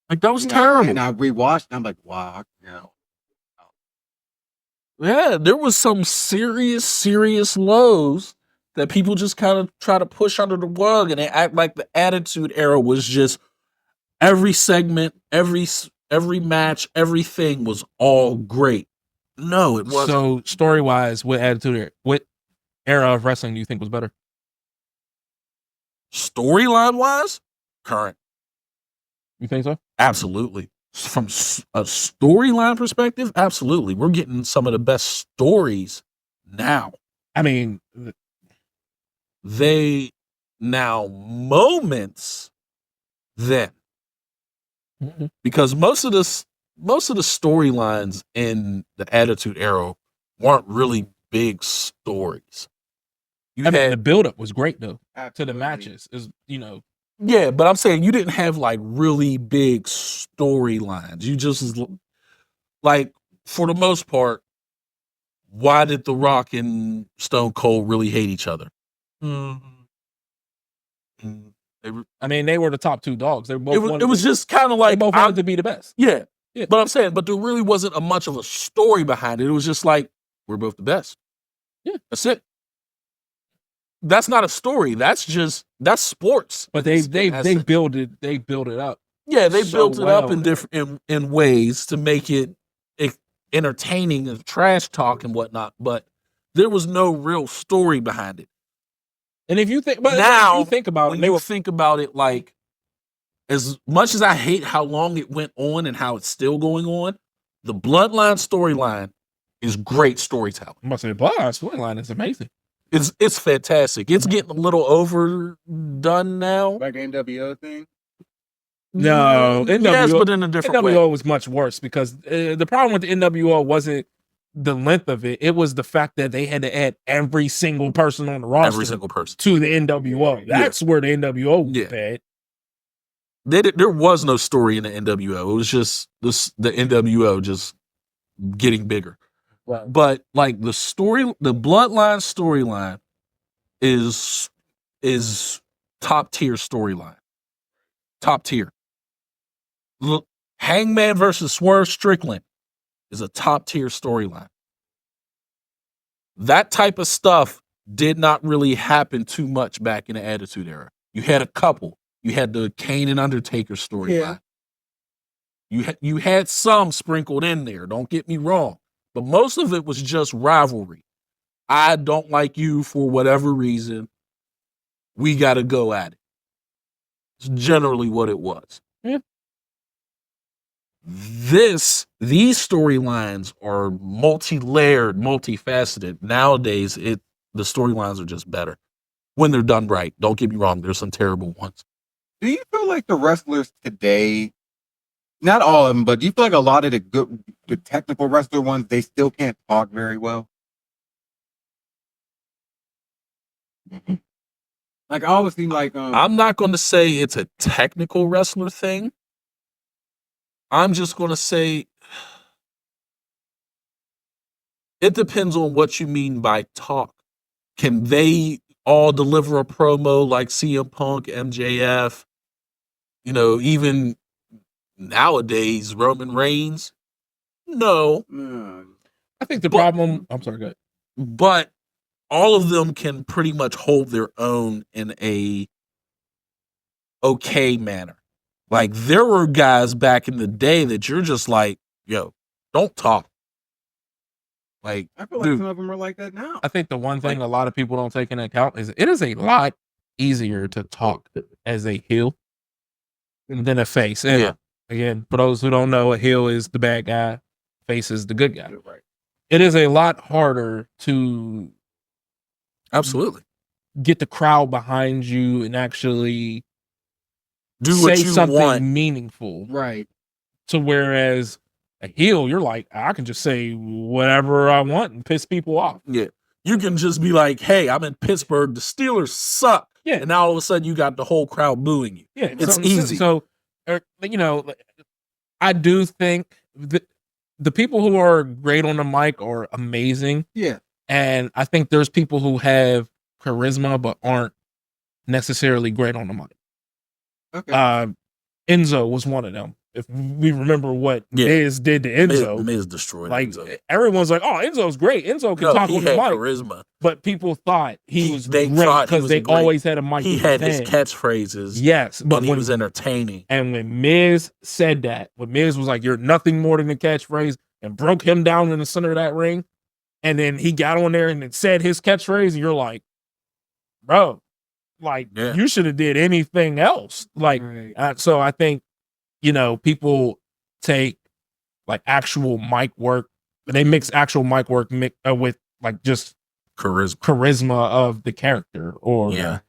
Like that was terrible. And I rewatched, and I'm like, wow, Yeah, there was some serious lows that people just kind of try to push under the rug, and they act like the Attitude Era was just every segment, every match, everything was all great. No, it wasn't. So story wise, what era of wrestling do you think was better? Storyline wise, current. You think so? Absolutely. From a storyline perspective, absolutely. We're getting some of the best stories now. I mean, moments then. Mm-hmm. Because most of the storylines in the Attitude Era weren't really big stories. The buildup was great though. Absolutely. To the matches. Is Yeah, but I'm saying you didn't have like really big storylines. You just like, for the most part, why did The Rock and Stone Cold really hate each other? They were the top two dogs. They were both. It was just kind of like they both wanted to be the best. Yeah. But I'm saying, but there really wasn't much of a story behind it. It was just like, we're both the best. Yeah, that's it. That's not a story. That's sports. But they build it. They build it up. Yeah, they so built it up in different in ways to make it entertaining and trash talk and whatnot. But there was no real story behind it. And if you think, but now if you think about it, think about it, like, as much as I hate how long it went on and how it's still going on, the Bloodline storyline is great storytelling. I'm about to say, Bloodline storyline is amazing. It's fantastic. It's getting a little overdone now. Like NWO thing? No, NWO, yes, but in a different way. NWO was much worse because the problem with the NWO wasn't the length of it. It was the fact that they had to add every single person on the roster. Every single person. To the NWO. That's where the NWO was bad. There was no story in the NWO. It was just the NWO just getting bigger. Right. But like the Bloodline storyline is top tier storyline. Top tier. Look, Hangman versus Swerve Strickland is a top tier storyline. That type of stuff did not really happen too much back in the Attitude Era. You had a couple. You had the Kane and Undertaker storyline. Yeah. You had some sprinkled in there. Don't get me wrong. But most of it was just rivalry. I don't like you for whatever reason. We got to go at it. It's generally what it was. Yeah. These storylines are multi-layered, multifaceted. Nowadays, the storylines are just better when they're done right. Don't get me wrong. There's some terrible ones. Do you feel like the wrestlers today, not all of them, but do you feel like a lot of the technical wrestler ones, they still can't talk very well? Like, I always seem like I'm not going to say it's a technical wrestler thing. I'm just going to say it depends on what you mean by talk. Can they all deliver a promo like CM Punk, MJF? Even nowadays, Roman Reigns? No. I think the problem... I'm sorry, go ahead. But all of them can pretty much hold their own in a okay manner. Like, there were guys back in the day that you're just like, yo, don't talk. Like, I feel like some of them are like that now. I think the one thing a lot of people don't take into account is it is a lot easier to talk as a heel than a face. And again, for those who don't know, a heel is the bad guy, face is the good guy. Right. It is a lot harder to absolutely get the crowd behind you and actually do say what you something want. Meaningful. Right. So whereas a heel, you're like, I can just say whatever I want and piss people off. Yeah. You can just be like, hey, I'm in Pittsburgh. The Steelers suck. Yeah. And now all of a sudden you got the whole crowd booing you. Yeah. It's easy. So, I do think that the people who are great on the mic are amazing. Yeah. And I think there's people who have charisma but aren't necessarily great on the mic. Okay. Enzo was one of them. if we remember what Miz did to Enzo. Miz destroyed Enzo. Everyone's like, oh, Enzo's great. Enzo can talk on the mic. Charisma. But people thought he was great because they always had a mic. He had his catchphrases. Yes. But he was entertaining. And when Miz said that, when Miz was like, you're nothing more than a catchphrase, and broke him down in the center of that ring, and then he got on there and it said his catchphrase, and you're like, bro, like, you should have did anything else. Like, so I think, people take like actual mic work, but they mix actual mic work with like just charisma of the character, or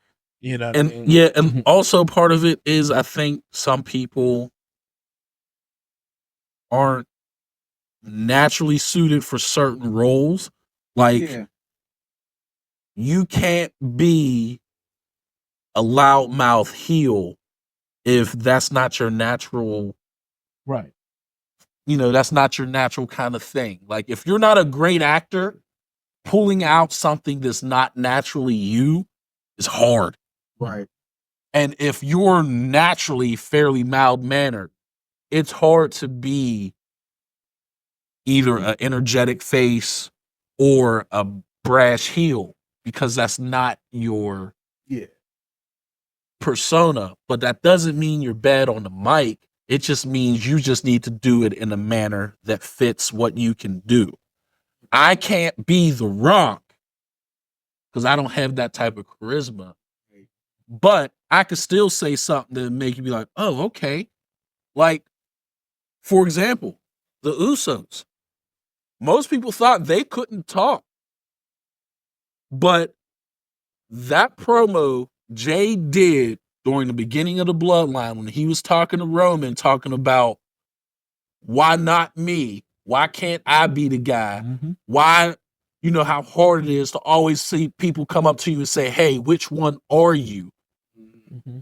and also part of it is I think some people aren't naturally suited for certain roles. Like you can't be a loudmouth heel if that's not your natural, right? That's not your natural kind of thing. Like if you're not a great actor, pulling out something that's not naturally you is hard. Right. And if you're naturally fairly mild-mannered, it's hard to be either an energetic face or a brash heel because that's not your persona. But that doesn't mean you're bad on the mic. It just means you just need to do it in a manner that fits what you can do. I can't be The Rock because I don't have that type of charisma. But I could still say something that make you be like, oh, okay. Like, for example, the Usos. Most people thought they couldn't talk. But that promo Jay did during the beginning of the Bloodline when he was talking to Roman, talking about why not me? Why can't I be the guy? Mm-hmm. Why, how hard it is to always see people come up to you and say, hey, which one are you? Mm-hmm.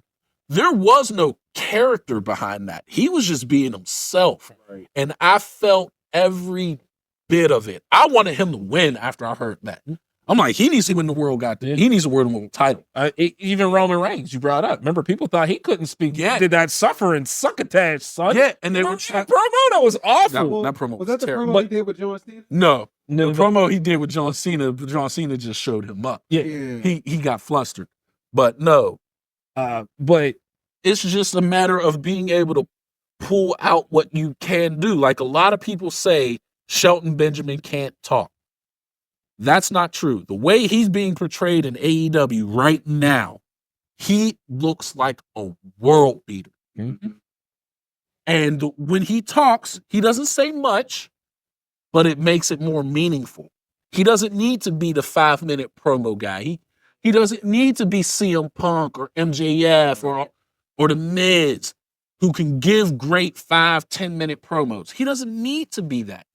There was no character behind that. He was just being himself. Right. And I felt every bit of it. I wanted him to win after I heard that. I'm like, he needs to win the world he needs to win the world title. Even Roman Reigns, you brought up. Remember, people thought he couldn't speak. Yeah. Did that suffering succotash, son? Yeah, and they were that promo that was awful. That promo was that the terrible. promo he did with John Cena? No, the promo he did with John Cena just showed him up. Yeah. He got flustered. But no. But it's just a matter of being able to pull out what you can do. Like a lot of people say Shelton Benjamin can't talk. That's not true. The way he's being portrayed in AEW right now, he looks like a world beater. Mm-hmm. And when he talks, he doesn't say much, but it makes it more meaningful. He doesn't need to be the 5-minute promo guy. He doesn't need to be CM Punk or MJF or the Miz, who can give great 5-10-minute promos. He doesn't need to be that.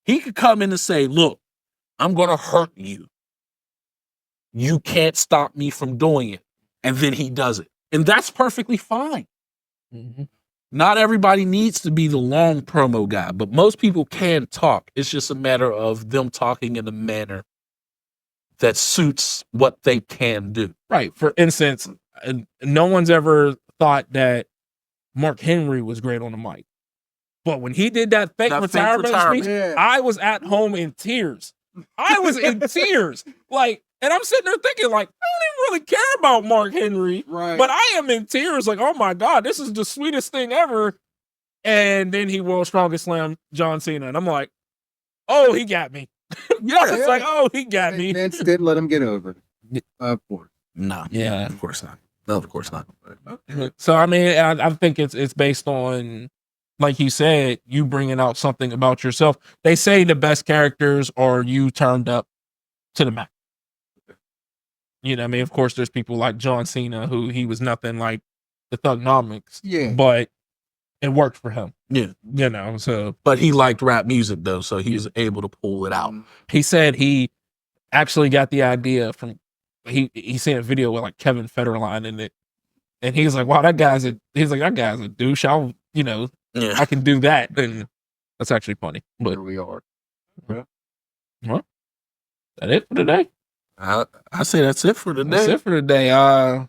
He could come in and say, look, I'm going to hurt you. You can't stop me from doing it. And then he does it. And that's perfectly fine. Mm-hmm. Not everybody needs to be the long promo guy, but most people can talk. It's just a matter of them talking in a manner that suits what they can do. Right. For instance, no one's ever thought that Mark Henry was great on the mic. But when he did that fake retirement speech, I was at home in tears. I was in tears. Like, and I'm sitting there thinking, like, I don't even really care about Mark Henry. Right. But I am in tears, like, oh my God, this is the sweetest thing ever. And then he World's Strongest Slam John Cena. And I'm like, oh, he got me. It's like, oh, he got me. Vince didn't let him get over. Of course. No. Yeah. Of course not. No, of course not. Okay. So, I mean, I think it's based on, like you said, you bringing out something about yourself. They say the best characters are you turned up to the max. You know what I mean? Of course, there's people like John Cena, who he was nothing like the Thugnomics. Yeah. But it worked for him. Yeah. You know, so. But he liked rap music, though, so he was able to pull it out. He said he actually got the idea from, he seen a video with like Kevin Federline in it. And he's like, wow, that guy's a douche. I can do that. And that's actually funny. But Here we are. well, that it for today? I say that's it for today. That's it for today.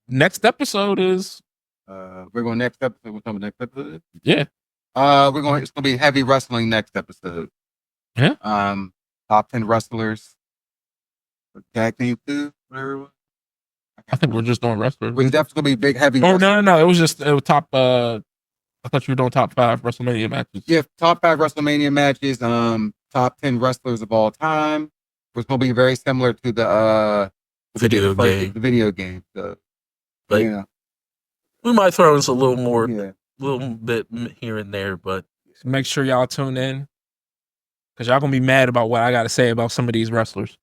Next episode is We're going next episode. We're talking next episode. Yeah. It's gonna be heavy wrestling next episode. Yeah. Top 10 wrestlers. Tag team 2, whatever it was. I think we're just doing wrestlers. We're definitely gonna be big heavy. Oh no. It was top. I thought you were doing top 5 WrestleMania matches. Yeah, top 5 WrestleMania matches. Top 10 wrestlers of all time. Was gonna be very similar to the video game. So, but yeah. We might throw in a little more, Yeah. little bit here and there, but Make sure y'all tune in, because y'all gonna be mad about what I got to say about some of these wrestlers.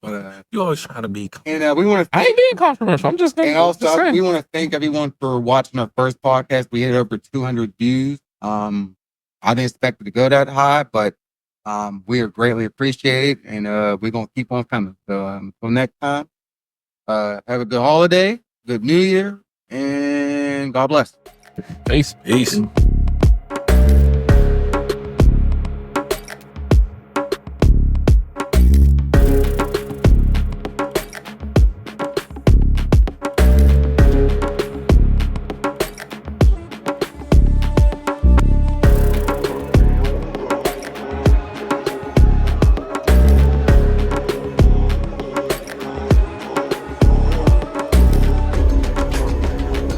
you always trying to be. And we want to. I ain't being controversial. I'm just. And also, saying. we want to thank everyone for watching our first podcast. We hit over 200 views. I didn't expect it to go that high, but we are greatly appreciated, and we're gonna keep on coming. So until next time, have a good holiday, good New Year, and God bless. Peace. Peace.